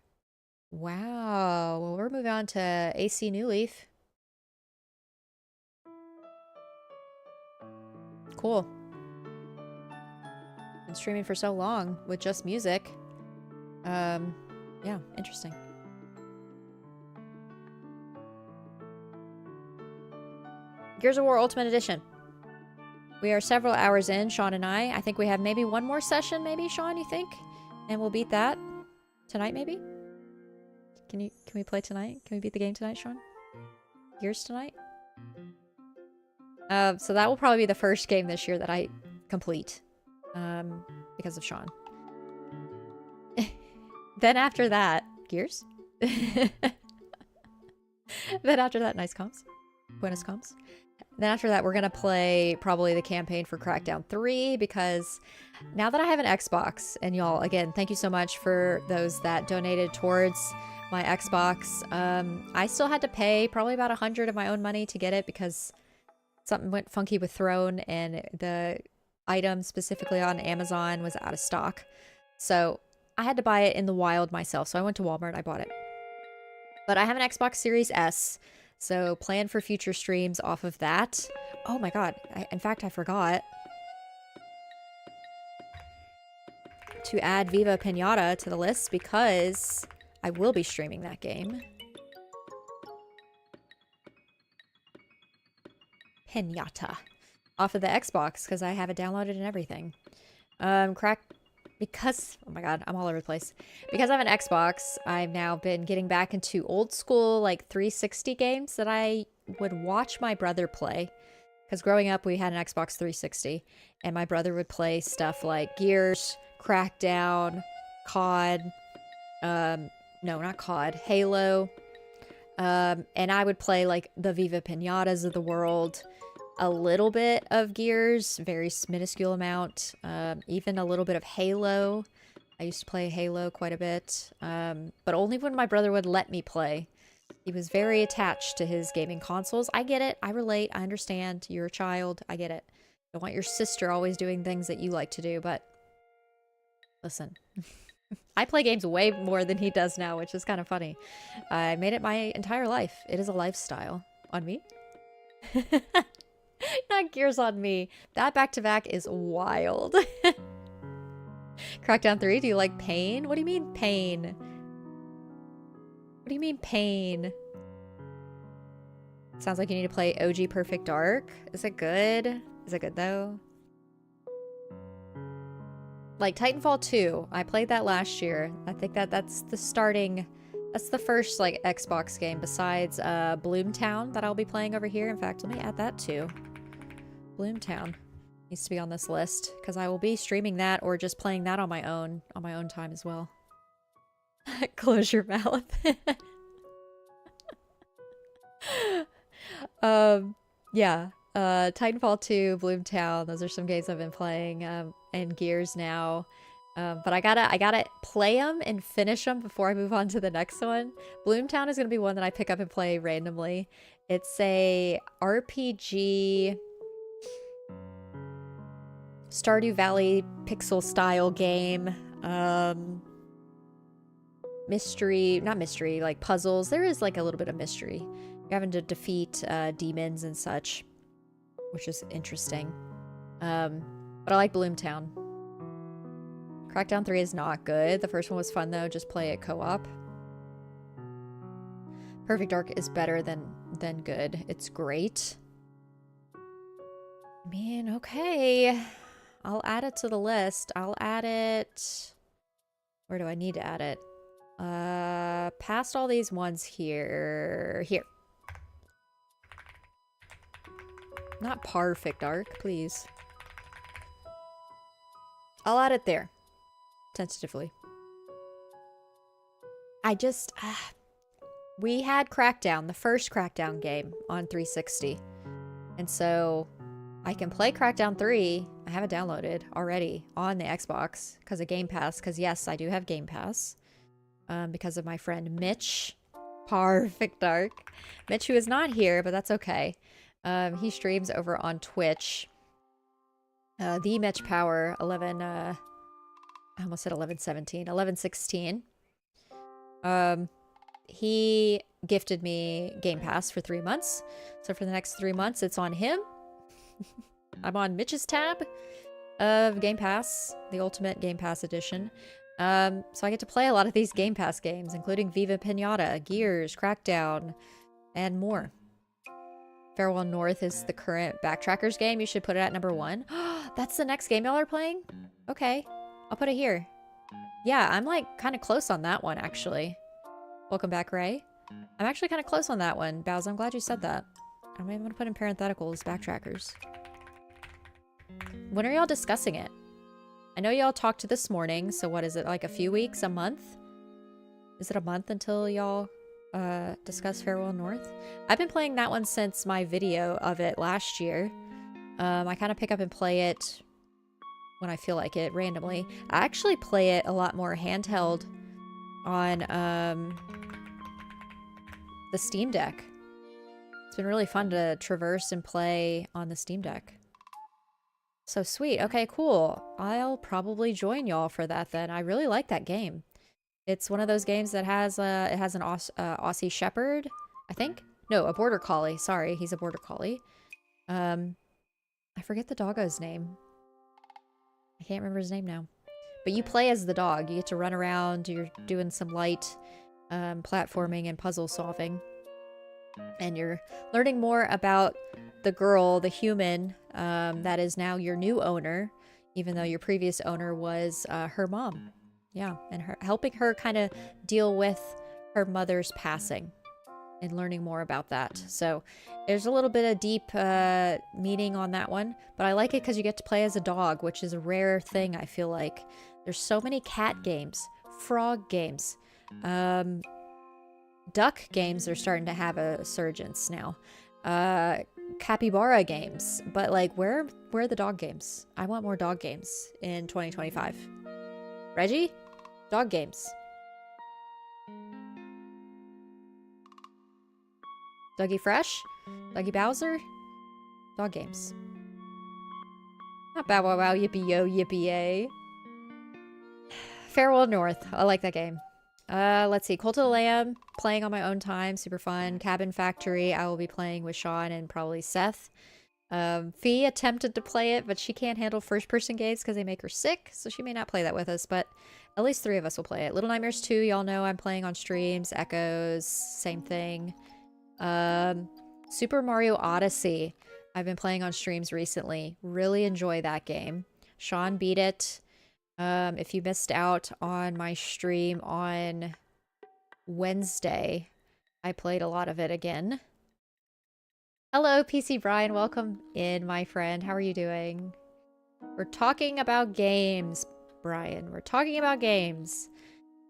Wow. Well, we're moving on to AC New Leaf. Cool. Been streaming for so long with just music. Yeah, interesting. Gears of War Ultimate Edition. We are several hours in, Sean and I. I think we have maybe one more session, maybe, Sean, you think? And we'll beat that tonight, maybe? Can we play tonight? Can we beat the game tonight, Sean? Gears tonight? So that will probably be the first game this year that I complete. Because of Sean. Then after that, Gears? Then after that, nice comps. Buenos comps. Then after that, we're gonna play probably the campaign for Crackdown 3, because now that I have an Xbox, and y'all, again, thank you so much for those that donated towards my Xbox. I still had to pay probably about 100 of my own money to get it because something went funky with Throne, and the item specifically on Amazon was out of stock. So I had to buy it in the wild myself. So I went to Walmart, I bought it. But I have an Xbox Series S, so plan for future streams off of that. Oh my god, in fact, I forgot to add Viva Pinata to the list because I will be streaming that game. Pinata. Off of the Xbox, because I have it downloaded and everything. Because, oh my god, I'm all over the place. Because I have an Xbox, I've now been getting back into old school, like, 360 games that I would watch my brother play. Because growing up, we had an Xbox 360, and my brother would play stuff like Gears, Crackdown, COD, no, not COD, Halo, and I would play, like, the Viva Pinatas of the world, a little bit of Gears, very minuscule amount, even a little bit of Halo. I used to play Halo quite a bit, but only when my brother would let me play. He was very attached to his gaming consoles. I get it. I relate. I understand. You're a child. I get it. Don't want your sister always doing things that you like to do, but listen. I play games way more than he does now, which is kind of funny. I made it my entire life. It is a lifestyle. On me? Not Gears on me. That back-to-back is wild. Crackdown 3, do you like pain? What do you mean pain? What do you mean pain? Sounds like you need to play OG Perfect Dark. Is it good? Is it good though? Like Titanfall 2, I played that last year. I think that's the starting... That's the first, like, Xbox game besides Bloomtown that I'll be playing over here. In fact, let me add that too. Bloomtown needs to be on this list because I will be streaming that or just playing that on my own time as well. Close your mouth. Yeah. Titanfall 2, Bloomtown, those are some games I've been playing, and Gears now. But I gotta play them and finish them before I move on to the next one. Bloomtown is gonna be one that I pick up and play randomly. It's a RPG Stardew Valley pixel style game. Mystery, not mystery, like puzzles. There is like a little bit of mystery. You're having to defeat demons and such, which is interesting. But I like Bloomtown. Crackdown 3 is not good. The first one was fun though, just play it co-op. Perfect Dark is better than good. It's great. I mean, okay. I'll add it to the list. I'll add it... Where do I need to add it? Past all these ones here. Here. Not Perfect Dark, please. I'll add it there. Tentatively. I just... we had Crackdown, the first Crackdown game on 360. And so I can play Crackdown 3. I have it downloaded already on the Xbox because of Game Pass. Because yes, I do have Game Pass. Because of my friend Mitch. Perfect Dark. Mitch, who is not here, but that's okay. He streams over on Twitch. The Mitch Power 11... I almost said 1117. 1116. He gifted me Game Pass for 3 months. So for the next 3 months, it's on him. I'm on Mitch's tab of Game Pass, the Ultimate Game Pass Edition. So I get to play a lot of these Game Pass games, including Viva Pinata, Gears, Crackdown, and more. Farewell North is the current Backtrackers game. You should put it at number 1. That's the next game y'all are playing? Okay. I'll put it here. Yeah, I'm like kind of close on that one, actually. Welcome back, Ray. I'm actually kind of close on that one. Bowz, I'm glad you said that. I'm even gonna put in parentheticals, backtrackers. When are y'all discussing it? I know y'all talked this morning, so what is it, like a few weeks, a month? Is it a month until y'all discuss Farewell North? I've been playing that one since my video of it last year. I kind of pick up and play it when I feel like it, randomly. I actually play it a lot more handheld on the Steam Deck. It's been really fun to traverse and play on the Steam Deck. So sweet. Okay, cool. I'll probably join y'all for that then. I really like that game. It's one of those games that has it has an Aussie Shepherd, I think. No, a Border Collie. Sorry, he's a Border Collie. I forget the doggo's name. I can't remember his name now. But you play as the dog. You get to run around. You're doing some light platforming and puzzle solving. And you're learning more about the girl, the human, that is now your new owner, even though your previous owner was her mom. Yeah, and helping her kind of deal with her mother's passing and learning more about that. So there's a little bit of deep meaning on that one, but I like it because you get to play as a dog, which is a rare thing, I feel like. There's so many cat games, frog games, duck games are starting to have a surgence now. Capybara games, but like where are the dog games? I want more dog games in 2025. Reggie? Dog games. Dougie Fresh? Dougie Bowser? Dog games. Not bow wow wow yippee yo yippee yay. Farewell North. I like that game. Let's see. Cult of the Lamb, playing on my own time, super fun. Cabin Factory, I will be playing with Sean and probably Seth. Fee attempted to play it, but she can't handle first-person games because they make her sick, so she may not play that with us, but at least 3 of us will play it. Little Nightmares 2, y'all know I'm playing on streams. Echoes, same thing. Super Mario Odyssey, I've been playing on streams recently. Really enjoy that game. Sean beat it. If you missed out on my stream on Wednesday, I played a lot of it again. Hello, PC Brian. Welcome in, my friend. How are you doing? We're talking about games, Brian. We're talking about games.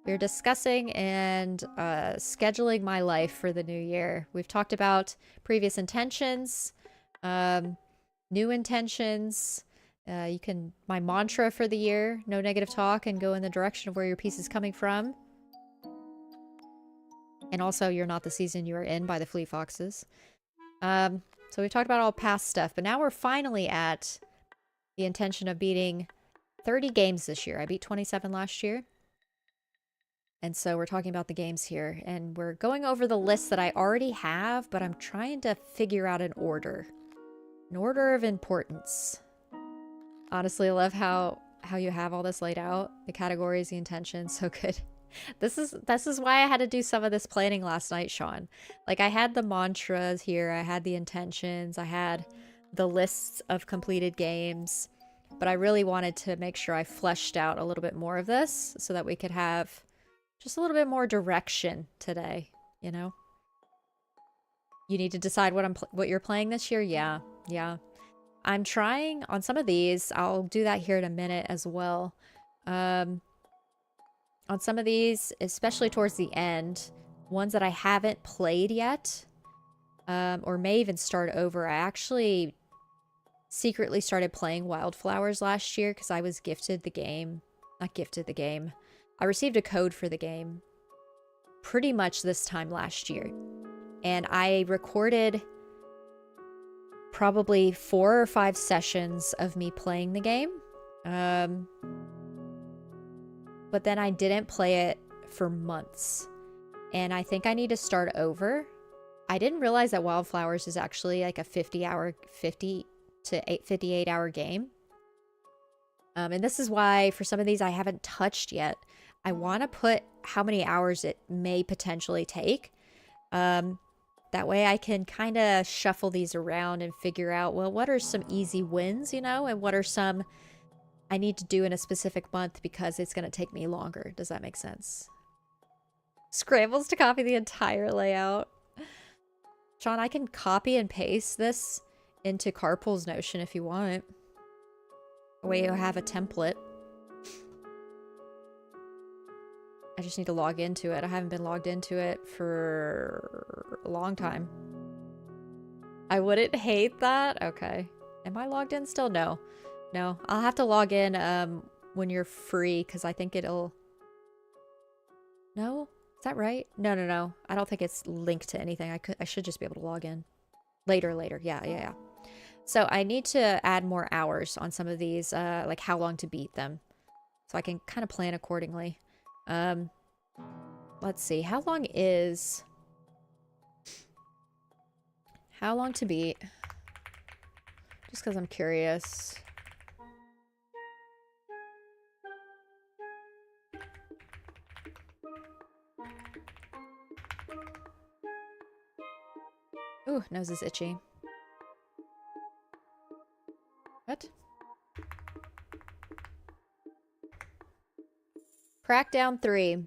We're discussing and scheduling my life for the new year. We've talked about previous intentions, new intentions. My mantra for the year, no negative talk, and go in the direction of where your piece is coming from. And also, You're Not the Season You Are In by the Fleet Foxes. So we've talked about all past stuff, but now we're finally at the intention of beating 30 games this year. I beat 27 last year. And so we're talking about the games here, and we're going over the list that I already have, but I'm trying to figure out an order of importance. Honestly, I love how you have all this laid out, the categories, the intentions, so good. This is why I had to do some of this planning last night, Sean. Like, I had the mantras here, I had the intentions, I had the lists of completed games, but I really wanted to make sure I fleshed out a little bit more of this so that we could have just a little bit more direction today, you know? You need to decide what you're playing this year? Yeah. I'm trying on some of these. I'll do that here in a minute as well. On some of these, especially towards the end, ones that I haven't played yet, or may even start over. I actually secretly started playing Wildflowers last year because I was gifted the game. Not gifted the game. I received a code for the game pretty much this time last year. And I recorded probably 4 or 5 sessions of me playing the game. But then I didn't play it for months. And I think I need to start over. I didn't realize that Wildflowers is actually like a 50 to 58 hour game. And this is why for some of these I haven't touched yet. I want to put how many hours it may potentially take. That way I can kind of shuffle these around and figure out, well, what are some easy wins, you know, and what are some I need to do in a specific month because it's going to take me longer. Does that make sense? Scrambles to copy the entire layout. Sean, I can copy and paste this into Carpool's Notion if you want. That way you have a template. I just need to log into it. I haven't been logged into it for a long time. I wouldn't hate that. Okay. Am I logged in still? No. No. I'll have to log in when you're free because I think it'll... No? Is that right? No, no, no. I don't think it's linked to anything. I should just be able to log in. Later. Yeah. So I need to add more hours on some of these, like how long to beat them. So I can kind of plan accordingly. Let's see. How long to beat? Just because I'm curious. Ooh, nose is itchy. What? Crackdown 3.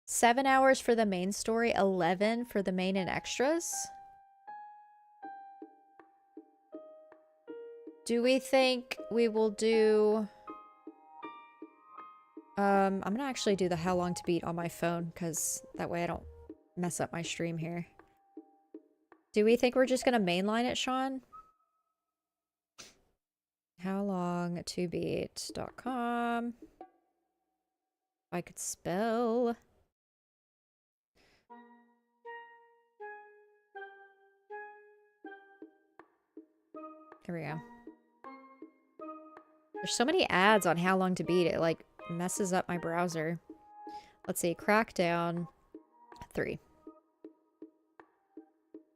7 hours for the main story, 11 for the main and extras. Do we think we will do... I'm gonna actually do the how long to beat on my phone, because that way I don't mess up my stream here. Do we think we're just gonna mainline it, Sean? Howlongtobeat.com. If I could spell... Here we go. There's so many ads on how long to beat. It like messes up my browser. Let's see. Crackdown 3.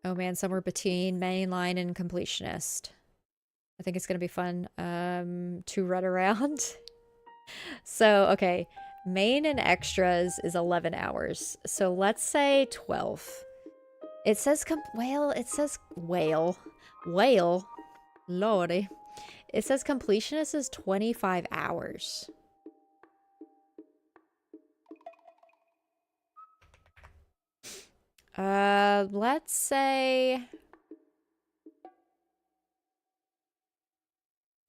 Oh man, somewhere between mainline and completionist. I think it's gonna be fun to run around. So, okay. Main and extras is 11 hours. So let's say 12. It says whale. Lordy. It says completionist is 25 hours. Let's say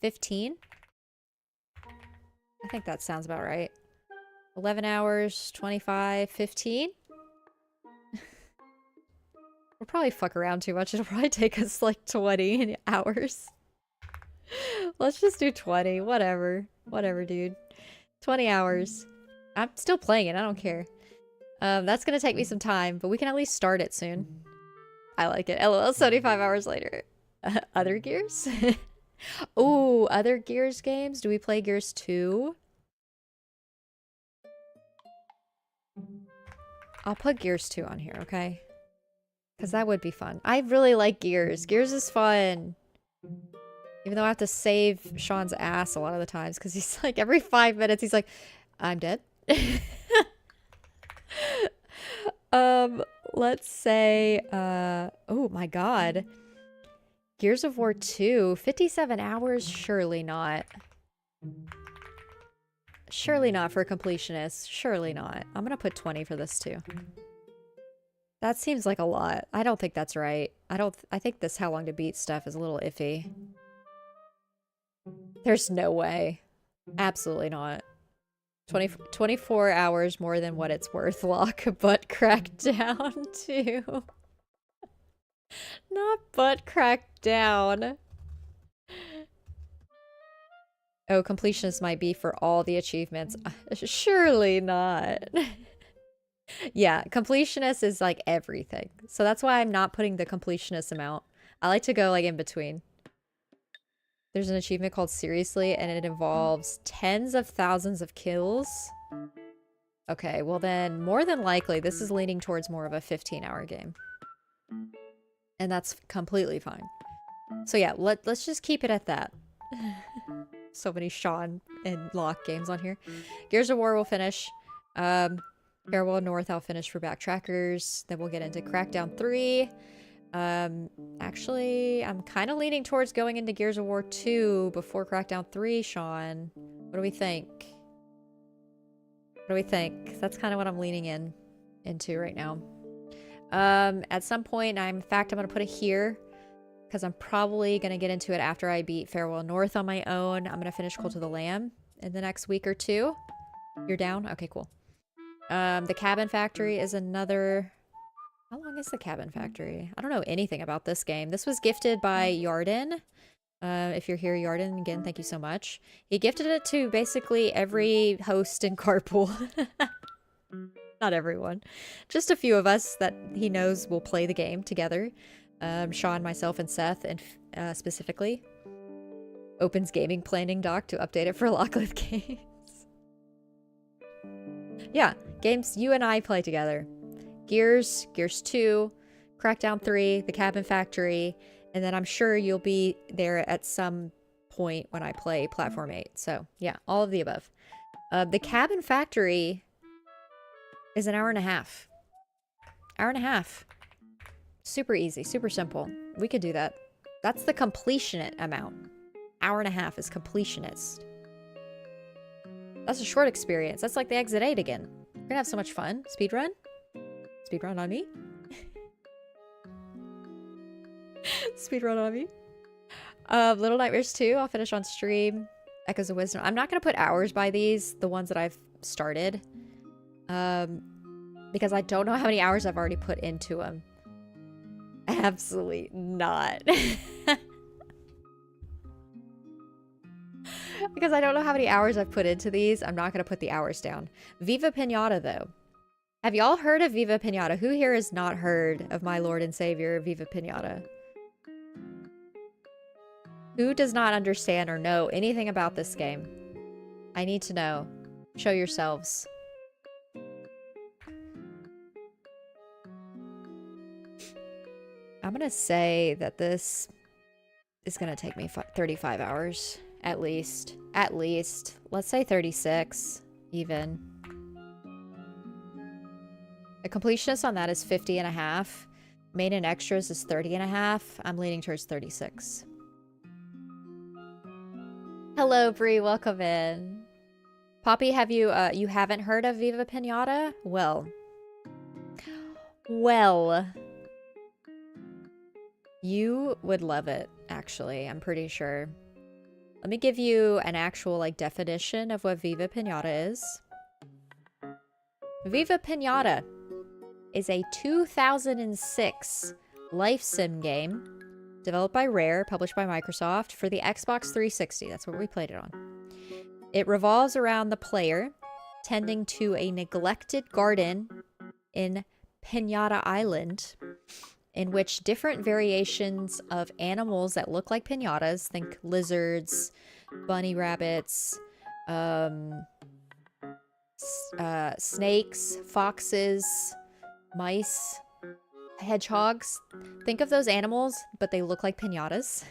15. I think that sounds about right. 11 hours, 25, 15. We'll probably fuck around too much. It'll probably take us like 20 hours. Let's just do 20. Whatever. Whatever, dude. 20 hours. I'm still playing it. I don't care. That's gonna take me some time, but we can at least start it soon. I like it. LOL, 75 hours later. Other Gears? Ooh, other Gears games? Do we play Gears 2? I'll put Gears 2 on here, okay? Because that would be fun. I really like Gears. Gears is fun. Even though I have to save Sean's ass a lot of the times. Because he's like, every 5 minutes, he's like, I'm dead. Let's say, oh my god. Gears of War 2, 57 hours? Surely not. Surely not for a completionist. Surely not. I'm gonna put 20 for this too. That seems like a lot. I don't think that's right. I think this how long to beat stuff is a little iffy. There's no way. Absolutely not. 24 hours more than what it's worth, lock, but crackdown too. Not butt cracked down. Oh, completionist might be for all the achievements. Surely not. Yeah, completionist is like everything. So that's why I'm not putting the completionist amount. I like to go like in between. There's an achievement called Seriously, and it involves tens of thousands of kills. Okay, well then, more than likely, this is leaning towards more of a 15-hour game. And that's completely fine. So yeah, let's just keep it at that. So many Sean and Locke games on here. Gears of War will finish. Farewell North I'll finish for Backtrackers. Then we'll get into Crackdown 3. Actually, I'm kind of leaning towards going into Gears of War 2 before Crackdown 3, Sean. What do we think? What do we think? That's kind of what I'm leaning into right now. At some point, in fact, I'm going to put it here because I'm probably going to get into it after I beat Farewell North on my own. I'm going to finish Cult of the Lamb in the next week or two. You're down? Okay, cool. The Cabin Factory is another... How long is the Cabin Factory? I don't know anything about this game. This was gifted by Yarden. If you're here, Yarden, again, thank you so much. He gifted it to basically every host in Carpool. Not everyone. Just a few of us that he knows will play the game together. Sean, myself, and Seth, and specifically. Opens gaming planning doc to update it for Lockleth games. Yeah, games you and I play together. Gears 2, Crackdown 3, The Cabin Factory, and then I'm sure you'll be there at some point when I play Platform 8. So, yeah, all of the above. The Cabin Factory is an hour and a half. Hour and a half. Super easy, super simple. We could do that. That's the completionist amount. Hour and a half is completionist. That's a short experience. That's like the Exit 8 again. We're gonna have so much fun. Speedrun? Speedrun on me? Speedrun on me? Little Nightmares 2, I'll finish on stream. Echoes of Wisdom. I'm not gonna put hours by these, the ones that I've started. Because I don't know how many hours I've already put into them. Absolutely not. Because I don't know how many hours I've put into these, I'm not going to put the hours down. Viva Pinata, though. Have y'all heard of Viva Pinata? Who here has not heard of my Lord and Savior, Viva Pinata? Who does not understand or know anything about this game? I need to know. Show yourselves. I'm going to say that this is going to take me 35 hours. At least. At least. Let's say 36, even. The completionist on that is 50 and a half. Main and extras is 30 and a half. I'm leaning towards 36. Hello, Bree. Welcome in. Poppy, have you, you haven't heard of Viva Pinata? Well. You would love it, actually. I'm pretty sure. Let me give you an actual, like, definition of what Viva Pinata is. Viva Pinata is a 2006 life sim game developed by Rare, published by Microsoft for the Xbox 360. That's what we played it on. It revolves around the player tending to a neglected garden in Pinata Island, in which different variations of animals that look like piñatas, think lizards, bunny rabbits, snakes, foxes, mice, hedgehogs. Think of those animals, but they look like piñatas.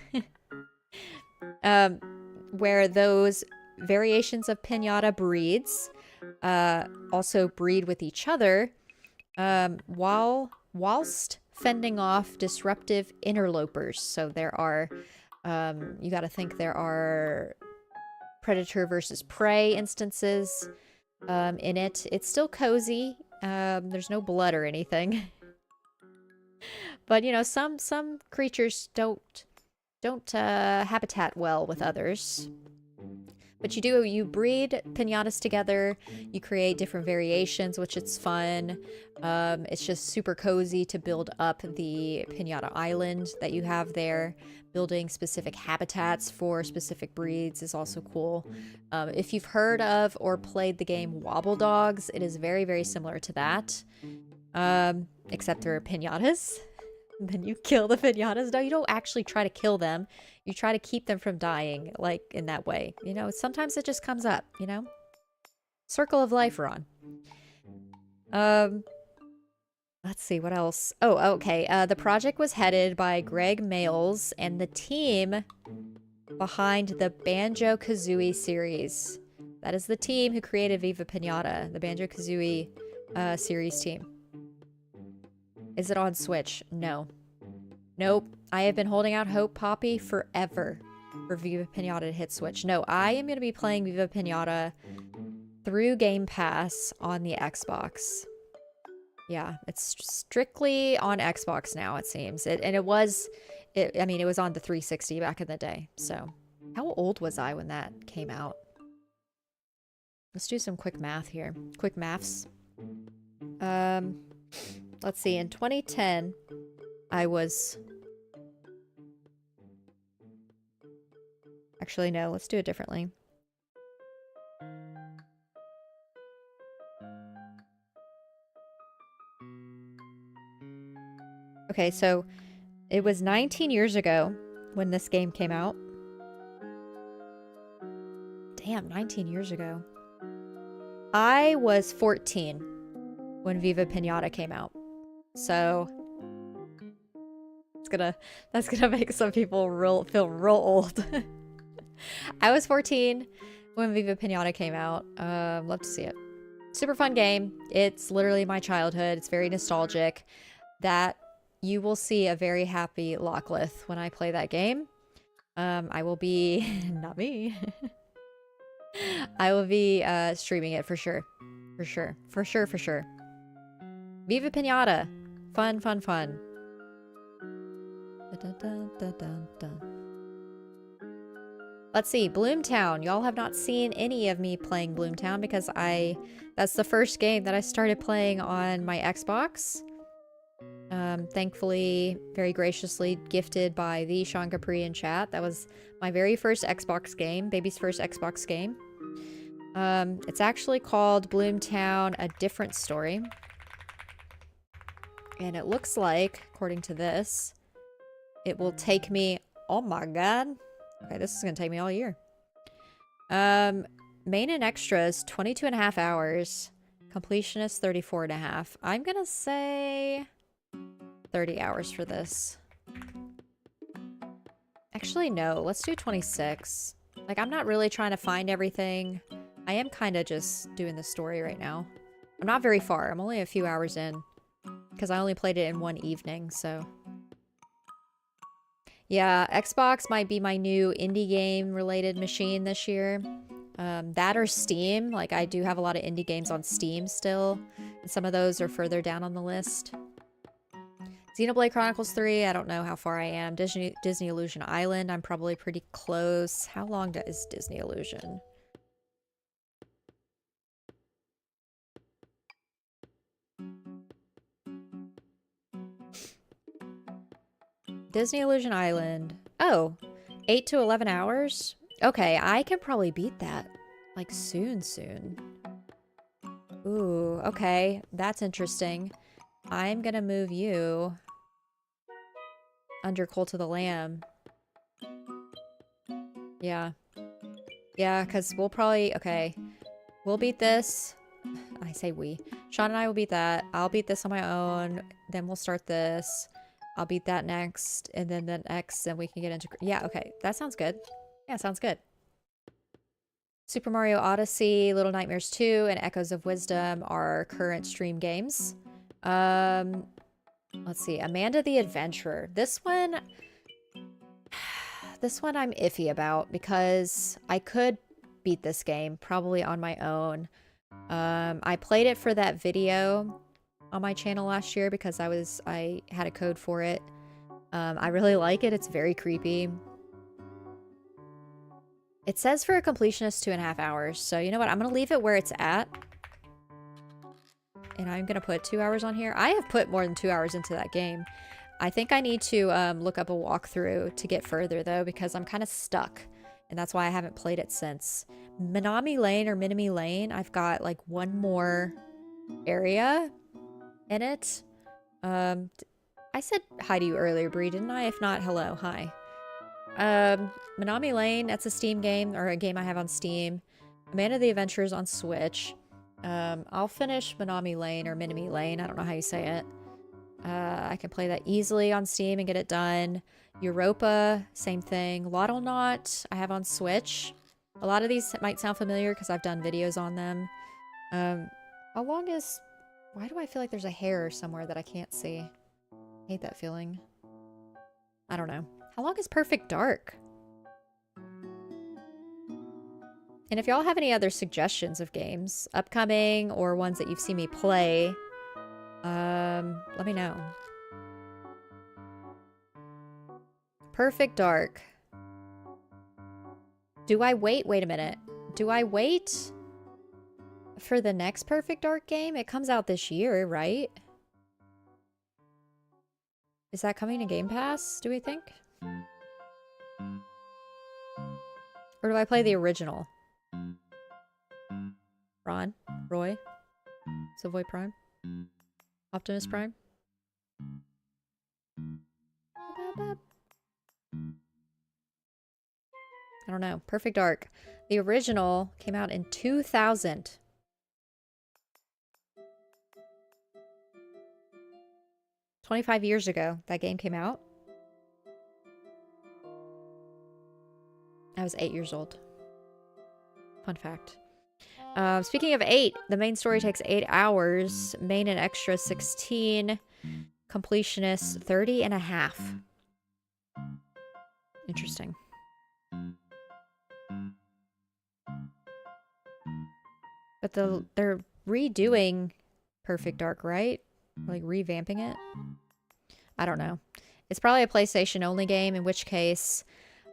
Where those variations of piñata breeds also breed with each other, whilst fending off disruptive interlopers. So there are, you gotta think there are predator versus prey instances in it. It's still cozy. There's no blood or anything. But, you know, some creatures don't habitat well with others. But you breed piñatas together, you create different variations, which it's fun. It's just super cozy to build up the Piñata Island that you have there. Building specific habitats for specific breeds is also cool. If you've heard of or played the game Wobble Dogs, it is very, very similar to that. Except there are piñatas. Then you kill the piñatas. No, you don't actually try to kill them. You try to keep them from dying, like, in that way. You know, sometimes it just comes up, you know? Circle of life we're on. Let's see, what else? Oh, okay. The project was headed by Greg Mayles and the team behind the Banjo-Kazooie series. That is the team who created Viva Pinata, the Banjo-Kazooie series team. Is it on Switch? No. Nope. I have been holding out hope, Poppy, forever for Viva Pinata to hit Switch. No, I am going to be playing Viva Pinata through Game Pass on the Xbox. Yeah, it's strictly on Xbox now, it seems. I mean, it was on the 360 back in the day. So, how old was I when that came out? Let's do some quick math here. Quick maths. Um, let's see. In 2010, I was... Actually, no. Let's do it differently. Okay, so it was 19 years ago when this game came out. Damn, 19 years ago. I was 14 when Viva Pinata came out. So that's gonna make some people feel real old. I was 14 when Viva Pinata came out. Love to see it. Super fun game. It's literally my childhood. It's very nostalgic. That you will see a very happy Lockleth when I play that game. I will be not me. I will be streaming it for sure. For sure. For sure, for sure. Viva Pinata. Fun, fun, fun. Dun, dun, dun, dun, dun. Let's see, Bloomtown. Y'all have not seen any of me playing Bloomtown because that's the first game that I started playing on my Xbox. Thankfully, very graciously gifted by the Sean Capri in chat. That was my very first Xbox game, baby's first Xbox game. It's actually called Bloomtown: A Different Story. And it looks like, according to this, it will take me, oh my god. Okay, this is gonna take me all year. Main and extras, 22.5 hours. Completionist, 34.5. I'm gonna say 30 hours for this. Actually, no. Let's do 26. Like, I'm not really trying to find everything. I am kind of just doing the story right now. I'm not very far. I'm only a few hours in. Because I only played it in one evening, so... Yeah, Xbox might be my new indie game related machine this year. That or Steam. Like, I do have a lot of indie games on Steam still. And some of those are further down on the list. Xenoblade Chronicles 3, I don't know how far I am. Disney Illusion Island, I'm probably pretty close. How long is Disney Illusion? Disney Illusion Island. Oh, 8 to 11 hours? Okay, I can probably beat that. Like, soon. Ooh, okay. That's interesting. I'm gonna move you under Cult of the Lamb. Yeah. Yeah, because we'll probably... Okay. We'll beat this. I say we. Sean and I will beat that. I'll beat this on my own. Then we'll start this. I'll beat that next. And then the next. And we can get into... Yeah, okay. That sounds good. Yeah, sounds good. Super Mario Odyssey, Little Nightmares 2, and Echoes of Wisdom are current stream games. Let's see. Amanda the Adventurer. This one I'm iffy about because I could beat this game probably on my own. I played it for that video on my channel last year because I had a code for it. I really like it. It's very creepy. It says for a completionist 2.5 hours. So you know what? I'm going to leave it where it's at. And I'm going to put 2 hours on here. I have put more than 2 hours into that game. I think I need to look up a walkthrough to get further though, because I'm kind of stuck. And that's why I haven't played it since. Minami Lane or Minami Lane, I've got like one more area in it. I said hi to you earlier, Bree, didn't I? If not, hello, hi. Minami Lane, that's a Steam game, or a game I have on Steam. Amanda the Adventurers on Switch. I'll finish Minami Lane or Minami Lane, I don't know how you say it. I can play that easily on Steam and get it done. Europa, same thing. Lottlenaut, I have on Switch. A lot of these might sound familiar because I've done videos on them. How long is... Why do I feel like there's a hair somewhere that I can't see? I hate that feeling. I don't know. How long is Perfect Dark? And if y'all have any other suggestions of games, upcoming or ones that you've seen me play, Let me know. Perfect Dark. Do I wait? Wait a minute. Do I wait for the next Perfect Dark game? It comes out this year, right? Is that coming to Game Pass, do we think? Or do I play the original? Ron? Roy? Savoy Prime? Optimus Prime? I don't know. Perfect Dark. The original came out in 2000. 25 years ago, that game came out. I was 8 years old. Fun fact. Speaking of 8, the main story takes 8 hours. Main and extra 16. Completionist 30 and a half. Interesting. But they're redoing Perfect Dark, right? Like revamping it? I don't know. It's probably a PlayStation only game, in which case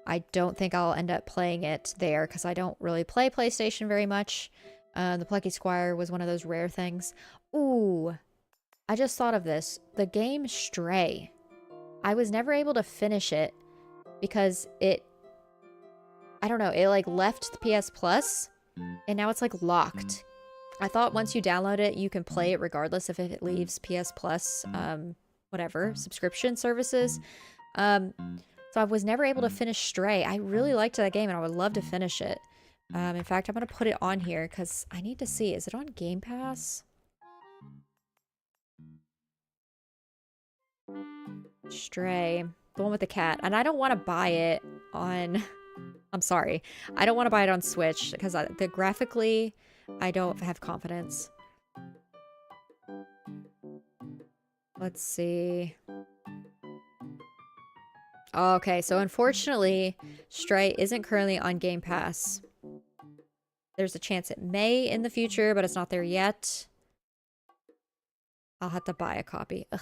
I don't think I'll end up playing it there because I don't really play PlayStation very much. The Plucky Squire was one of those rare things. Ooh, I just thought of this. The game Stray. I was never able to finish it because I don't know, it like left the PS Plus and now it's like locked. I thought once you download it, you can play it regardless if it leaves PS Plus, whatever, subscription services. So I was never able to finish Stray. I really liked that game and I would love to finish it. In fact, I'm going to put it on here because I need to see. Is it on Game Pass? Stray. The one with the cat. And I don't want to buy it on... I'm sorry. I don't want to buy it on Switch because graphically, I don't have confidence. Let's see. Okay, so unfortunately, Stray isn't currently on Game Pass. There's a chance it may in the future, but it's not there yet. I'll have to buy a copy. Ugh.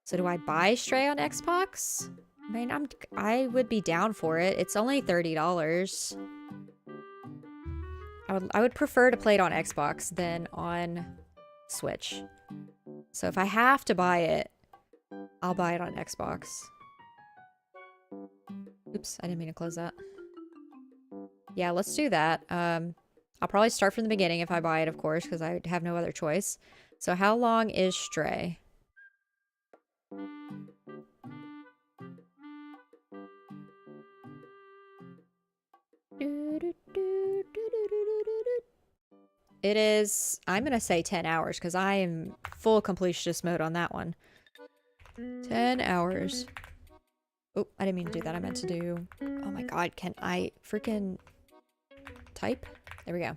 So do I buy Stray on Xbox? I mean, I would be down for it. It's only $30. I would prefer to play it on Xbox than on Switch. So if I have to buy it, I'll buy it on Xbox. Oops, I didn't mean to close that. Yeah, let's do that. I'll probably start from the beginning if I buy it, of course, because I have no other choice. So how long is Stray? It is, I'm going to say 10 hours because I am full completionist mode on that one. 10 hours. Oh, I didn't mean to do that. I meant to do... Oh my god, can I freaking type? There we go.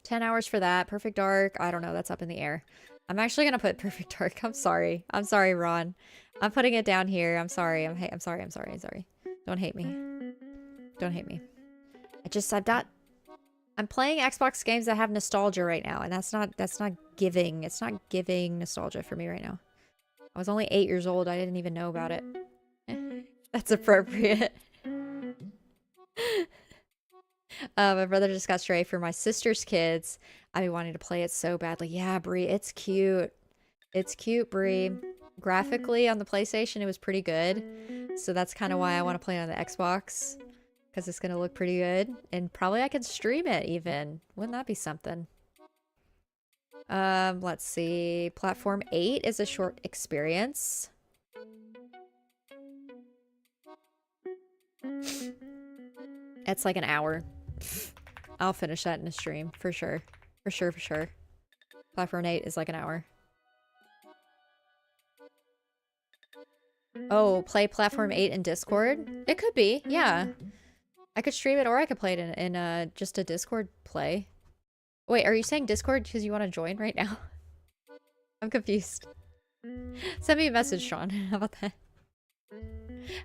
10 hours for that. Perfect Dark. I don't know. That's up in the air. I'm actually going to put Perfect Dark. I'm sorry. I'm sorry, Ron. I'm putting it down here. I'm sorry. I'm sorry. Don't hate me. Don't hate me. I'm playing Xbox games that have nostalgia right now, and that's not giving. It's not giving nostalgia for me right now. I was only 8 years old. I didn't even know about it. That's appropriate. My brother just got Stray for my sister's kids. I've been wanting to play it so badly. Yeah, Brie, it's cute. It's cute, Brie. Graphically on the PlayStation, it was pretty good. So that's kind of why I want to play it on the Xbox. Because it's going to look pretty good. And probably I could stream it even. Wouldn't that be something? Let's see. Platform 8 is a short experience. It's like an hour. I'll finish that in a stream, for sure. For sure. Platform 8 is like an hour. Oh, play Platform 8 in Discord? It could be, yeah. I could stream it or I could play it in just a Discord play. Wait, are you saying Discord because you want to join right now? I'm confused. Send me a message, Sean. How about that?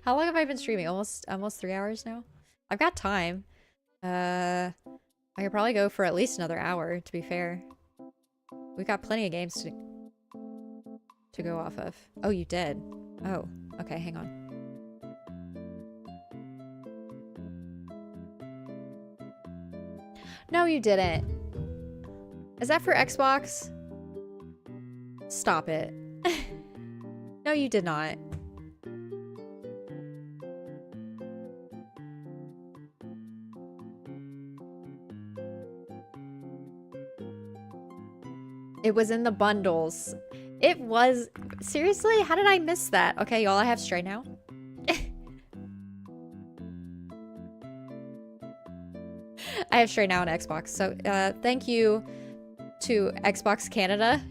How long have I been streaming? Almost 3 hours now? I've got time. I could probably go for at least another hour, to be fair. We got plenty of games to... to go off of. Oh, you did? Oh, okay, hang on. No, you didn't. Is that for Xbox? Stop it. No, you did not. It was in the bundles. It was... Seriously? How did I miss that? Okay, y'all, I have Stray now. I have Stray now on Xbox. So, thank you to Xbox Canada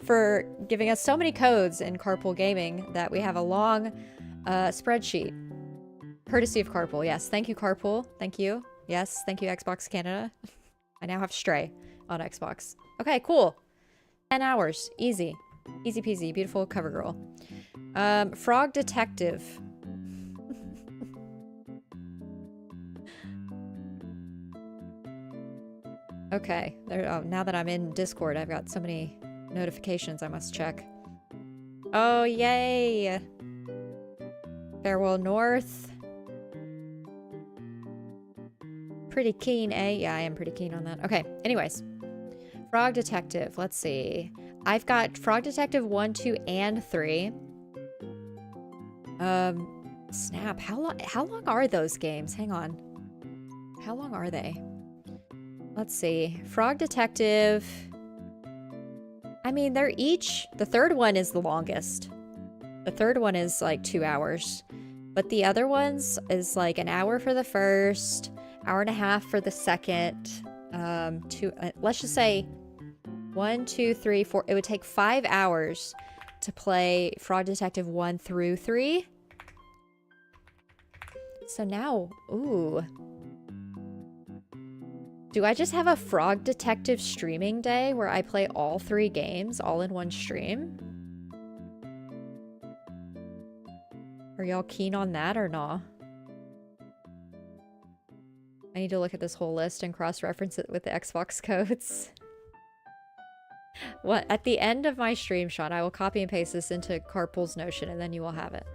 for giving us so many codes in Carpool Gaming that we have a long spreadsheet. Courtesy of Carpool, yes. Thank you, Carpool. Thank you. Yes, thank you, Xbox Canada. I now have Stray on Xbox. Okay, cool. 10 hours. Easy. Easy peasy. Beautiful cover girl. Frog Detective. Okay. There, oh, now that I'm in Discord, I've got so many notifications I must check. Oh, yay! Farewell North. Pretty keen, eh? Yeah, I am pretty keen on that. Okay, anyways. Frog Detective. Let's see. I've got Frog Detective 1, 2, and 3. Snap. How long are those games? Hang on. How long are they? Let's see. Frog Detective. I mean, they're each... The third one is the longest. The third one is like 2 hours. But the other ones is like an hour for the first, hour and a half for the second. Let's just say 1, 2, 3, 4. It would take 5 hours to play Frog Detective 1 through 3. So now, ooh. Do I just have a Frog Detective streaming day where I play all 3 games all in one stream? Are y'all keen on that or not? I need to look at this whole list and cross-reference it with the Xbox codes. What? At the end of my stream, Sean, I will copy and paste this into Carpool's Notion and then you will have it.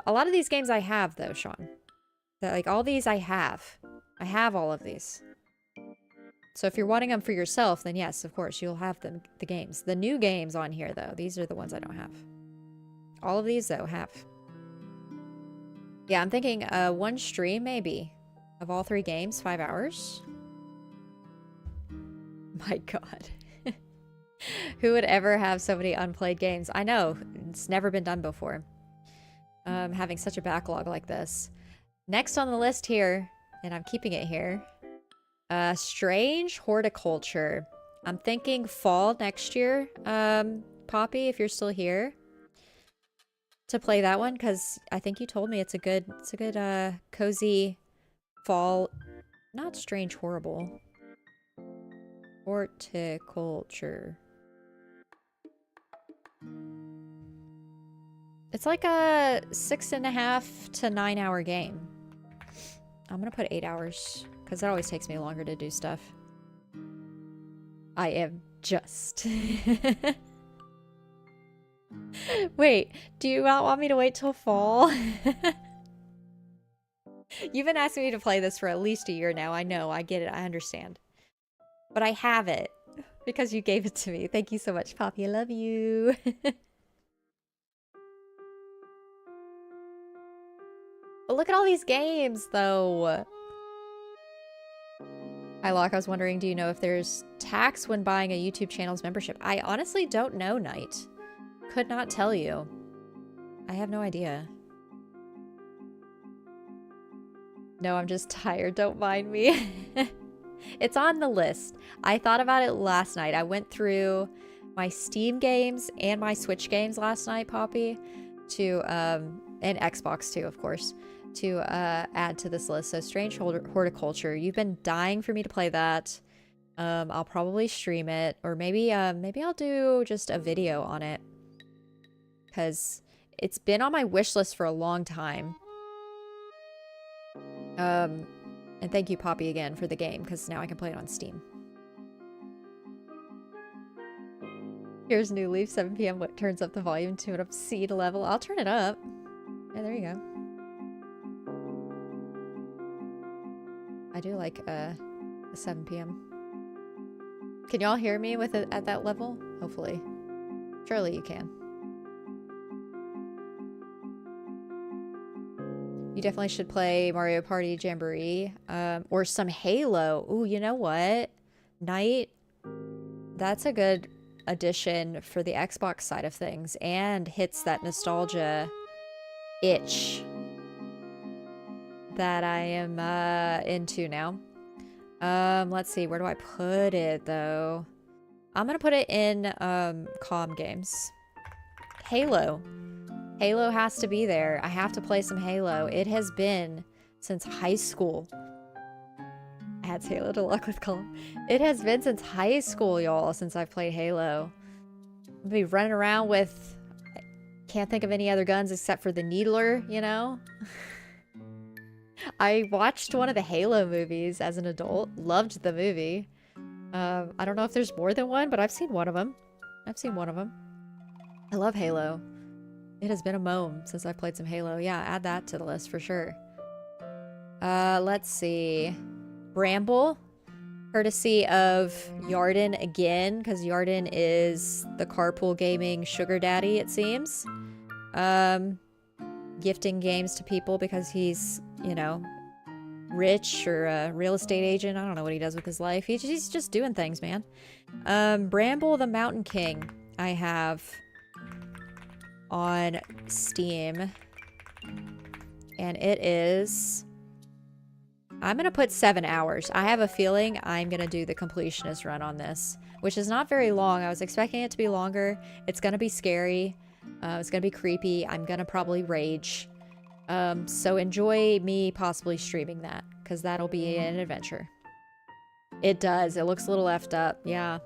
A lot of these games I have, though, Sean. Like, all these I have. I have all of these. So if you're wanting them for yourself, then yes, of course, you'll have them, the games. The new games on here, though, these are the ones I don't have. All of these, though, have. Yeah, I'm thinking one stream, maybe, of all 3 games, 5 hours. My God. Who would ever have so many unplayed games? I know. It's never been done before. Having such a backlog like this. Next on the list here, and I'm keeping it here, Strange Horticulture. I'm thinking fall next year, Poppy, if you're still here, to play that one, because I think you told me it's a good, cozy fall, not strange, horrible. Horticulture. It's like a 6.5 to 9 hour game. I'm gonna put 8 hours because it always takes me longer to do stuff. I am just. Wait, do you not want me to wait till fall? You've been asking me to play this for at least a year now. I know, I get it, I understand. But I have it because you gave it to me. Thank you so much, Poppy. I love you. But look at all these games, though. Hi, Locke. I was wondering, do you know if there's tax when buying a YouTube channel's membership? I honestly don't know, Knight. Could not tell you. I have no idea. No, I'm just tired. Don't mind me. It's on the list. I thought about it last night. I went through my Steam games and my Switch games last night, Poppy, to, and Xbox too, of course, to add to this list. So Strange Horticulture. You've been dying for me to play that. I'll probably stream it, or maybe I'll do just a video on it, because it's been on my wish list for a long time. And And thank you, Poppy, again for the game, because now I can play it on Steam. Here's New Leaf, 7 p.m. What turns up the volume to an obscene level. I'll turn it up. Yeah, there you go. I do like the 7 p.m. Can y'all hear me with it at that level? Hopefully. Surely you can. You definitely should play Mario Party Jamboree, or some Halo. Ooh, you know what? Night, that's a good addition for the Xbox side of things, and hits that nostalgia itch that I am into now. Let's see, where do I put it though? I'm gonna put it in comm games. Halo. Halo has to be there. I have to play some Halo. It has been since high school. Adds Halo to Lockleth column. It has been since high school, y'all, since I've played Halo. I'll be running around with... Can't think of any other guns except for the Needler, you know? I watched one of the Halo movies as an adult. Loved the movie. I don't know if there's more than one, but I've seen one of them. I love Halo. It has been a moan since I've played some Halo. Yeah, add that to the list for sure. Let's see. Bramble. Courtesy of Yarden again, because Yarden is the carpool gaming sugar daddy, it seems. Gifting games to people because he's, you know, rich or a real estate agent. I don't know what he does with his life. He's just doing things, man. Bramble the Mountain King I have on Steam, and it is... I'm gonna put 7 hours. I have a feeling I'm gonna do the completionist run on this, which is not very long. I was expecting it to be longer. It's gonna be scary. It's gonna be creepy. I'm gonna probably rage. So enjoy me possibly streaming that, because that'll be an adventure. It does. It looks a little effed up. Yeah.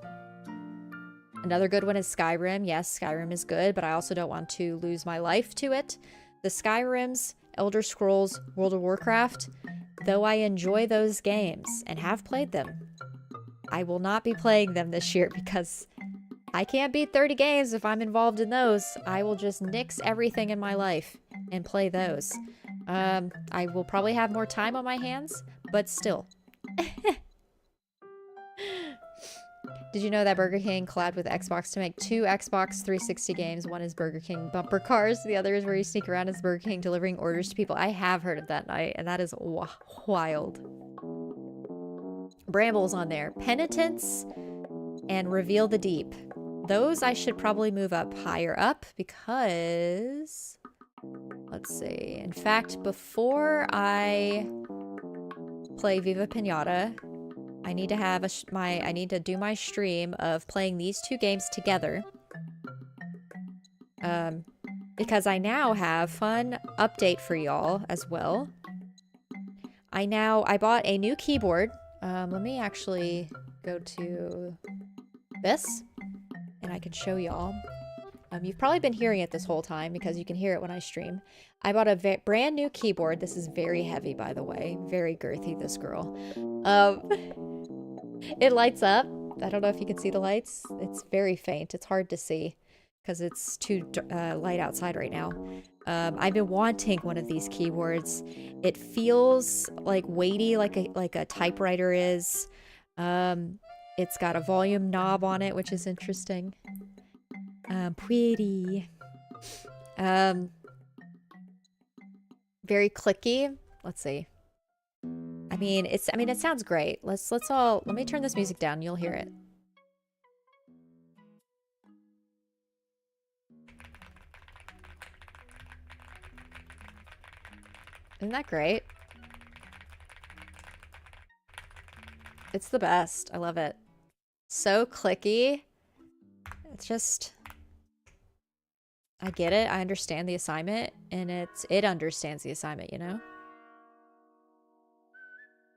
Another good one is Skyrim. Yes, Skyrim is good, but I also don't want to lose my life to it. The Skyrims, Elder Scrolls, World of Warcraft, though I enjoy those games and have played them, I will not be playing them this year because I can't beat 30 games if I'm involved in those. I will just nix everything in my life and play those. I will probably have more time on my hands, but still. Did you know that Burger King collabed with Xbox to make 2 Xbox 360 games? One is Burger King Bumper Cars. The other is where you sneak around as Burger King delivering orders to people. I have heard of that night, and that is wild. Bramble's on there. Penitence and Reveal the Deep. Those I should probably move up higher up because... Let's see. In fact, before I play Viva Pinata... I need to have I need to do my stream of playing these 2 games together. Because I now have fun update for y'all as well. I bought a new keyboard. Let me actually go to this and I can show y'all. You've probably been hearing it this whole time because you can hear it when I stream. I bought a brand new keyboard. This is very heavy, by the way. Very girthy, this girl. It lights up. I don't know if you can see the lights. It's very faint. It's hard to see because it's too light outside right now. I've been wanting one of these keyboards. It feels like weighty, like a typewriter is. It's got a volume knob on it, which is interesting. Pretty. Very clicky. Let's see. I mean, it sounds great. Let me turn this music down. You'll hear it. Isn't that great? It's the best. I love it. So clicky. It's just... I get it. I understand the assignment, and it understands the assignment, you know?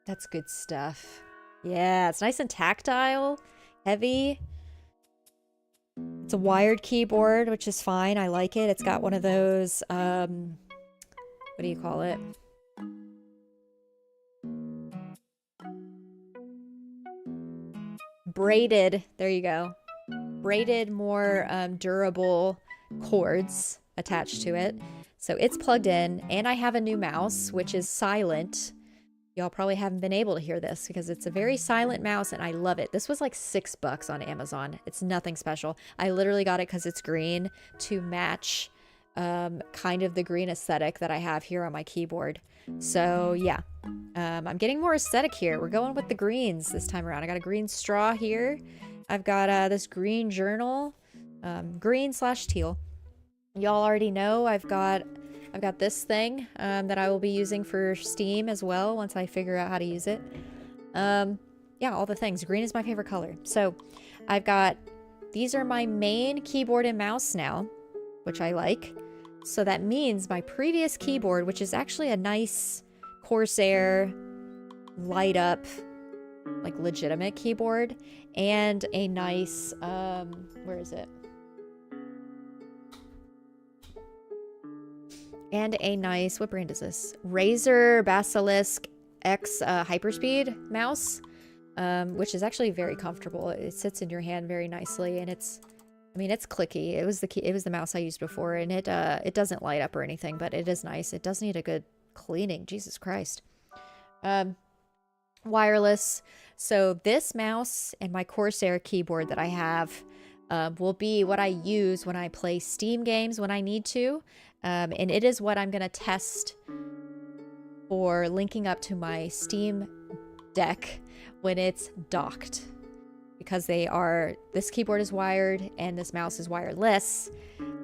That's good stuff. Yeah, it's nice and tactile, heavy. It's a wired keyboard, which is fine. I like it. It's got one of those, what do you call it? braided, there you go, braided, more durable cords attached to it. So it's plugged in, and I have a new mouse, which is silent. Y'all probably haven't been able to hear this because it's a very silent mouse and I love it. This was like $6 on Amazon. It's nothing special. I literally got it because it's green to match kind of the green aesthetic that I have here on my keyboard. So yeah, I'm getting more aesthetic here. We're going with the greens this time around. I got a green straw here. I've got this green journal, green/teal. Y'all already know I've got this thing that I will be using for Steam as well once I figure out how to use it. Yeah, all the things. Green is my favorite color. So I've got, these are my main keyboard and mouse now, which I like. So that means my previous keyboard, which is actually a nice Corsair light up, like legitimate keyboard, and a nice, where is it? And a nice, what brand is this? Razer Basilisk X Hyperspeed mouse, which is actually very comfortable. It sits in your hand very nicely, and it's, I mean, it's clicky. It was the mouse I used before, and it doesn't light up or anything, but it is nice. It does need a good cleaning. Jesus Christ. Wireless. So this mouse and my Corsair keyboard that I have will be what I use when I play Steam games when I need to. And it is what I'm going to test for linking up to my Steam Deck when it's docked. Because this keyboard is wired and this mouse is wireless,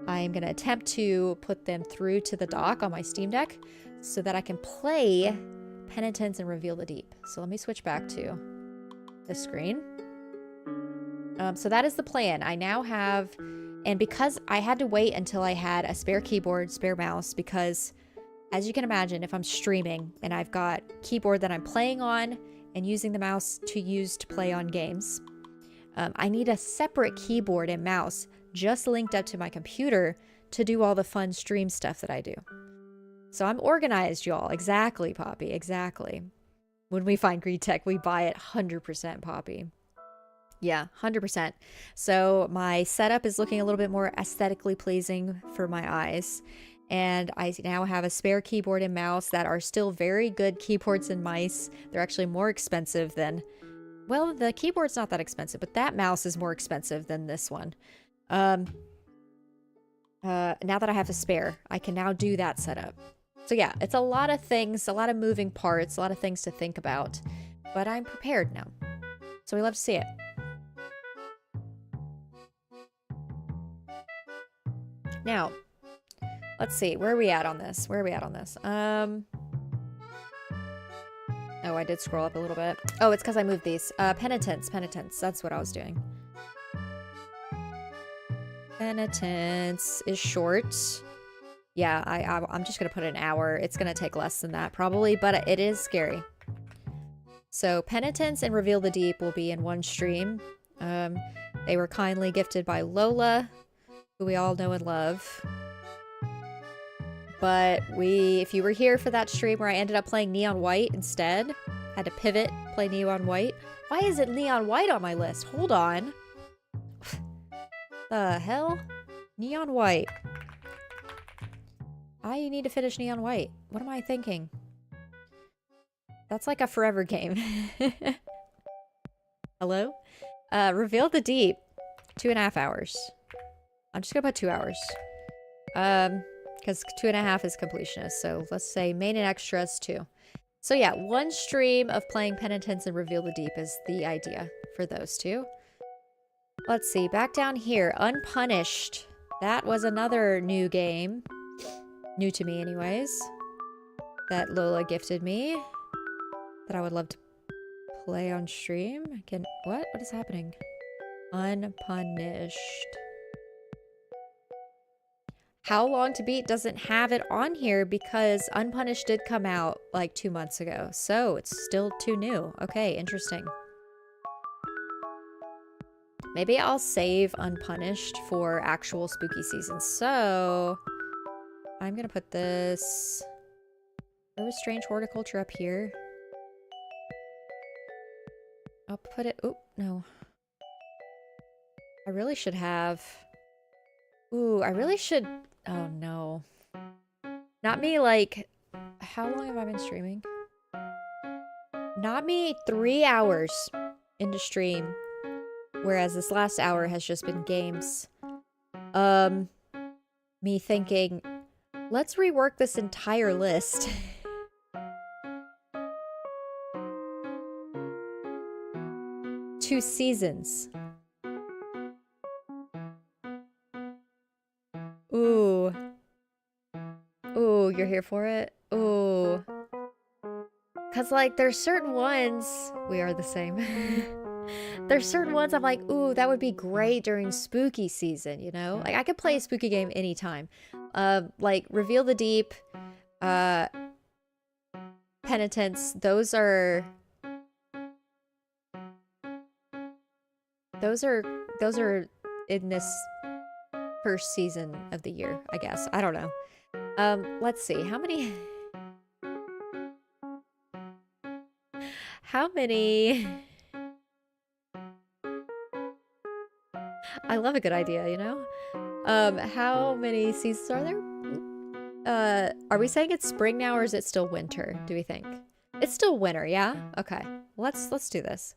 I am going to attempt to put them through to the dock on my Steam Deck so that I can play Penitence and Reveal the Deep. So let me switch back to the screen. So that is the plan. I now have, and because I had to wait until I had a spare keyboard, spare mouse, because as you can imagine, if I'm streaming and I've got keyboard that I'm playing on and using the mouse to use to play on games, I need a separate keyboard and mouse just linked up to my computer to do all the fun stream stuff that I do. So I'm organized, y'all. Exactly, Poppy. Exactly. When we find green tech, we buy it 100%, Poppy. Yeah, 100%. So my setup is looking a little bit more aesthetically pleasing for my eyes. And I now have a spare keyboard and mouse that are still very good keyboards and mice. They're actually more expensive than, well, the keyboard's not that expensive, but that mouse is more expensive than this one. Now that I have a spare, I can now do that setup. So yeah, it's a lot of things, a lot of moving parts, a lot of things to think about, but I'm prepared now. So we love to see it. Now, let's see, where are we at on this? Oh, I did scroll up a little bit. Oh, it's because I moved these. Penitence, that's what I was doing. Penitence is short. Yeah, I'm just gonna put an hour. It's gonna take less than that probably, but it is scary. So Penitence and Reveal the Deep will be in one stream. They were kindly gifted by Lola, who we all know and love. But if you were here for that stream where I ended up playing Neon White instead, had to pivot, play Neon White. Why is it Neon White on my list? Hold on. The hell? Neon White. I need to finish Neon White. What am I thinking? That's like a forever game. Hello? Reveal the Deep. 2.5 hours. I'm just gonna put 2 hours. Because 2.5 is completionist. So let's say main and extras 2. So yeah, one stream of playing Penitence and Reveal the Deep is the idea for those two. Let's see, back down here, Unpunished. That was another new game. New to me anyways. That Lola gifted me. That I would love to play on stream. What is happening? Unpunished. How Long to Beat doesn't have it on here because Unpunished did come out like 2 months ago. So it's still too new. Okay, interesting. Maybe I'll save Unpunished for actual spooky season. So I'm gonna put this. There was Strange Horticulture up here. I'll put it. Oh, no. I really should have... Ooh, I really should... Oh, no. Not me, like... How long have I been streaming? Not me 3 hours into stream. Whereas this last hour has just been games. Me thinking, let's rework this entire list. 2 seasons. Ooh. Ooh, you're here for it? Ooh. Cause like there's certain ones, we are the same. There's certain ones I'm like, ooh, that would be great during spooky season, you know? Like I could play a spooky game anytime. Like Reveal the Deep, Penitence, those are in this first season of the year, I guess. I don't know. Let's see. How many I love a good idea, you know? How many seasons are there? Are we saying it's spring now or is it still winter, do we think? It's still winter, yeah? Okay. Let's do this.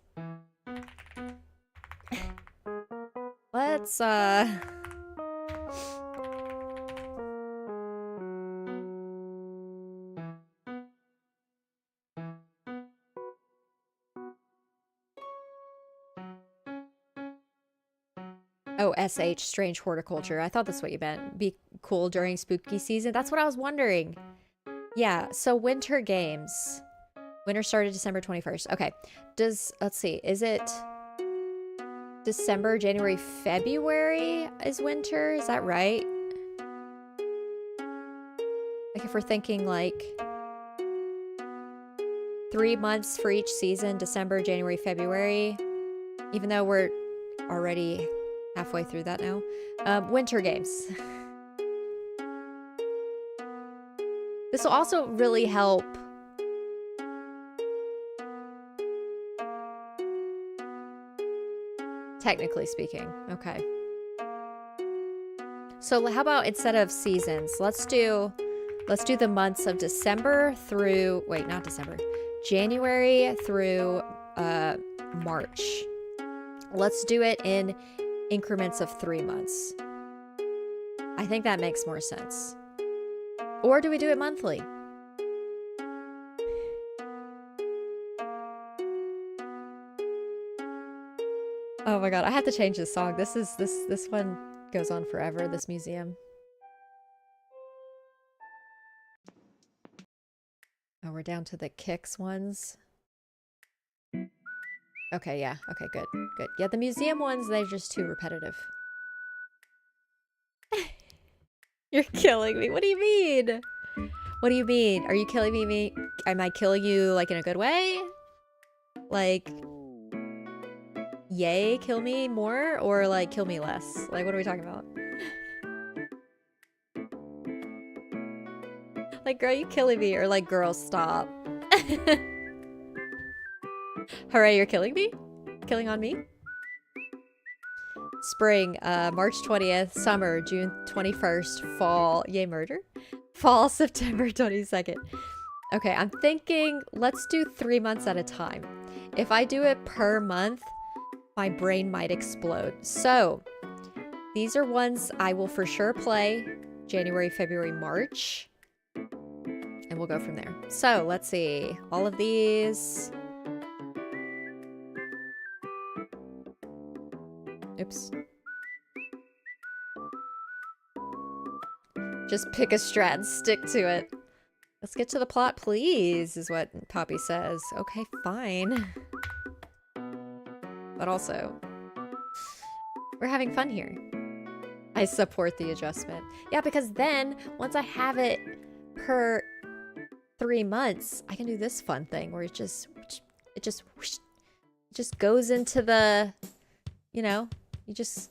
Let's Oh, SH, strange horticulture. I thought that's what you meant. Be cool during spooky season. That's what I was wondering. Yeah, so winter games. Winter started December 21st. Okay. Let's see, is it December, January, February is winter? Is that right? Like if we're thinking like 3 months for each season, December, January, February, even though we're already halfway through that now. Winter games. This will also really help. Technically speaking. Okay. So how about instead of seasons, let's do the months of December through, wait, not December. January through March. Let's do it in increments of 3 months. I think that makes more sense. Or do we do it monthly? Oh my god, I have to change this song. This one goes on forever, this museum. Oh, we're down to the kicks ones. Okay, yeah. Okay, good. Good. Yeah, the museum ones, they're just too repetitive. You're killing me. What do you mean? What do you mean? Are you killing me? Am I killing you, like, in a good way? Like, yay, kill me more? Or, like, kill me less? Like, what are we talking about? Like, girl, you killing me? Or, like, girl, stop. Hooray, you're killing me? Killing on me? Spring, March 20th, summer, June 21st, fall, yay murder? Fall, September 22nd. Okay, I'm thinking let's do 3 months at a time. If I do it per month, my brain might explode. So, these are ones I will for sure play January, February, March. And we'll go from there. So, let's see. All of these... Oops. Just pick a strat and stick to it. Let's get to the plot, please, is what Poppy says. Okay, fine. But also, we're having fun here. I support the adjustment. Yeah, because then, once I have it per 3 months, I can do this fun thing where it just goes into the, you know, you just,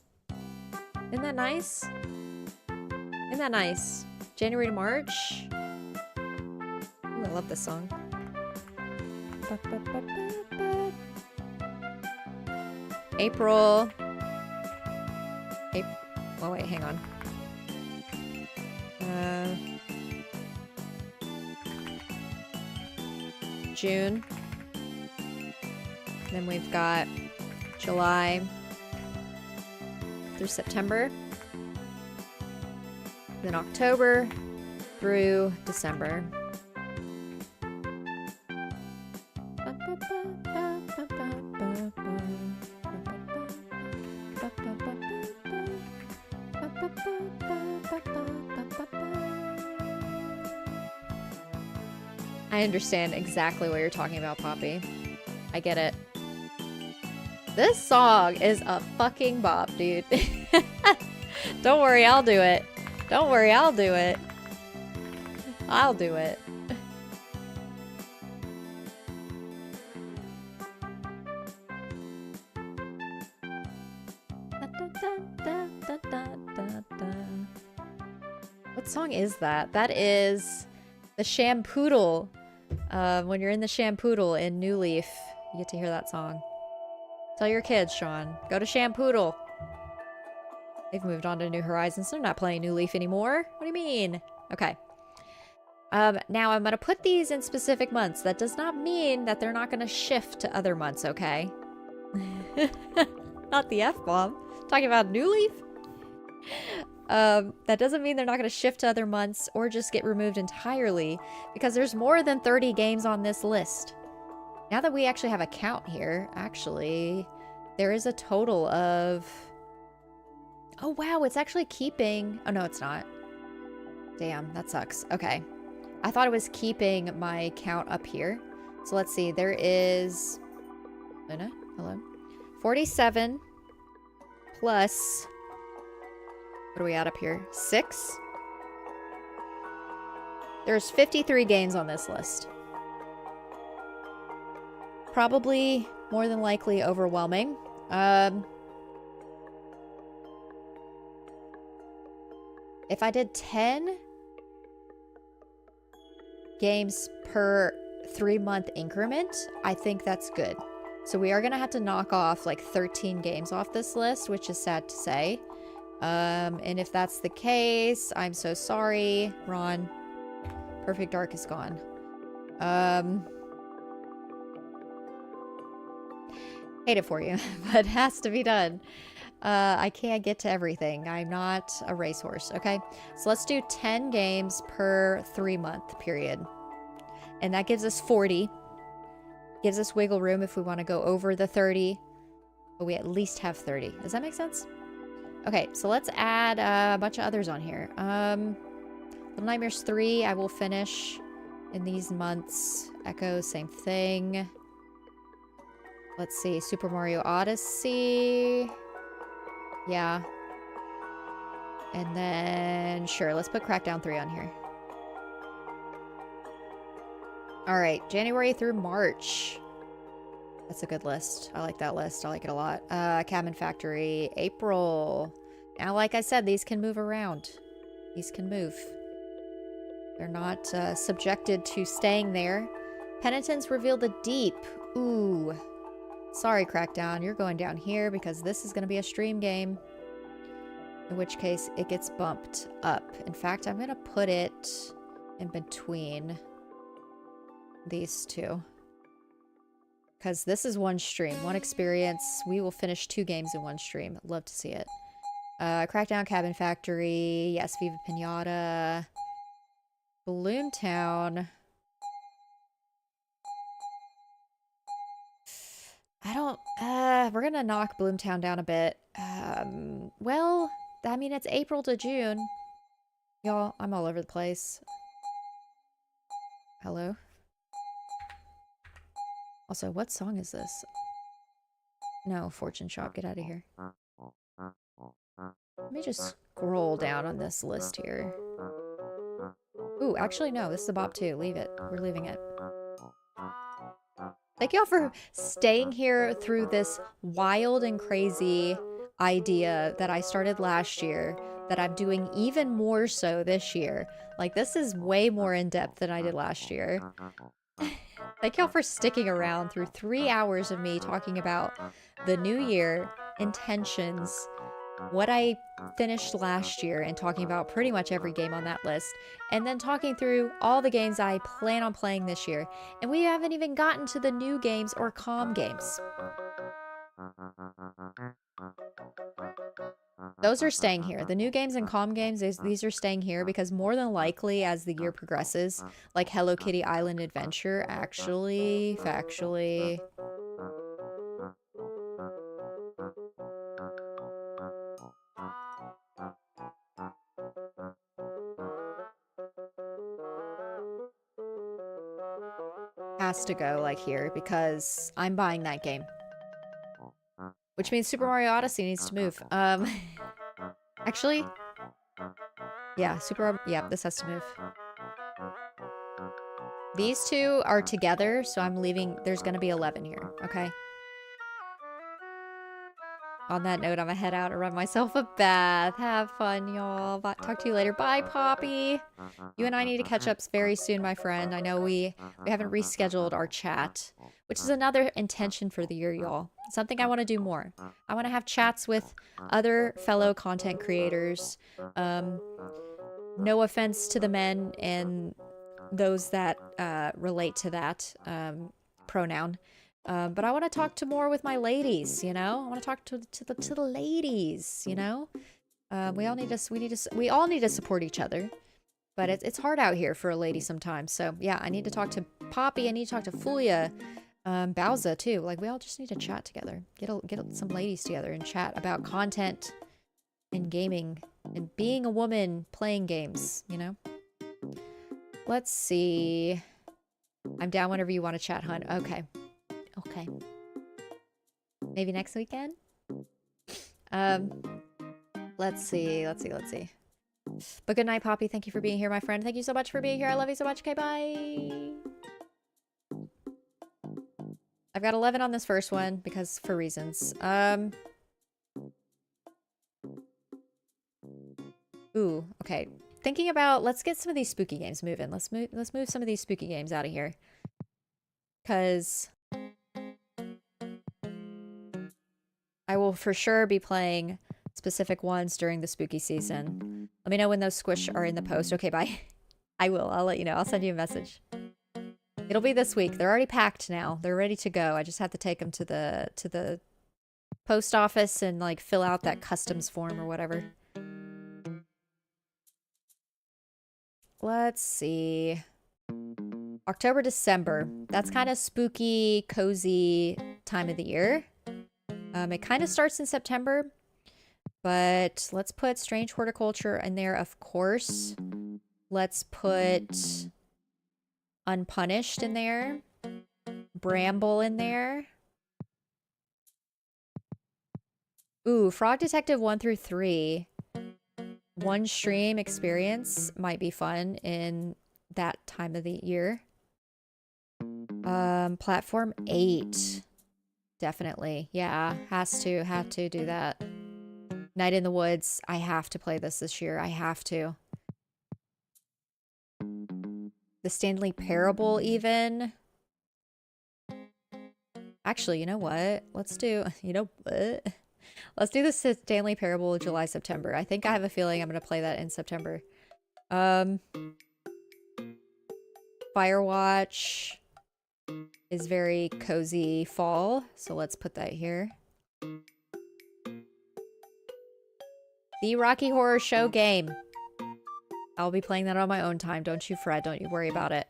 isn't that nice? Isn't that nice? January to March. Ooh, I love this song. April. April. Oh, wait, hang on. June. Then we've got July through September. Then October through December. I understand exactly what you're talking about, Poppy. I get it. This song is a fucking bop, dude. Don't worry, I'll do it. Don't worry, I'll do it. I'll do it. What song is that? That is the Shampoodle. When you're in the Shampoodle in New Leaf, you get to hear that song. Tell your kids, Sean. Go to Shampoodle. They've moved on to New Horizons. They're not playing New Leaf anymore. What do you mean? Okay. Now I'm going to put these in specific months. That does not mean that they're not going to shift to other months, okay? Not the F-bomb. Talking about New Leaf? That doesn't mean they're not going to shift to other months or just get removed entirely, because there's more than 30 games on this list. Now that we actually have a count here, actually, there is a total of... Oh, wow, it's actually keeping... Oh, no, it's not. Damn, that sucks. Okay. I thought it was keeping my count up here. So let's see. There is... Luna? Hello? 47 plus... What are we at up here? 6? There's 53 games on this list. Probably, more than likely, overwhelming. If I did 10 games per 3-month increment, I think that's good. So we are going to have to knock off like 13 games off this list, which is sad to say. And if that's the case, I'm so sorry, Ron. Perfect Dark is gone. Hate it for you, but it has to be done. I can't get to everything. I'm not a racehorse, okay? So let's do 10 games per 3-month period. And that gives us 40. Gives us wiggle room if we want to go over the 30. But we at least have 30. Does that make sense? Okay, so let's add a bunch of others on here. Little Nightmares 3, I will finish in these months. Echo, same thing. Let's see, Super Mario Odyssey. Yeah. And then, sure, let's put Crackdown 3 on here. Alright, January through March. That's a good list. I like that list. I like it a lot. Cabin Factory, April. Now, like I said, these can move around. These can move. They're not subjected to staying there. Penitence Reveal the Deep. Ooh. Sorry, Crackdown. You're going down here because this is going to be a stream game. In which case, it gets bumped up. In fact, I'm going to put it in between these two. Because this is one stream, one experience. We will finish 2 games in one stream. I'd love to see it. Crackdown, Cabin Factory. Yes, Viva Pinata. Bloomtown. I don't... we're gonna knock Bloomtown down a bit. Well, I mean, it's April to June. Y'all, I'm all over the place. Hello? Also, what song is this? No, Fortune Shop, get out of here. Let me just scroll down on this list here. Ooh, actually, no, this is a bop too. Leave it. We're leaving it. Thank y'all for staying here through this wild and crazy idea that I started last year, that I'm doing even more so this year. Like, this is way more in-depth than I did last year. Thank y'all for sticking around through 3 hours of me talking about the new year, intentions, what I finished last year and talking about pretty much every game on that list, and then talking through all the games I plan on playing this year. And we haven't even gotten to the new games or calm games. Those are staying here. The new games and calm games, these are staying here because more than likely as the year progresses, like Hello Kitty Island Adventure, actually, factually... has to go like here because I'm buying that game. Which means Super Mario Odyssey needs to move. Actually, yeah, this has to move. These two are together, so I'm leaving. There's gonna be 11 here, okay? On that note, I'm gonna head out and run myself a bath. Have fun, y'all. Talk to you later. Bye, Poppy. You and I need to catch up very soon, my friend. I know we haven't rescheduled our chat, which is another intention for the year, y'all. Something I want to do more. I want to have chats with other fellow content creators. No offense to the men and those that relate to that pronoun. But I want to talk to more with my ladies, you know? I want to talk to the ladies, you know? We all need to support each other. But it's hard out here for a lady sometimes. So, yeah, I need to talk to Poppy. I need to talk to Fulia. Bowza, too. Like, we all just need to chat together. Get some ladies together and chat about content and gaming. And being a woman playing games, you know? Let's see. I'm down whenever you want to chat, hun. Okay. Okay. Maybe next weekend? Let's see. But good night, Poppy. Thank you for being here, my friend. Thank you so much for being here. I love you so much. Okay, bye. I've got 11 on this first one because for reasons. Ooh, okay. Thinking about, let's get some of these spooky games moving. Let's move some of these spooky games out of here. Cause I will for sure be playing specific ones during the spooky season. Let me know when those squish are in the post. Okay, bye. I will. I'll let you know. I'll send you a message. It'll be this week. They're already packed now. They're ready to go. I just have to take them to the post office and like fill out that customs form or whatever. Let's see. October, December. That's kind of spooky, cozy time of the year. It kind of starts in September, but let's put Strange Horticulture in there, of course. Let's put Unpunished in there. Bramble in there. Ooh, Frog Detective 1 through 3. One stream experience might be fun in that time of the year. Platform 8. Definitely. Yeah, have to do that. Night in the Woods. I have to play this year. I have to. The Stanley Parable even. Actually, you know what? Let's do the Stanley Parable July, September. I think I have a feeling I'm going to play that in September. Firewatch is very cozy fall, so let's put that here. The Rocky Horror Show game. I'll be playing that on my own time. Don't you fret. Don't you worry about it.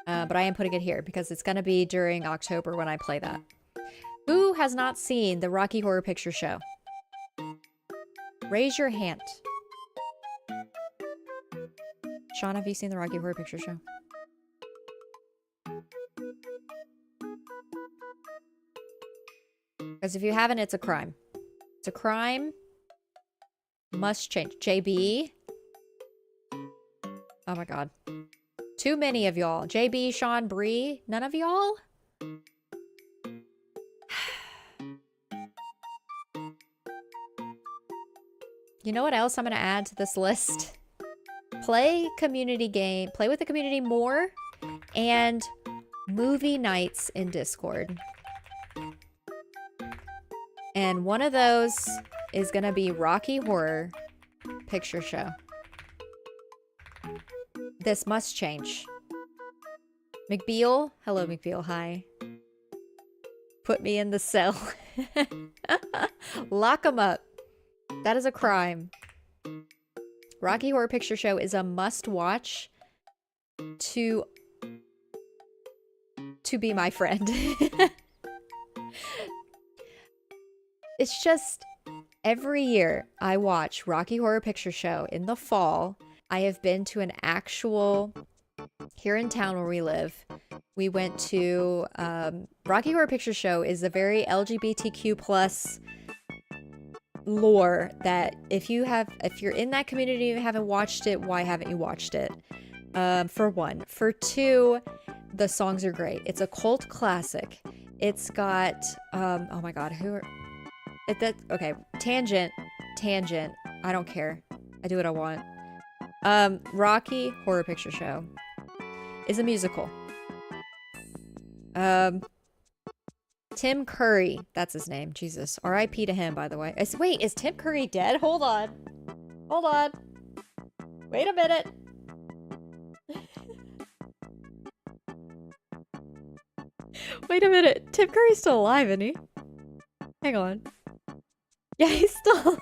But I am putting it here because it's going to be during October when I play that. Who has not seen the Rocky Horror Picture Show? Raise your hand. Sean, have you seen the Rocky Horror Picture Show? Because if you haven't, it's a crime. It's a crime. Must change. JB. Oh my god. Too many of y'all. JB, Sean, Bree. None of y'all? You know what else I'm going to add to this list? Play community game. Play with the community more. And movie nights in Discord. And one of those is gonna be Rocky Horror Picture Show. This must change. McBeal? Hello, McBeal. Hi. Put me in the cell. Lock 'em up. That is a crime. Rocky Horror Picture Show is a must-watch to be my friend. It's just every year I watch Rocky Horror Picture Show in the fall. I have been to an actual, here in town where we live, we went to, Rocky Horror Picture Show is a very LGBTQ plus lore that if you're in that community and you haven't watched it, why haven't you watched it? For one. For two, the songs are great. It's a cult classic. It's got, oh my god, okay, tangent, I don't care. I do what I want. Rocky Horror Picture Show is a musical. Tim Curry, that's his name. Jesus. R.I.P. to him, by the way. Wait, is Tim Curry dead? Hold on. Wait a minute. Wait a minute. Tim Curry's still alive, isn't he? Hang on. Yeah, he's still...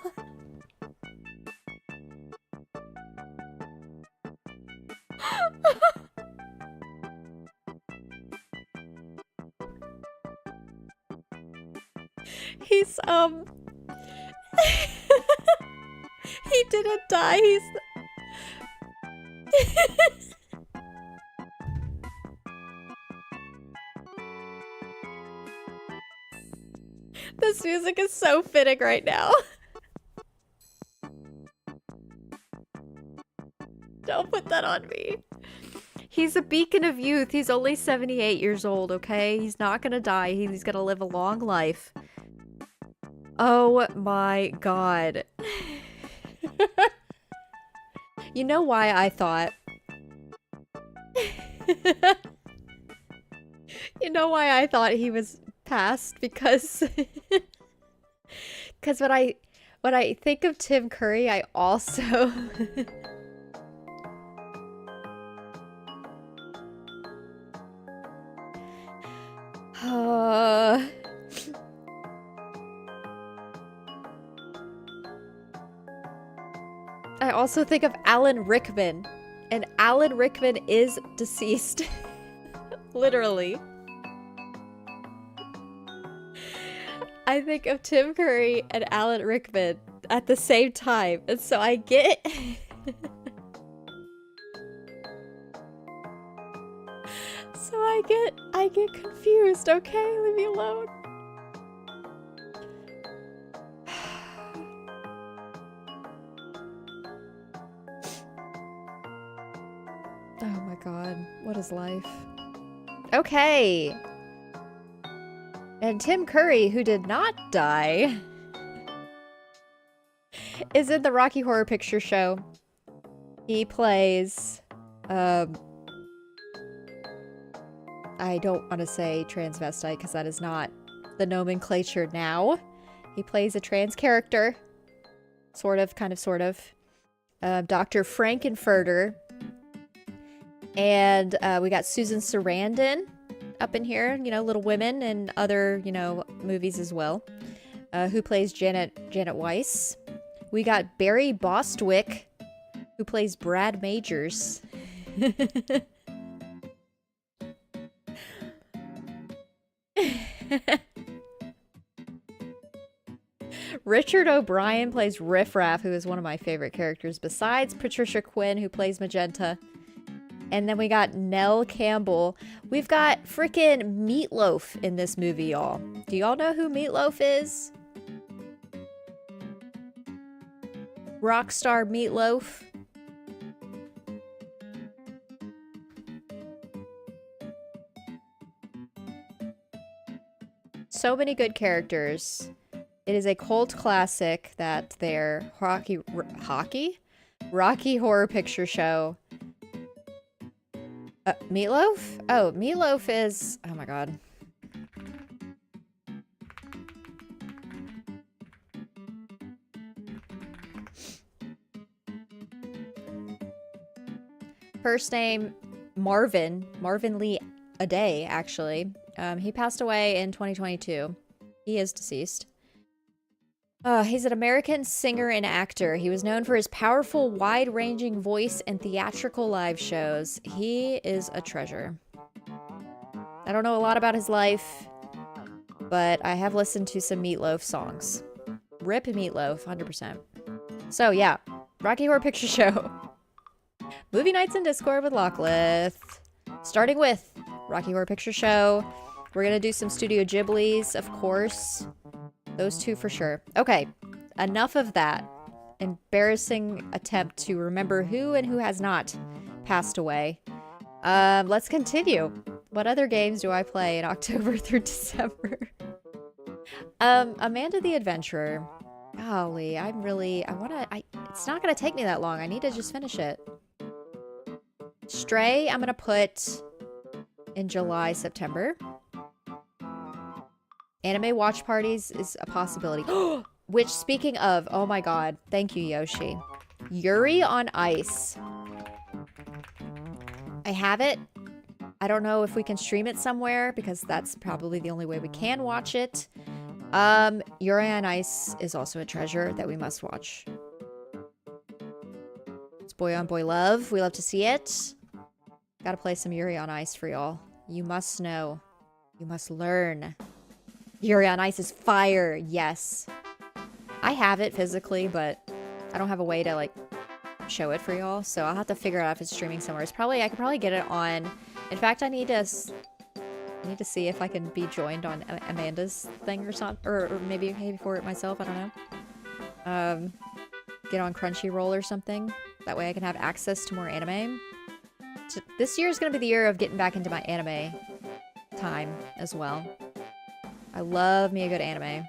He's, he didn't die, This music is so fitting right now. Don't put that on me. He's a beacon of youth. He's only 78 years old, okay? He's not gonna die. He's gonna live a long life. Oh my god. You know why I thought... You know why I thought he was passed? Because... Because when I think of Tim Curry, I also... I also think of Alan Rickman, and Alan Rickman is deceased. Literally. I think of Tim Curry and Alan Rickman at the same time, and so I get... I get confused, okay? Leave me alone. Oh my god, what is life? Okay. And Tim Curry, who did not die, is in the Rocky Horror Picture Show. He plays, I don't want to say transvestite because that is not the nomenclature now. He plays a trans character. Sort of, kind of, sort of. Dr. Frankenfurter. And we got Susan Sarandon up in here, you know, Little Women and other, you know, movies as well. Who plays Janet Weiss. We got Barry Bostwick, who plays Brad Majors. Richard O'Brien plays Riff Raff, who is one of my favorite characters, besides Patricia Quinn, who plays Magenta. And then we got Nell Campbell. We've got frickin' Meatloaf in this movie, y'all. Do y'all know who Meatloaf is? Rockstar Meatloaf. So many good characters. It is a cult classic that their Rocky Horror Picture Show. Meatloaf? Oh, Meatloaf is... Oh my god. First name, Marvin Lee Aday, actually. He passed away in 2022. He is deceased. He's an American singer and actor. He was known for his powerful, wide-ranging voice and theatrical live shows. He is a treasure. I don't know a lot about his life, but I have listened to some Meatloaf songs. Rip Meatloaf, 100%. So yeah, Rocky Horror Picture Show. Movie nights in Discord with Lockleth. Starting with Rocky Horror Picture Show. We're gonna do some Studio Ghibli's, of course. Those two for sure. Okay, enough of that embarrassing attempt to remember who and who has not passed away. Let's continue. What other games do I play in October through December? Amanda the Adventurer. Golly, it's not gonna take me that long. I need to just finish it. Stray, I'm gonna put in July, September. Anime watch parties is a possibility. Which, speaking of, oh my god, thank you, Yoshi. Yuri on Ice. I have it. I don't know if we can stream it somewhere, because that's probably the only way we can watch it. Yuri on Ice is also a treasure that we must watch. It's boy on boy love. We love to see it. Gotta play some Yuri on Ice for y'all. You must know. You must learn. Yuri on Ice is fire, yes. I have it physically, but I don't have a way to, like, show it for y'all, so I'll have to figure out if it's streaming somewhere. I could probably get it on... In fact, I need to see if I can be joined on Amanda's thing or something, or maybe pay for it myself, I don't know. Get on Crunchyroll or something. That way I can have access to more anime. So this year is gonna be the year of getting back into my anime time as well. I love me a good anime.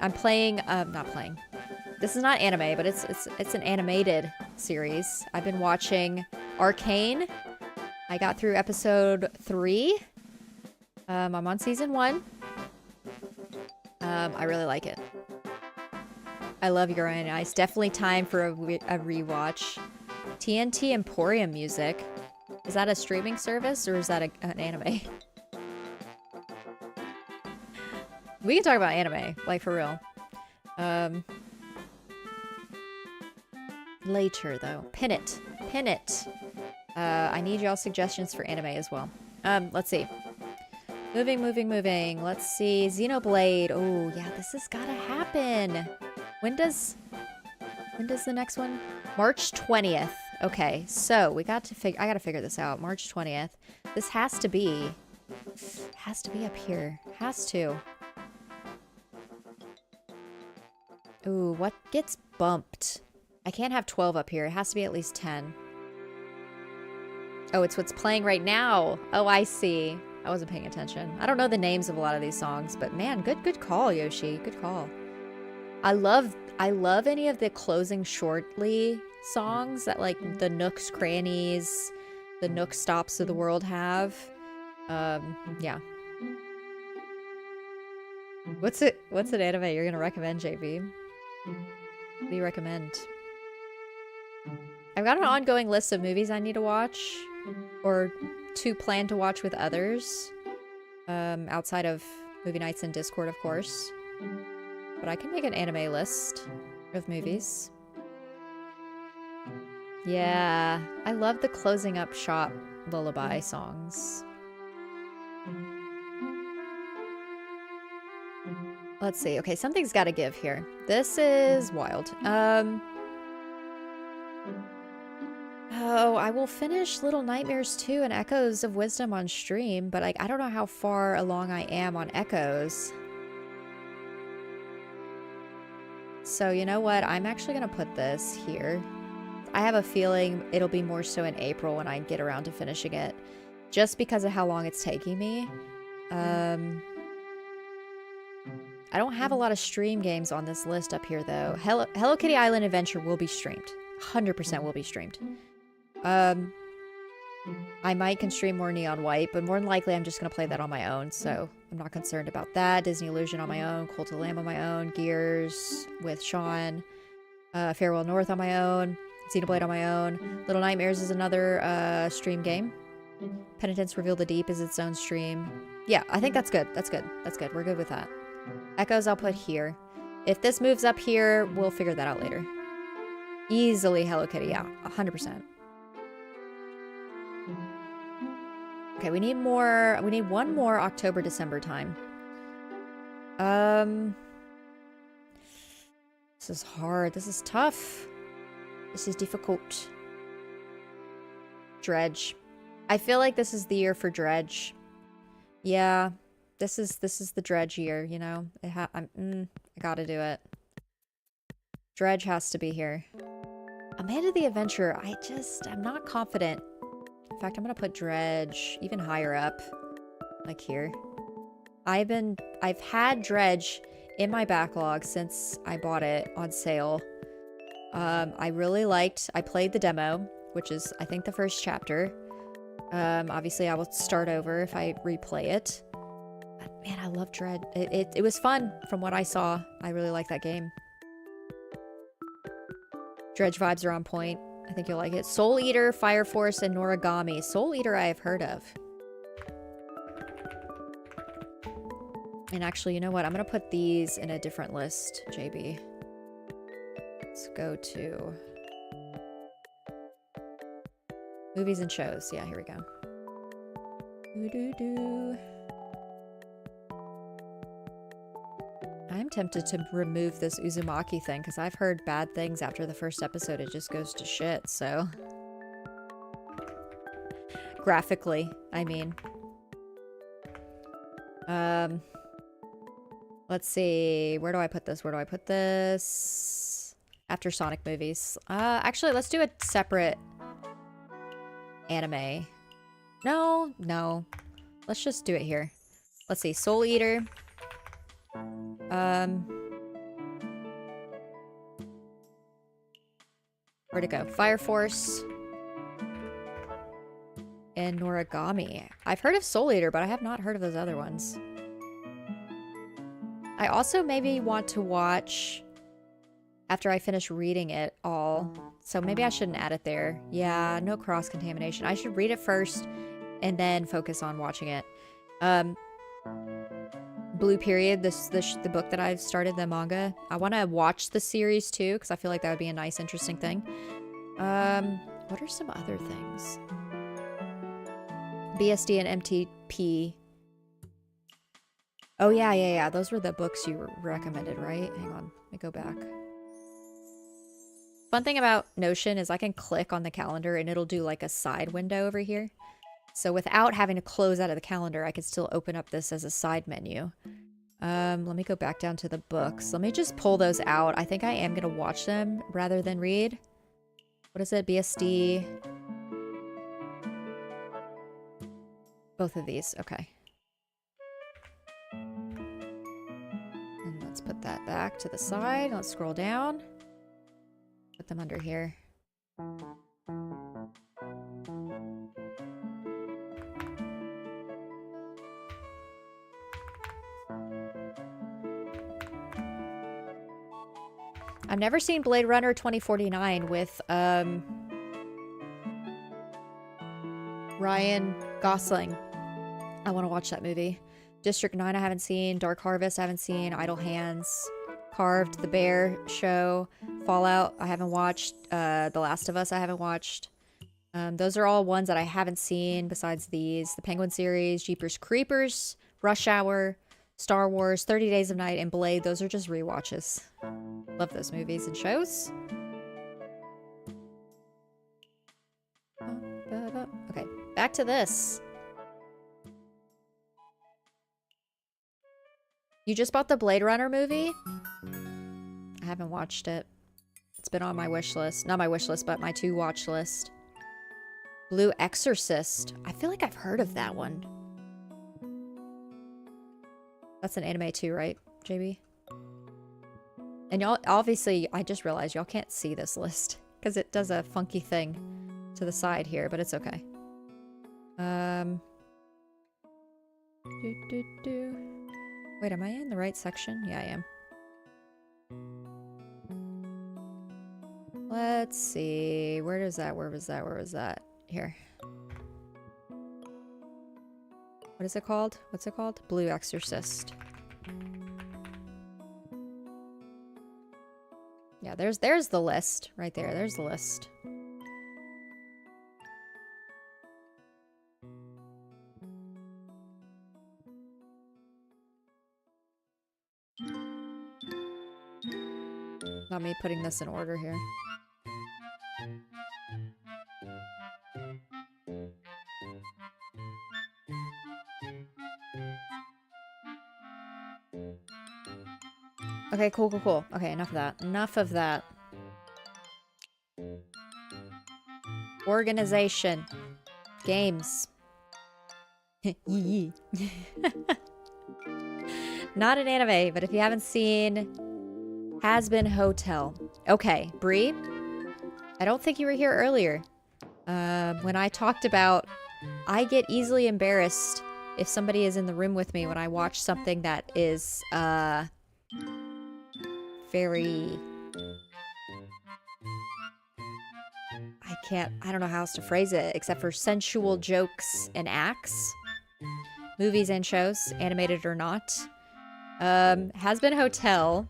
I'm playing, not playing. This is not anime, but it's an animated series. I've been watching Arcane. I got through episode 3. I'm on season 1. I really like it. I love Yuri on Ice. Definitely time for a rewatch. TNT Emporium music. Is that a streaming service or is that an anime? We can talk about anime, like for real. Later though. Pin it. Pin it. I need y'all suggestions for anime as well. Let's see. Moving. Let's see. Xenoblade. Oh, yeah, this has gotta happen. When does the next one? March 20th. Okay, so I gotta figure this out. March 20th. This has to be up here. Has to. Ooh, what gets bumped? I can't have 12 up here. It has to be at least 10. Oh, it's what's playing right now. Oh, I see. I wasn't paying attention. I don't know the names of a lot of these songs, but man, good call, Yoshi. Good call. I love any of the closing shortly songs that like the Nooks Crannies, the Nook Stops of the world have. Yeah. What's an anime you're gonna recommend, JB? What do you recommend? I've got an ongoing list of movies I need to watch, or to plan to watch with others, outside of movie nights in Discord, of course. But I can make an anime list of movies. Yeah, I love the closing up shop lullaby songs. Let's see. Okay, something's got to give here. This is wild. Oh, I will finish Little Nightmares 2 and Echoes of Wisdom on stream, but like I don't know how far along I am on Echoes. So you know what? I'm actually gonna put this here. I have a feeling it'll be more so in April when I get around to finishing it, just because of how long it's taking me. I don't have a lot of stream games on this list up here, though. Hello Kitty Island Adventure will be streamed. 100% will be streamed. I might can stream more Neon White, but more than likely I'm just going to play that on my own, so I'm not concerned about that. Disney Illusion on my own, Cult of the Lamb on my own, Gears with Sean, Farewell North on my own, Xenoblade on my own. Little Nightmares is another stream game. Penitence Reveal the Deep is its own stream. Yeah, I think that's good. That's good. That's good. We're good with that. Echoes I'll put here. If this moves up here, we'll figure that out later. Easily Hello Kitty, yeah. 100%. Okay, we need more. We need one more October, December time. This is hard. This is tough. This is difficult. Dredge. I feel like this is the year for Dredge. Yeah, this is the Dredge year. You know, I gotta do it. Dredge has to be here. Amanda the Adventurer. I'm not confident. In fact, I'm gonna put Dredge even higher up, like here. I've had Dredge in my backlog since I bought it on sale. I played the demo, which is, I think, the first chapter. Obviously I will start over if I replay it. But man, I love Dredge. It was fun from what I saw. I really like that game. Dredge vibes are on point. I think you'll like it. Soul Eater, Fire Force, and Noragami. Soul Eater I have heard of. And actually, you know what? I'm going to put these in a different list, JB. Let's go to movies and shows. Yeah, here we go. I'm tempted to remove this Uzumaki thing because I've heard bad things after the first episode. It just goes to shit, so. Graphically, I mean. Let's see. Where do I put this? Where do I put this? After Sonic movies. Actually, let's do a separate anime. No. Let's just do it here. Let's see. Soul Eater. Where'd it go? Fire Force. And Noragami. I've heard of Soul Eater, but I have not heard of those other ones. I also maybe want to watch after I finish reading it all. So maybe I shouldn't add it there. Yeah, no cross-contamination. I should read it first and then focus on watching it. Blue Period, the book that I've started, the manga. I want to watch the series too, because I feel like that would be a nice, interesting thing. What are some other things? BSD and MTP. Oh, yeah. Those were the books you recommended, right? Hang on. Let me go back. Fun thing about Notion is I can click on the calendar and it'll do like a side window over here. So without having to close out of the calendar, I can still open up this as a side menu. Let me go back down to the books. Let me just pull those out. I think I am going to watch them rather than read. What is it? BSD. Both of these. Okay. And let's put that back to the side. Let's scroll down. Put them under here. I've never seen Blade Runner 2049 with Ryan Gosling. I want to watch that movie. District 9 I haven't seen. Dark Harvest I haven't seen. Idle Hands. Carved. The Bear Show. Fallout I haven't watched. The Last of Us I haven't watched. Those are all ones that I haven't seen besides these. The Penguin series. Jeepers Creepers. Rush Hour. Star Wars. 30 Days of Night. And Blade. Those are just rewatches. Love those movies and shows. Okay, back to this. You just bought the Blade Runner movie? I haven't watched it. It's been on my wish list. Not my wish list, but my to watch list. Blue Exorcist. I feel like I've heard of that one. That's an anime too, right, JB? And y'all, obviously, I just realized y'all can't see this list because it does a funky thing to the side here, but it's okay. Wait, am I in the right section? Yeah, I am. Let's see. Where was that? Here. What is it called? What's it called? Blue Exorcist. Yeah, there's the list right there. There's the list. Not me putting this in order here. Okay, cool, cool, cool. Okay, enough of that. Enough of that. Organization. Games. Yee. Not an anime, but if you haven't seen Has Been Hotel. Okay, Bree, I don't think you were here earlier. When I talked about I get easily embarrassed if somebody is in the room with me when I watch something that is, very... I don't know how else to phrase it, except for sensual jokes and acts. Movies and shows, animated or not. Has Been Hotel.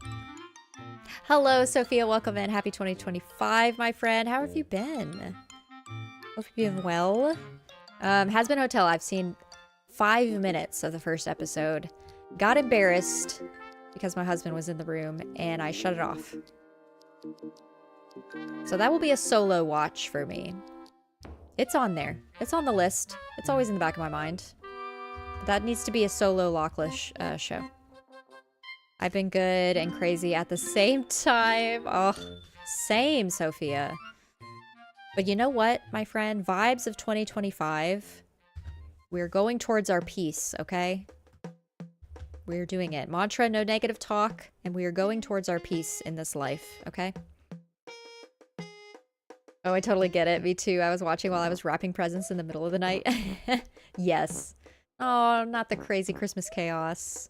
Hello, Sophia. Welcome in. Happy 2025, my friend. How have you been? Hope you've been well. Has Been Hotel. I've seen 5 minutes of the first episode. Got embarrassed because my husband was in the room, and I shut it off. So that will be a solo watch for me. It's on there. It's on the list. It's always in the back of my mind. But that needs to be a solo Lockleth show. I've been good and crazy at the same time. Oh, same, Sophia. But you know what, my friend? Vibes of 2025. We're going towards our peace, okay? We're doing it. Mantra, no negative talk. And we are going towards our peace in this life, okay? Oh, I totally get it. Me too. I was watching while I was wrapping presents in the middle of the night. Yes. Oh, not the crazy Christmas chaos.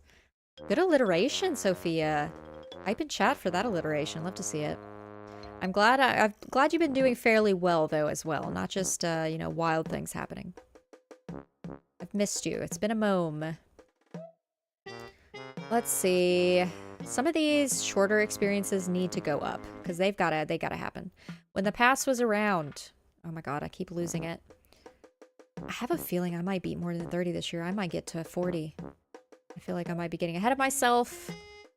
Good alliteration, Sophia. Type in chat for that alliteration. Love to see it. I'm glad you've been doing fairly well, though, as well. Not just, you know, wild things happening. I've missed you. It's been a mome. Let's see. Some of these shorter experiences need to go up because they gotta happen. When the past was around. Oh my god, I keep losing it. I have a feeling I might beat more than 30 this year. I might get to 40. I feel like I might be getting ahead of myself.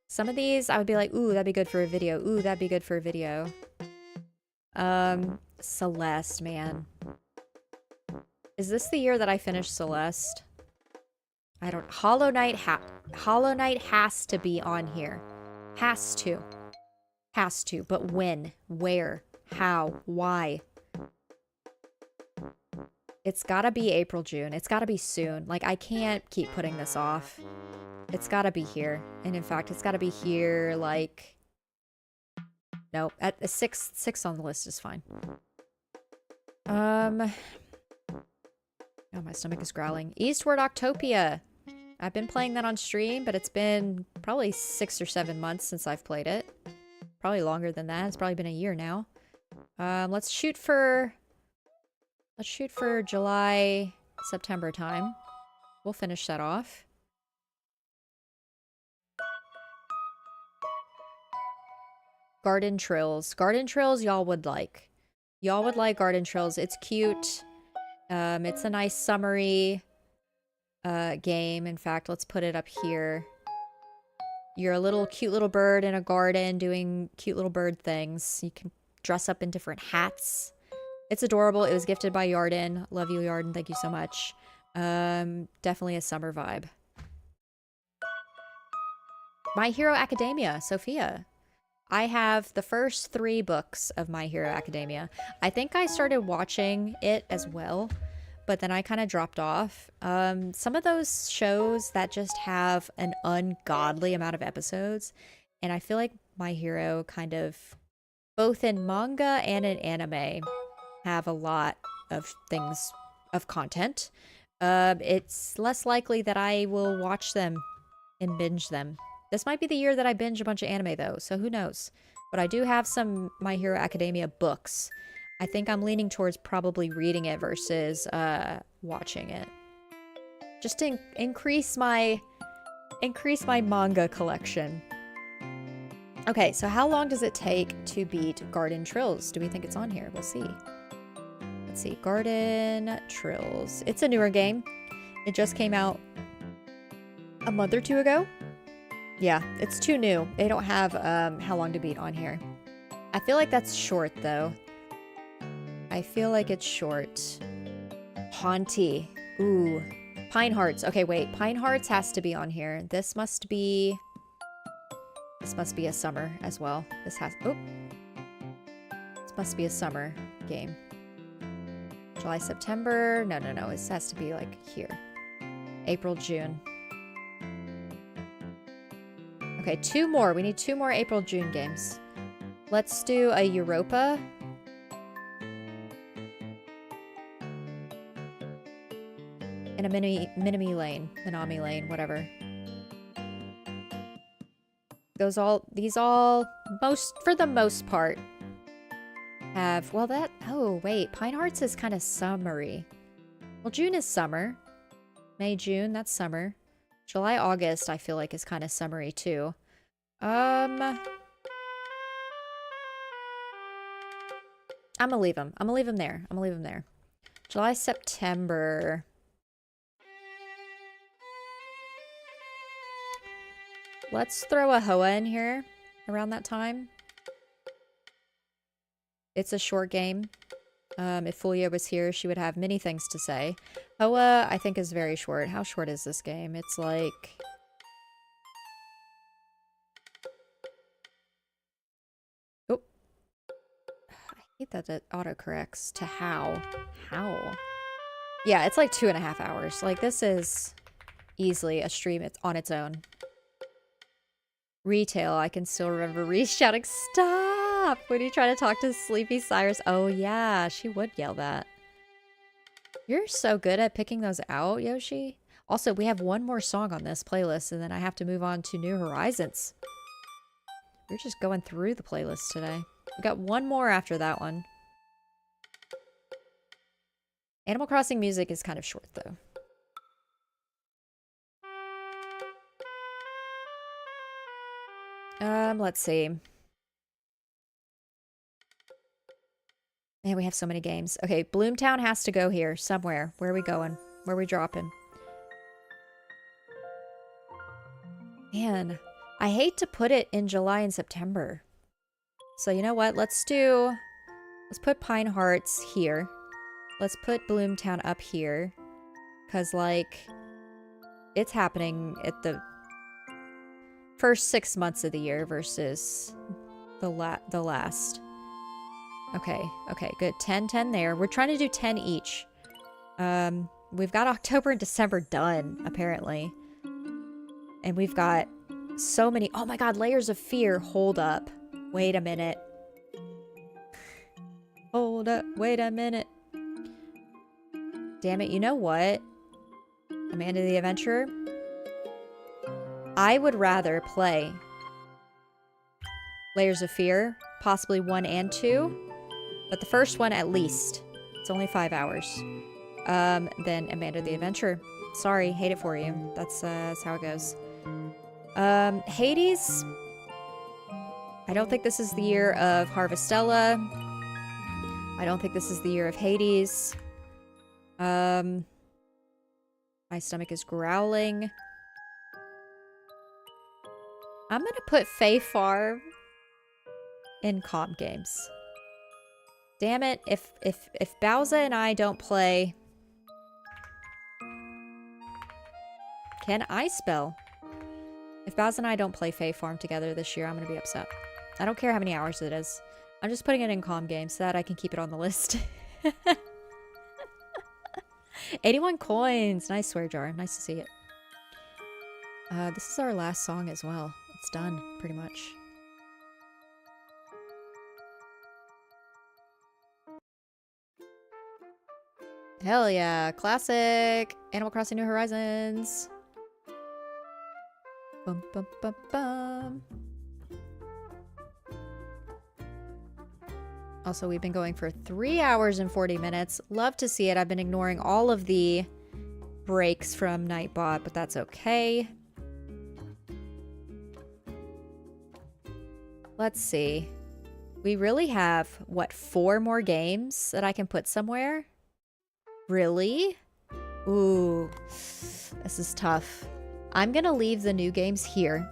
Some of these I would be like, ooh, that'd be good for a video. Ooh, that'd be good for a video. Celeste, man. Is this the year that I finished Celeste? I don't... Hollow Knight has to be on here. Has to. Has to. But when? Where? How? Why? It's gotta be April, June. It's gotta be soon. Like, I can't keep putting this off. It's gotta be here. And in fact, it's gotta be here, like... No, at the six on the list is fine. Oh, my stomach is growling. Eastward Octopia. I've been playing that on stream, but it's been probably 6 or 7 months since I've played it. Probably longer than that. It's probably been a year now. Let's shoot for July, September time. We'll finish that off. Garden Trills. Garden Trills y'all would like. Y'all would like Garden Trills. It's cute. It's a nice summery game. In fact, let's put it up here. You're a cute little bird in a garden doing cute little bird things. You can dress up in different hats. It's adorable. It was gifted by Yarden. Love you, Yarden. Thank you so much. Definitely a summer vibe. My Hero Academia, Sophia. I have the first 3 books of My Hero Academia. I think I started watching it as well, but then I kind of dropped off. Some of those shows that just have an ungodly amount of episodes, and I feel like My Hero kind of, both in manga and in anime, have a lot of things, of content. It's less likely that I will watch them and binge them. This might be the year that I binge a bunch of anime, though, so who knows? But I do have some My Hero Academia books. I think I'm leaning towards probably reading it versus watching it. Just to increase my manga collection. Okay, so how long does it take to beat Garden Trills? Do we think it's on here? We'll see. Let's see. Garden Trills. It's a newer game. It just came out a month or two ago. Yeah, it's too new. They don't have how long to beat on here. I feel like that's short, though. I feel like it's short. Haunty. Ooh. Pine Hearts. Okay, wait. Pine Hearts has to be on here. This must be a summer as well. This must be a summer game. July, September. No. This has to be like here. April, June. Okay, 2 more. We need 2 more April, June games. Let's do a Europa. And a Minami Lane. Minami Lane, whatever. These all, for the most part, have, well that, oh wait, Pine Hearts is kind of summery. Well, June is summer. May, June, that's summer. July, August, I feel like is kind of summery too. I'm gonna leave them. I'm gonna leave them there. July, September. Let's throw a Hoa in here around that time. It's a short game. If Fulia was here, she would have many things to say. Hoa, I think, is very short. How short is this game? It's like... Oh. I hate that it autocorrects to how. How? Yeah, it's like 2.5 hours. Like, this is easily a stream on its own. Retail, I can still remember Reese shouting, "Stop!" when you try to talk to Sleepy Cyrus. Oh yeah, she would yell that. You're so good at picking those out, Yoshi. Also, we have one more song on this playlist, and then I have to move on to New Horizons. We're just going through the playlist today. We got one more after that one. Animal Crossing music is kind of short, though. Let's see. Man, we have so many games. Okay, Bloomtown has to go here somewhere. Where are we going? Where are we dropping? Man, I hate to put it in July and September. So you know what? Let's put Pine Hearts here. Let's put Bloomtown up here. Because, like, it's happening at the first 6 months of the year versus the last. Okay, good. 10 there. We're trying to do 10 each. We've got October and December done, apparently. And we've got so many. Oh my god, Layers of Fear. Hold up. Wait a minute. Hold up. Wait a minute. Damn it, you know what? Amanda the Adventurer? I would rather play Layers of Fear, possibly 1 and 2, but the first one at least. It's only 5 hours. Then Amanda the Adventurer. Sorry, hate it for you. That's how it goes. Hades. I don't think this is the year of Harvestella. I don't think this is the year of Hades. My stomach is growling. I'm gonna put Fae Farm in comp games. Damn it, if Bowser and I don't play... Can I spell? If Bowser and I don't play Fae Farm together this year, I'm gonna be upset. I don't care how many hours it is. I'm just putting it in comp games so that I can keep it on the list. 81 coins! Nice swear jar. Nice to see it. This is our last song as well. It's done, pretty much. Hell yeah. Classic! Animal Crossing New Horizons! Bum bum bum bum. Also, we've been going for 3 hours and 40 minutes. Love to see it. I've been ignoring all of the breaks from Nightbot, but that's okay. Let's see. We really have, what, 4 more games that I can put somewhere? Really? Ooh, this is tough. I'm gonna leave the new games here.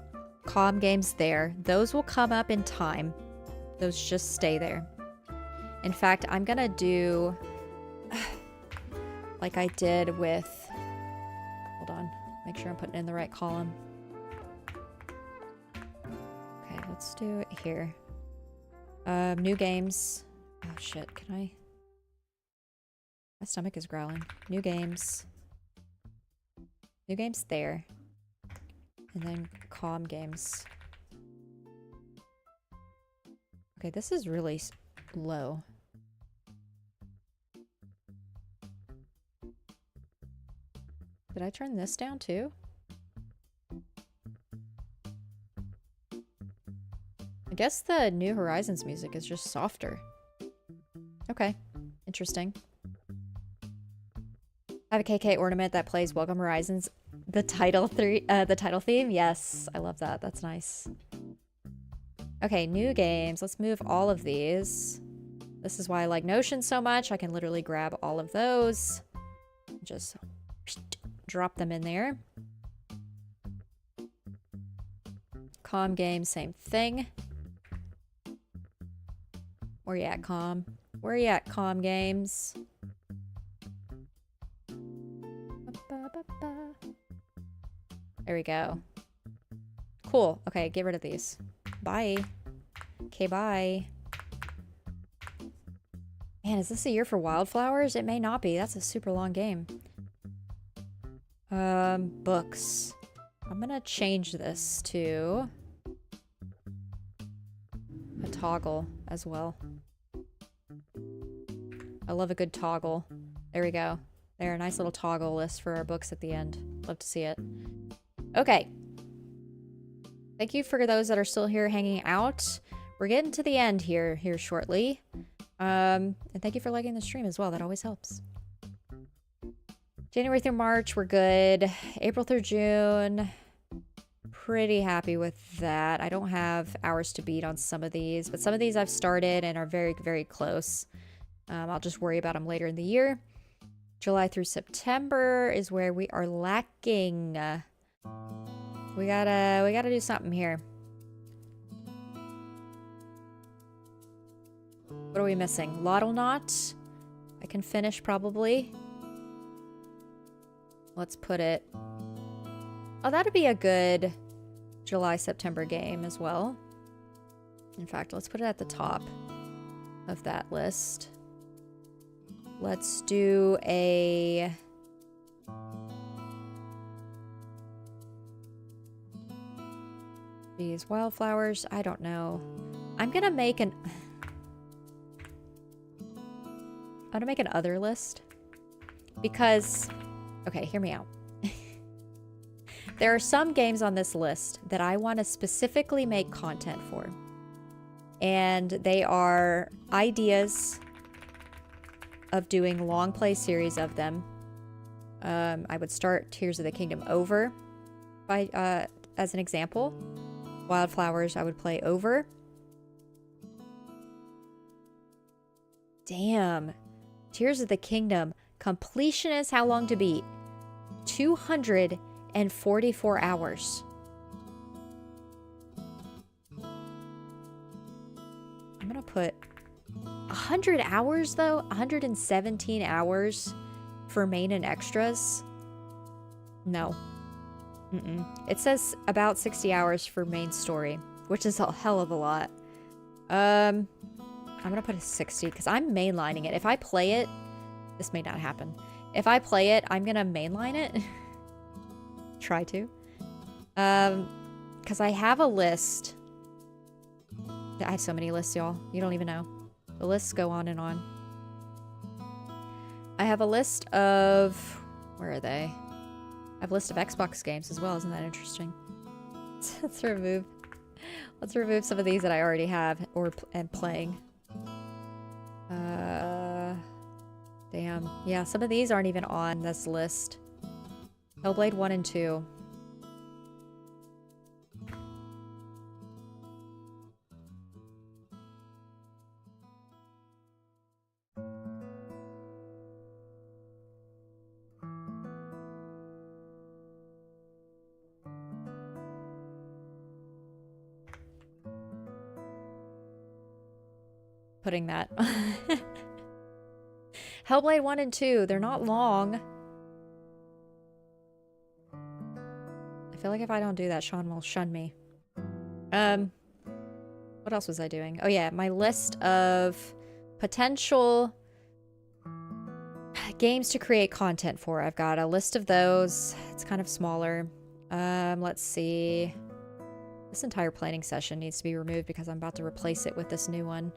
Calm games there. Those will come up in time. Those just stay there. In fact, I'm gonna do like I did with, hold on, make sure I'm putting it in the right column. Okay, let's do it here. New games. Oh shit, can I? My stomach is growling. New games. New games there. And then calm games. Okay, this is really low. Did I turn this down too? I guess the New Horizons music is just softer. Okay, interesting. I have a KK ornament that plays Welcome Horizons. The title theme? Yes, I love that. That's nice. Okay, new games. Let's move all of these. This is why I like Notion so much. I can literally grab all of those. Just drop them in there. Calm games, same thing. Where you at, Calm? Where you at, Calm games? There we go. Cool. Okay, get rid of these. Bye. Okay, bye. Man, is this a year for wildflowers? It may not be. That's a super long game. Books. I'm gonna change this to a toggle as well. I love a good toggle. There we go. There, a nice little toggle list for our books at the end. Love to see it. Okay. Thank you for those that are still here hanging out. We're getting to the end here shortly. And thank you for liking the stream as well. That always helps. January through March, we're good. April through June, pretty happy with that. I don't have hours to beat on some of these, but some of these I've started and are very, very close. I'll just worry about them later in the year. July through September is where we are lacking. We gotta do something here. What are we missing? Lottle Knot. I can finish probably. Let's put it... Oh, that'd be a good July-September game as well. In fact, let's put it at the top of that list. Let's do a... These wildflowers, I don't know. I'm gonna make an... I'm gonna make an other list. Because... Okay, hear me out. There are some games on this list that I want to specifically make content for. And they are ideas of doing long play series of them. I would start Tears of the Kingdom over by as an example. Wildflowers I would play over. Damn. Tears of the Kingdom. Completion is how long to beat? 244 hours. I'm gonna put 100 hours though? 117 hours for main and extras? No. It says about 60 hours for main story, which is a hell of a lot. I'm gonna put a 60 because I'm mainlining it. If I play it, this may not happen. If I play it, I'm gonna mainline it. Try to. Because I have a list. I have so many lists, y'all. You don't even know. The lists go on and on. I have a list of... Where are they? I have a list of Xbox games as well. Isn't that interesting? Let's remove some of these that I already have or am playing. Damn. Yeah, some of these aren't even on this list. Hellblade 1 and 2. Putting that. Hellblade 1 and 2, they're not long. I feel like if I don't do that, Sean will shun me. What else was I doing? Oh yeah, my list of potential games to create content for. I've got a list of those. It's kind of smaller. Let's see. This entire planning session needs to be removed because I'm about to replace it with this new one.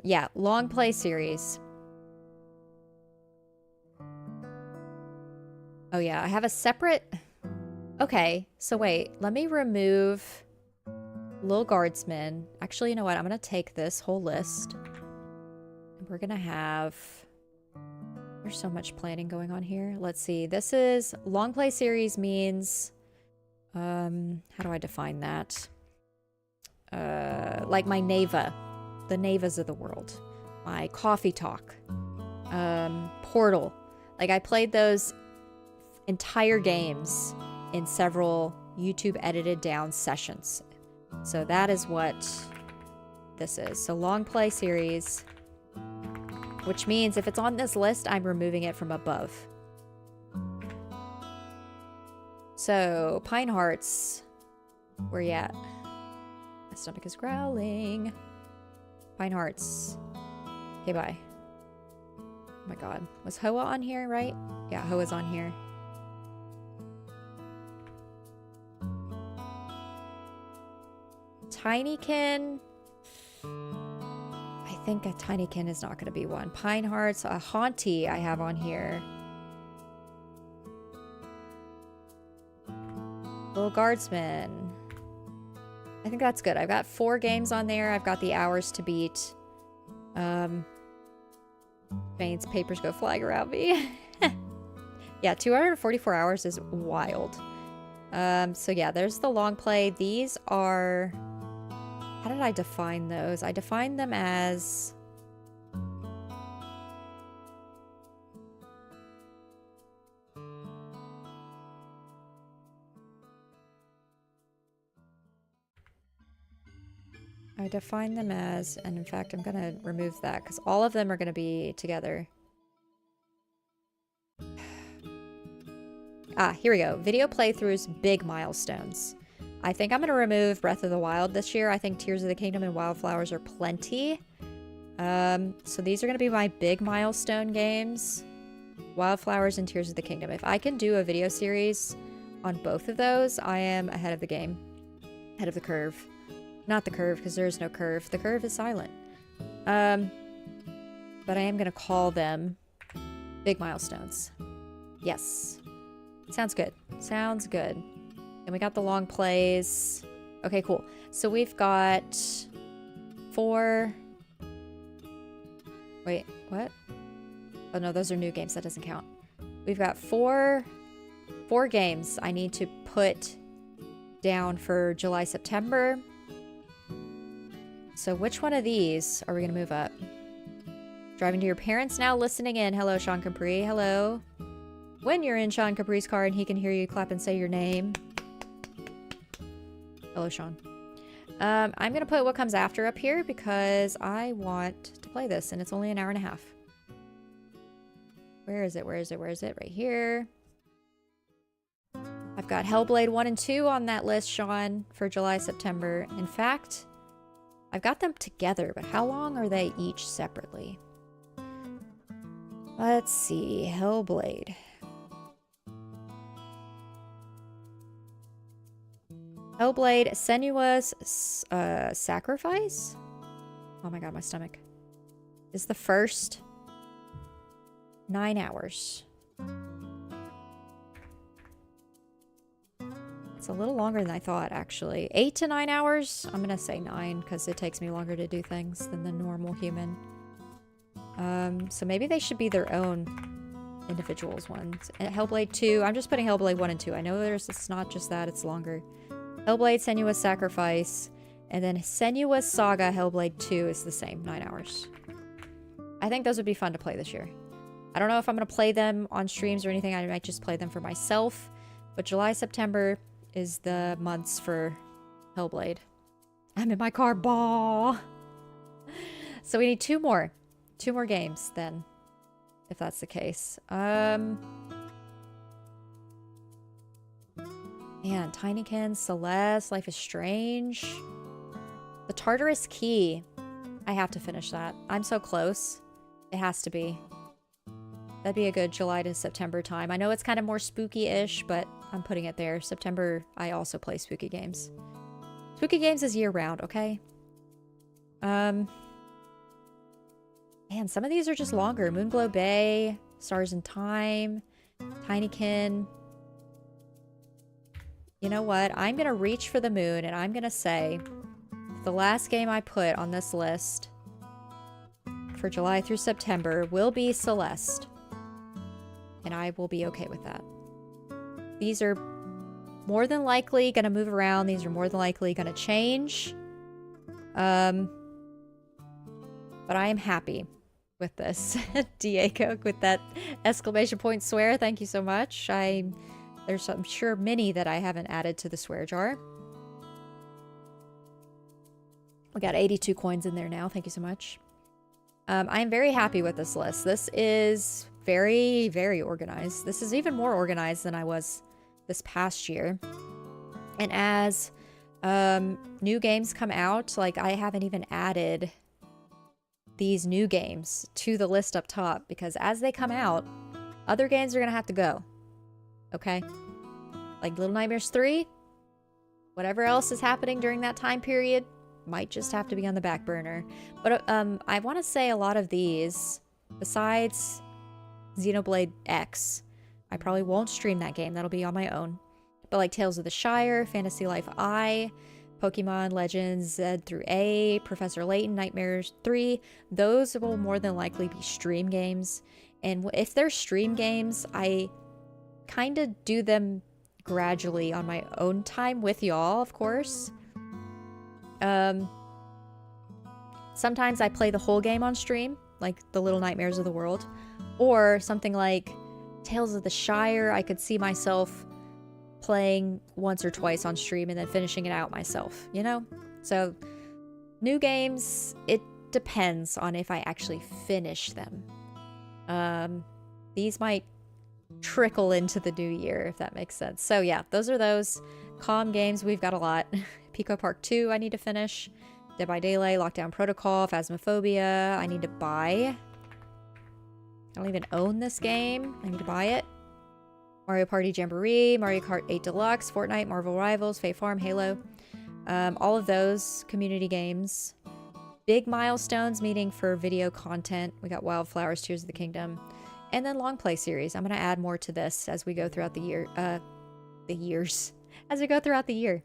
Yeah, long play series. Oh yeah, I have a separate... Okay, so wait, let me remove Lil Guardsman. Actually, you know what? I'm gonna take this whole list. And we're gonna have... There's so much planning going on here. Let's see. This is... Long play series means... how do I define that? Like my Neva. The Nevas of the world. My Coffee Talk. Portal. Like I played those entire games in several YouTube edited down sessions. So that is what this is. So long play series, which means if it's on this list, I'm removing it from above. So Pine Hearts, where you at? My stomach is growling. Pine Hearts. Okay, bye. Oh my god. Was Hoa on here, right? Yeah, Hoa's on here. Tinykin. I think a Tinykin is not going to be one. Pine Hearts, a Haunty I have on here. Little Guardsman. I think that's good. I've got 4 games on there. I've got the hours to beat. Faints, papers go flying around me. Yeah, 244 hours is wild. So yeah, there's the long play. These are... How did I define those? I defined them as... and in fact, I'm going to remove that because all of them are going to be together. Ah, here we go. Video playthroughs, big milestones. I think I'm going to remove Breath of the Wild this year. I think Tears of the Kingdom and Wildflowers are plenty. So these are going to be my big milestone games. Wildflowers and Tears of the Kingdom. If I can do a video series on both of those, I am ahead of the game. Ahead of the curve. Not the curve, because there is no curve. The curve is silent. But I am going to call them big milestones. Yes. Sounds good. Sounds good. And we got the long plays. Okay, cool. So we've got 4... Wait, what? Oh no, those are new games. That doesn't count. We've got 4 games I need to put down for July, September. So which one of these are we going to move up? Driving to your parents now, listening in. Hello, Sean Capri. Hello. When you're in Sean Capri's car and he can hear you clap and say your name. Hello, Sean. I'm going to put what comes after up here because I want to play this and it's only an hour and a half. Where is it? Where is it? Where is it? Right here. I've got Hellblade 1 and 2 on that list, Sean, for July, September. In fact, I've got them together, but how long are they each separately? Let's see. Hellblade. Hellblade, Senua's Sacrifice? Oh my god, my stomach. Is the first 9 hours. It's a little longer than I thought, actually. 8 to 9 hours? I'm gonna say 9, because it takes me longer to do things than the normal human. So maybe they should be their own individuals ones. And Hellblade 2, I'm just putting Hellblade 1 and 2. I know it's not just that, it's longer. Hellblade Senua's Sacrifice, and then Senua's Saga Hellblade 2 is the same, 9 hours. I think those would be fun to play this year. I don't know if I'm going to play them on streams or anything. I might just play them for myself. But July, September is the months for Hellblade. I'm in my car, ball. So we need 2 more. 2 more games then, if that's the case. Man, Tinykin, Celeste, Life is Strange. The Tartarus Key. I have to finish that. I'm so close. It has to be. That'd be a good July to September time. I know it's kind of more spooky-ish, but I'm putting it there. September, I also play spooky games. Spooky games is year-round, okay? Man, some of these are just longer. Moonglow Bay, Stars in Time, Tinykin. You know what? I'm going to reach for the moon, and I'm going to say the last game I put on this list for July through September will be Celeste. And I will be okay with that. These are more than likely going to move around. These are more than likely going to change. But I am happy with this. Diego with that exclamation point swear. Thank you so much. There's, I'm sure, many that I haven't added to the swear jar. We got 82 coins in there now. Thank you so much. I'm very happy with this list. This is very, very organized. This is even more organized than I was this past year. And as new games come out, like I haven't even added these new games to the list up top because as they come out, other games are going to have to go. Okay? Like Little Nightmares 3, whatever else is happening during that time period might just have to be on the back burner. But I want to say a lot of these, besides Xenoblade X, I probably won't stream that game. That'll be on my own. But like Tales of the Shire, Fantasy Life I, Pokemon Legends Z through A, Professor Layton, Nightmares 3, those will more than likely be stream games. And if they're stream games, I kind of do them gradually on my own time with y'all, of course. Sometimes I play the whole game on stream, like the Little Nightmares of the World, or something like Tales of the Shire. I could see myself playing once or twice on stream and then finishing it out myself, you know? So new games, it depends on if I actually finish them. These might trickle into the new year, if that makes sense. So yeah, those are those calm games. We've got a lot. Pico Park 2 I need to finish. Dead by Daylight, Lockdown Protocol, Phasmophobia I need to buy. I don't even own this game. I need to buy it. Mario Party Jamboree, Mario Kart 8 Deluxe, Fortnite, Marvel Rivals, Fae Farm, Halo. All of those community games. Big milestones meeting for video content. We got Wildflowers, Tears of the Kingdom. And then long play series. I'm going to add more to this as we go throughout the year. As we go throughout the year.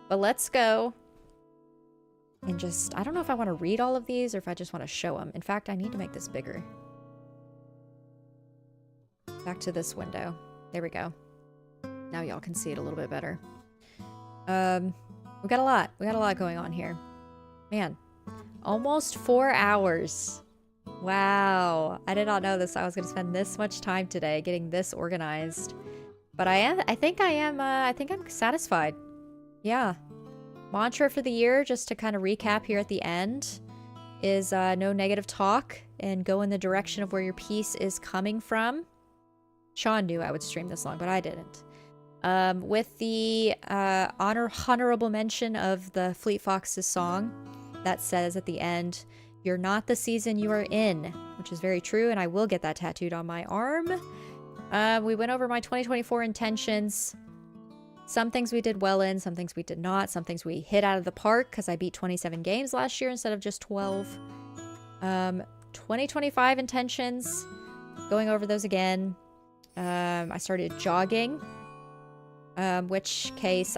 But let's go and just, I don't know if I want to read all of these or if I just want to show them. In fact, I need to make this bigger. Back to this window. There we go. Now y'all can see it a little bit better. We got a lot. We got a lot going on here. Man, almost 4 hours. Wow. I did not know this. I was going to spend this much time today getting this organized. But I think I'm satisfied. Yeah. Mantra for the year, just to kind of recap here at the end, is no negative talk and go in the direction of where your peace is coming from. Sean knew I would stream this long, but I didn't. With the honorable mention of the Fleet Foxes song that says at the end, "You're not the season you are in," which is very true, and I will get that tattooed on my arm. We went over my 2024 intentions. Some things we did well in, some things we did not, some things we hit out of the park because I beat 27 games last year instead of just 12. 2025 intentions, going over those again. I started jogging, which case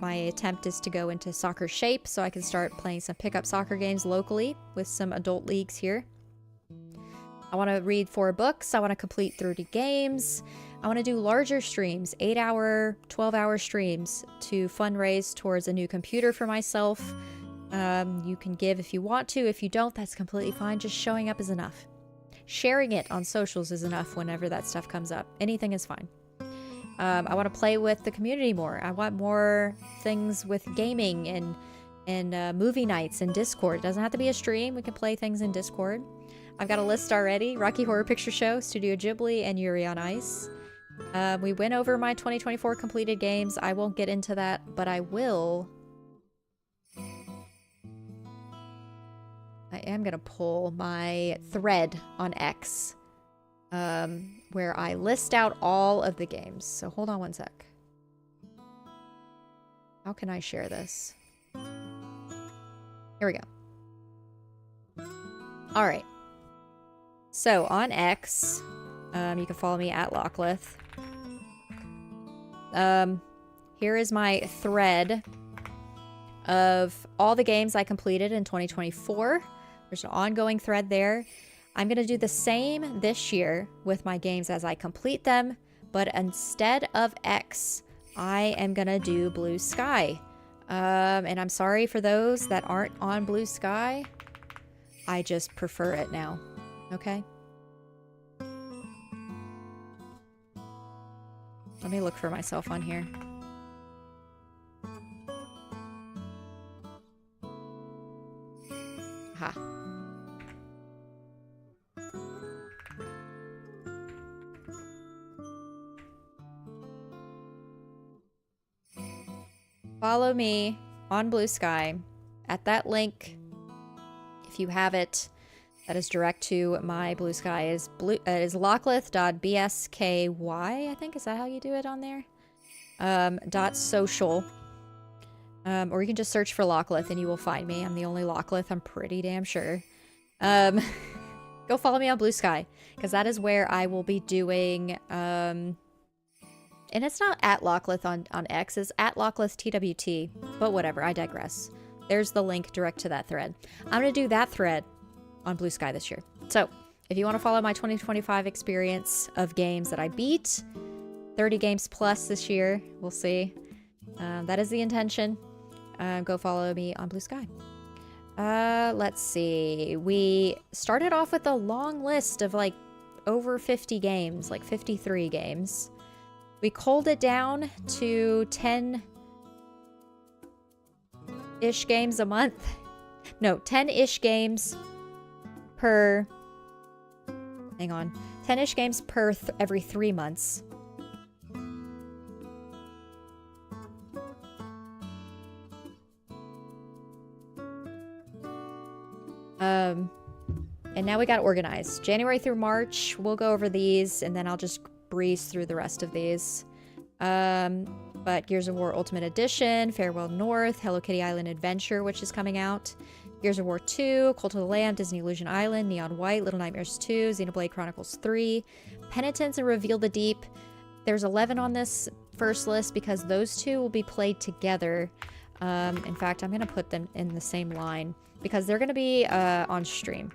my attempt is to go into soccer shape so I can start playing some pickup soccer games locally with some adult leagues here. I want to read 4 books. I want to complete 30 games. I want to do larger streams, 8-hour, 12-hour streams to fundraise towards a new computer for myself. You can give if you want to. If you don't, that's completely fine. Just showing up is enough. Sharing it on socials is enough whenever that stuff comes up. Anything is fine. I want to play with the community more. I want more things with gaming and movie nights and Discord. It doesn't have to be a stream. We can play things in Discord. I've got a list already. Rocky Horror Picture Show, Studio Ghibli, and Yuri on Ice. We went over my 2024 completed games. I won't get into that, but I will. I am going to pull my thread on X, where I list out all of the games. So hold on one sec. How can I share this? Here we go. All right. So on X, you can follow me at Lockleth. Here is my thread of all the games I completed in 2024. There's an ongoing thread there. I'm going to do the same this year with my games as I complete them, but instead of X, I am going to do Blue Sky. And I'm sorry for those that aren't on Blue Sky. I just prefer it now. Okay? Let me look for myself on here. Ha. Follow me on Blue Sky at that link if you have it. That is direct to my Blue Sky. Is lockleth.bsky, I think. Is that how you do it on there? .social. Or you can just search for Lockleth and you will find me. I'm the only Lockleth, I'm pretty damn sure. Go follow me on Blue Sky, because that is where I will be doing... and it's not at Lockleth on X, it's at Lockleth TWT. But whatever, I digress. There's the link direct to that thread. I'm going to do that thread on Blue Sky this year. So, if you want to follow my 2025 experience of games that I beat, 30 games plus this year, we'll see. That is the intention. Go follow me on Blue Sky. Let's see. We started off with a long list of like over 50 games, like 53 games. We culled it down to 10-ish games a month. No, 10-ish games per... Hang on. 10-ish games per every 3 months. And now we got organized. January through March, we'll go over these, and then I'll just breeze through the rest of these. But Gears of War Ultimate Edition, Farewell North, Hello Kitty Island Adventure, which is coming out. Gears of War 2, Cult of the Lamb, Disney Illusion Island, Neon White, Little Nightmares 2, Xenoblade Chronicles 3, Penitence and Reveal the Deep. There's 11 on this first list because those two will be played together. In fact, I'm going to put them in the same line because they're going to be on stream.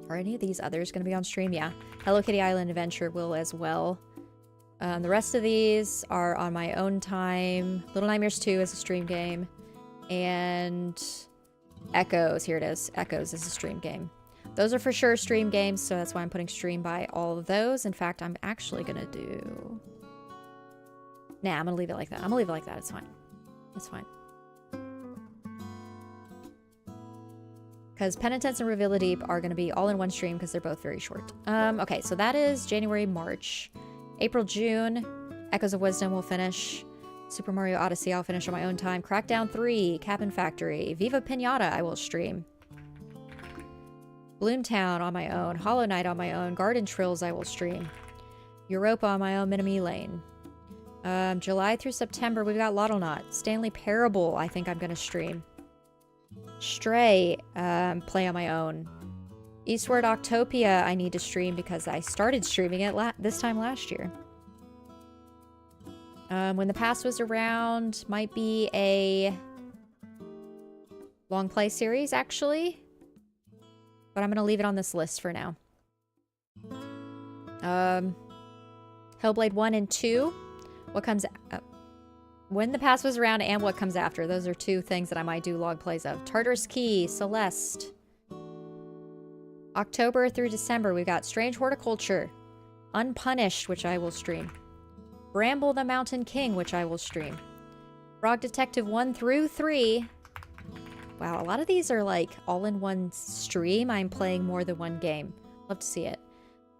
Are any of these others going to be on stream? Yeah. Hello Kitty Island Adventure will as well. The rest of these are on my own time. Little Nightmares 2 is a stream game. And Echoes, here it is. Echoes is a stream game. Those are for sure stream games, so that's why I'm putting stream by all of those. In fact, I'm actually going to do... Nah, I'm going to leave it like that. I'm going to leave it like that. It's fine. It's fine. Because Penitence and Reveal the Deep are going to be all in one stream because they're both very short. Okay, so that is January, March. April, June, Echoes of Wisdom will finish. Super Mario Odyssey I'll finish on my own time. Crackdown 3, Cabin Factory, Viva Pinata I will stream. Bloomtown on my own. Hollow Knight on my own. Garden Trills I will stream. Europa on my own. Minami Lane. July through September we've got Lottlenaut. Stanley Parable I think I'm going to stream. Stray, play on my own. Eastward Octopia I need to stream because I started streaming it this time last year. When the Past Was Around might be a long play series, actually. But I'm going to leave it on this list for now. Hellblade 1 and 2. What comes... when the past was around and what comes after. Those are two things that I might do log plays of. Tartarus Key, Celeste. October through December, we've got Strange Horticulture. Unpunished, which I will stream. Bramble the Mountain King, which I will stream. Frog Detective 1 through 3. Wow, a lot of these are like all in one stream. I'm playing more than one game. Love to see it.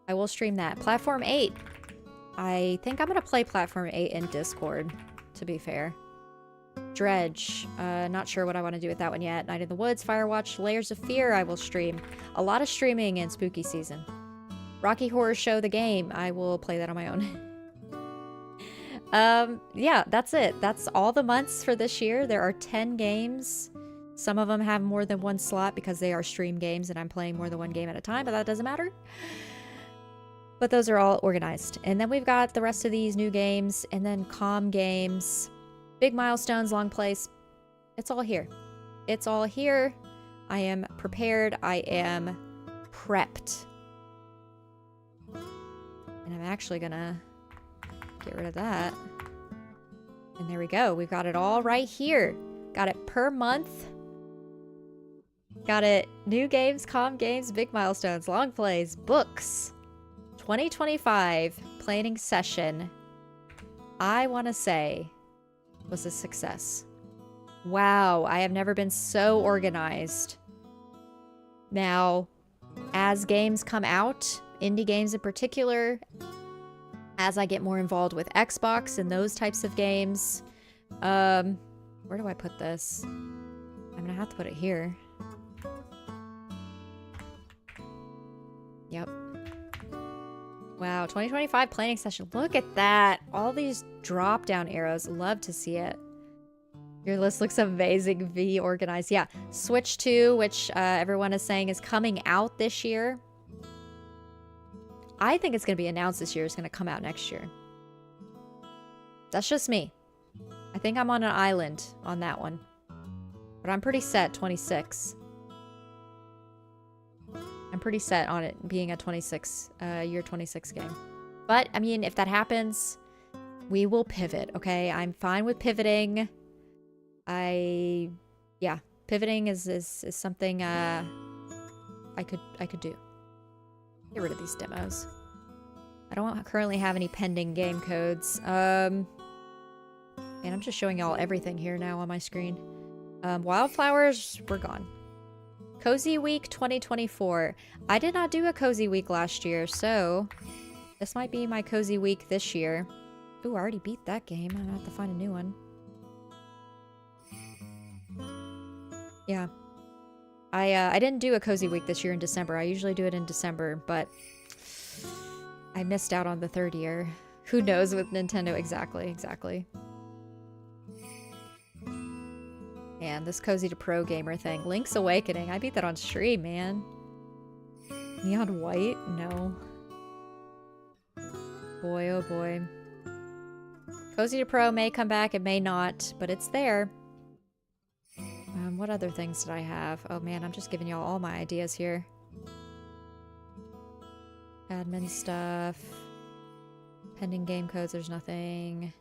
I will stream that. Platform 8. I think I'm going to play Platform 8 in Discord, to be fair. Dredge. Not sure what I want to do with that one yet. Night in the Woods, Firewatch, Layers of Fear, I will stream. A lot of streaming in spooky season. Rocky Horror Show, the game. I will play that on my own. Yeah, that's it. That's all the months for this year. There are 10 games. Some of them have more than one slot because they are stream games and I'm playing more than one game at a time, but that doesn't matter. But those are all organized. And then we've got the rest of these new games and then comm games, big milestones, long plays. It's all here. It's all here. I am prepared. I am prepped. And I'm actually gonna get rid of that. And there we go. We've got it all right here. Got it per month. Got it. New games, comm games, big milestones, long plays, books. 2025 planning session, I want to say, was a success. Wow, I have never been so organized. Now, as games come out, indie games in particular, as I get more involved with Xbox and those types of games, where do I put this? I'm gonna have to put it here. Yep. Wow, 2025 planning session. Look at that. All these drop down arrows. Love to see it. Your list looks amazing. V organized. Yeah. Switch 2, which everyone is saying is coming out this year. I think it's going to be announced this year. It's going to come out next year. That's just me. I think I'm on an island on that one. But I'm pretty set 26. I'm pretty set on it being a 26, year 26 game. But, I mean, if that happens, we will pivot, okay? I'm fine with pivoting. Yeah, pivoting is something, I could do. Get rid of these demos. I don't currently have any pending game codes. And I'm just showing y'all everything here now on my screen. Wildflowers, we're gone. Cozy Week 2024. I did not do a Cozy Week last year, so this might be my Cozy Week this year. Ooh, I already beat that game. I'm gonna have to find a new one. Yeah. I didn't do a Cozy Week this year in December. I usually do it in December, but I missed out on the third year. Who knows with Nintendo exactly. And this Cozy to Pro Gamer thing. Link's Awakening. I beat that on stream, man. Neon White? No. Boy, oh boy. Cozy to Pro may come back, it may not, but it's there. What other things did I have? Oh man, I'm just giving y'all all my ideas here. Admin stuff. Pending game codes, there's nothing.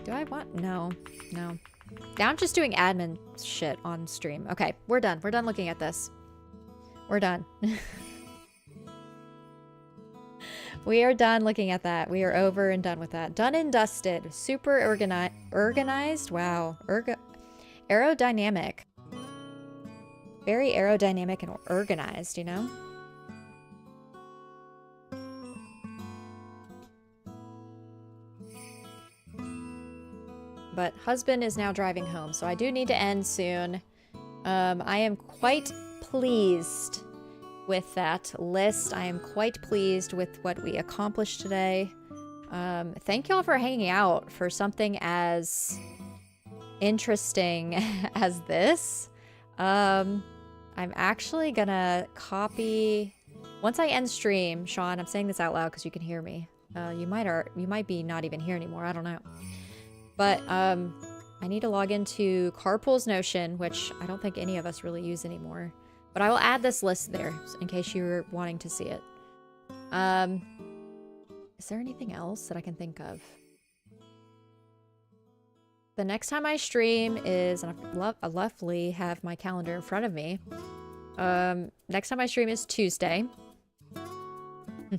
Do I want? No. No. Now I'm just doing admin shit on stream. Okay, we're done. We're done looking at this. We're done. We are done looking at that. We are over and done with that. Done and dusted. Super organized. Wow. Aerodynamic. Very aerodynamic and organized, you know? But husband is now driving home, so I do need to end soon. I am quite pleased with that list. I am quite pleased with what we accomplished today. Thank y'all for hanging out for something as interesting as this. I'm actually gonna copy... Once I end stream, Sean, I'm saying this out loud because you can hear me. You might be not even here anymore. I don't know. But I need to log into Carpool's Notion, which I don't think any of us really use anymore. But I will add this list there in case you're wanting to see it. Is there anything else that I can think of? The next time I stream is, and I luckily have my calendar in front of me. Next time I stream is Tuesday.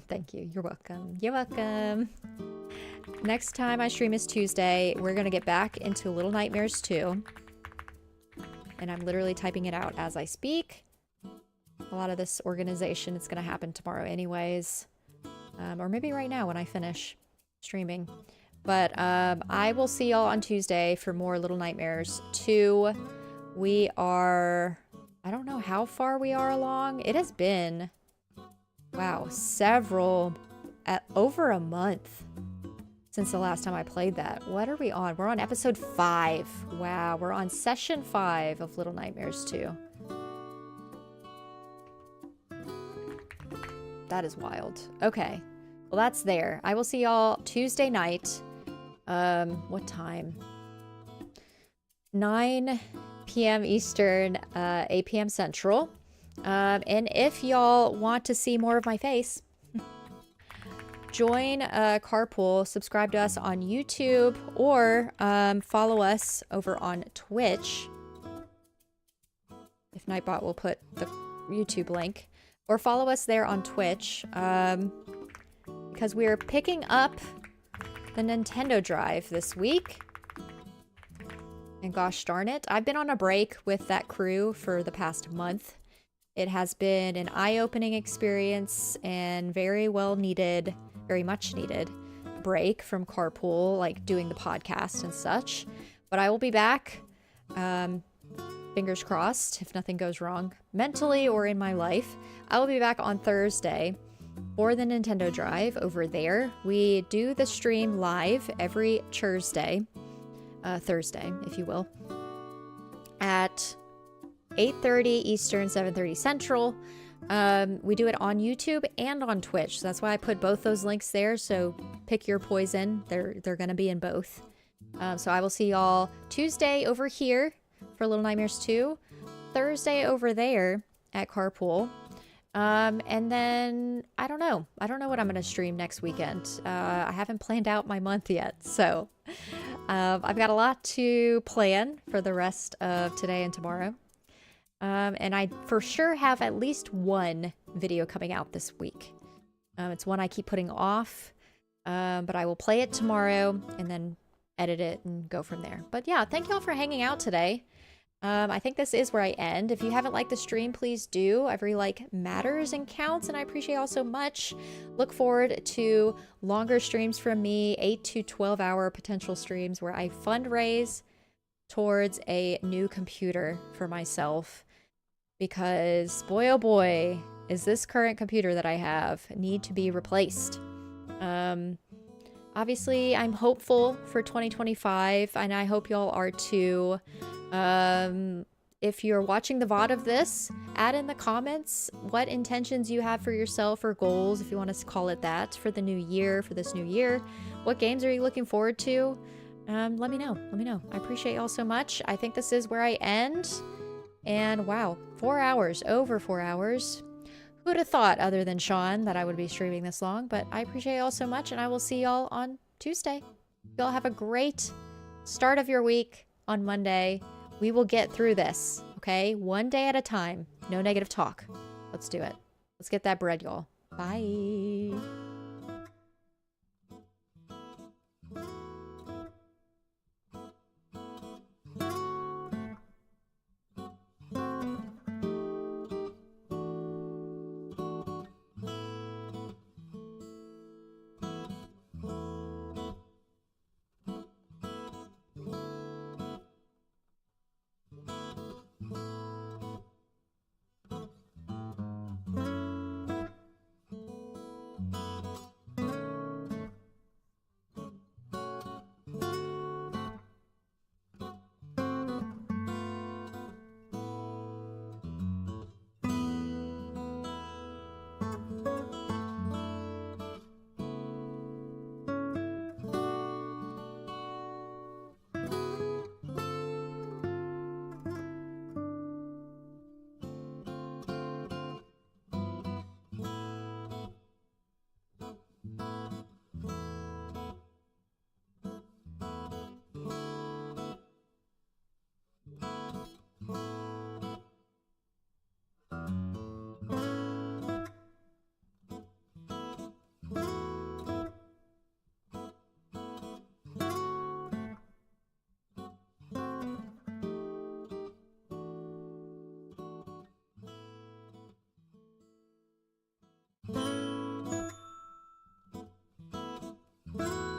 Thank you. You're welcome. You're welcome. Next time I stream is Tuesday. We're gonna get back into Little Nightmares 2. And I'm literally typing it out as I speak. A lot of this organization is gonna happen tomorrow anyways. Or maybe right now when I finish streaming. But I will see y'all on Tuesday for more Little Nightmares 2. We are... I don't know how far we are along. It has been... Wow, over a month since the last time I played that. What are we on? We're on episode 5. Wow, we're on session 5 of Little Nightmares 2. That is wild. Okay, well that's there. I will see y'all Tuesday night. What time? 9 p.m. Eastern, 8 p.m. Central. And if y'all want to see more of my face, join Carpool, subscribe to us on YouTube, or follow us over on Twitch. If Nightbot will put the YouTube link. Or follow us there on Twitch, because we're picking up the Nintendo Drive this week. And gosh darn it, I've been on a break with that crew for the past month. It has been an eye-opening experience and very well needed, very much needed break from Carpool, like doing the podcast and such. But I will be back, fingers crossed, if nothing goes wrong, mentally or in my life. I will be back on Thursday for the Nintendo Drive over there. We do the stream live every Thursday, if you will, at 8:30 Eastern, 7:30 Central. We do it on YouTube and on Twitch. So that's why I put both those links there. So pick your poison. They're gonna be in both. So I will see y'all Tuesday over here for Little Nightmares 2, Thursday over there at Carpool. And then I don't know what I'm gonna stream next weekend. I haven't planned out my month yet, so I've got a lot to plan for the rest of today and tomorrow. And I for sure have at least one video coming out this week. It's one I keep putting off, but I will play it tomorrow and then edit it and go from there. But yeah, thank y'all for hanging out today. I think this is where I end. If you haven't liked the stream, please do. Every like matters and counts, and I appreciate y'all so much. Look forward to longer streams from me, 8 to 12 hour potential streams where I fundraise towards a new computer for myself. Because boy oh boy, is this current computer that I have need to be replaced. Obviously, I'm hopeful for 2025, and I hope y'all are too. If you're watching the VOD of this, add in the comments what intentions you have for yourself or goals, if you want to call it that, for the new year, for this new year. What games are you looking forward to? Let me know. Let me know. I appreciate y'all so much. I think this is where I end. And wow, 4 hours, over 4 hours. Who'd have thought, other than Sean, that I would be streaming this long? But I appreciate y'all so much, and I will see y'all on Tuesday. Y'all have a great start of your week on Monday. We will get through this, okay? One day at a time. No negative talk. Let's do it. Let's get that bread, y'all. Bye. Bye.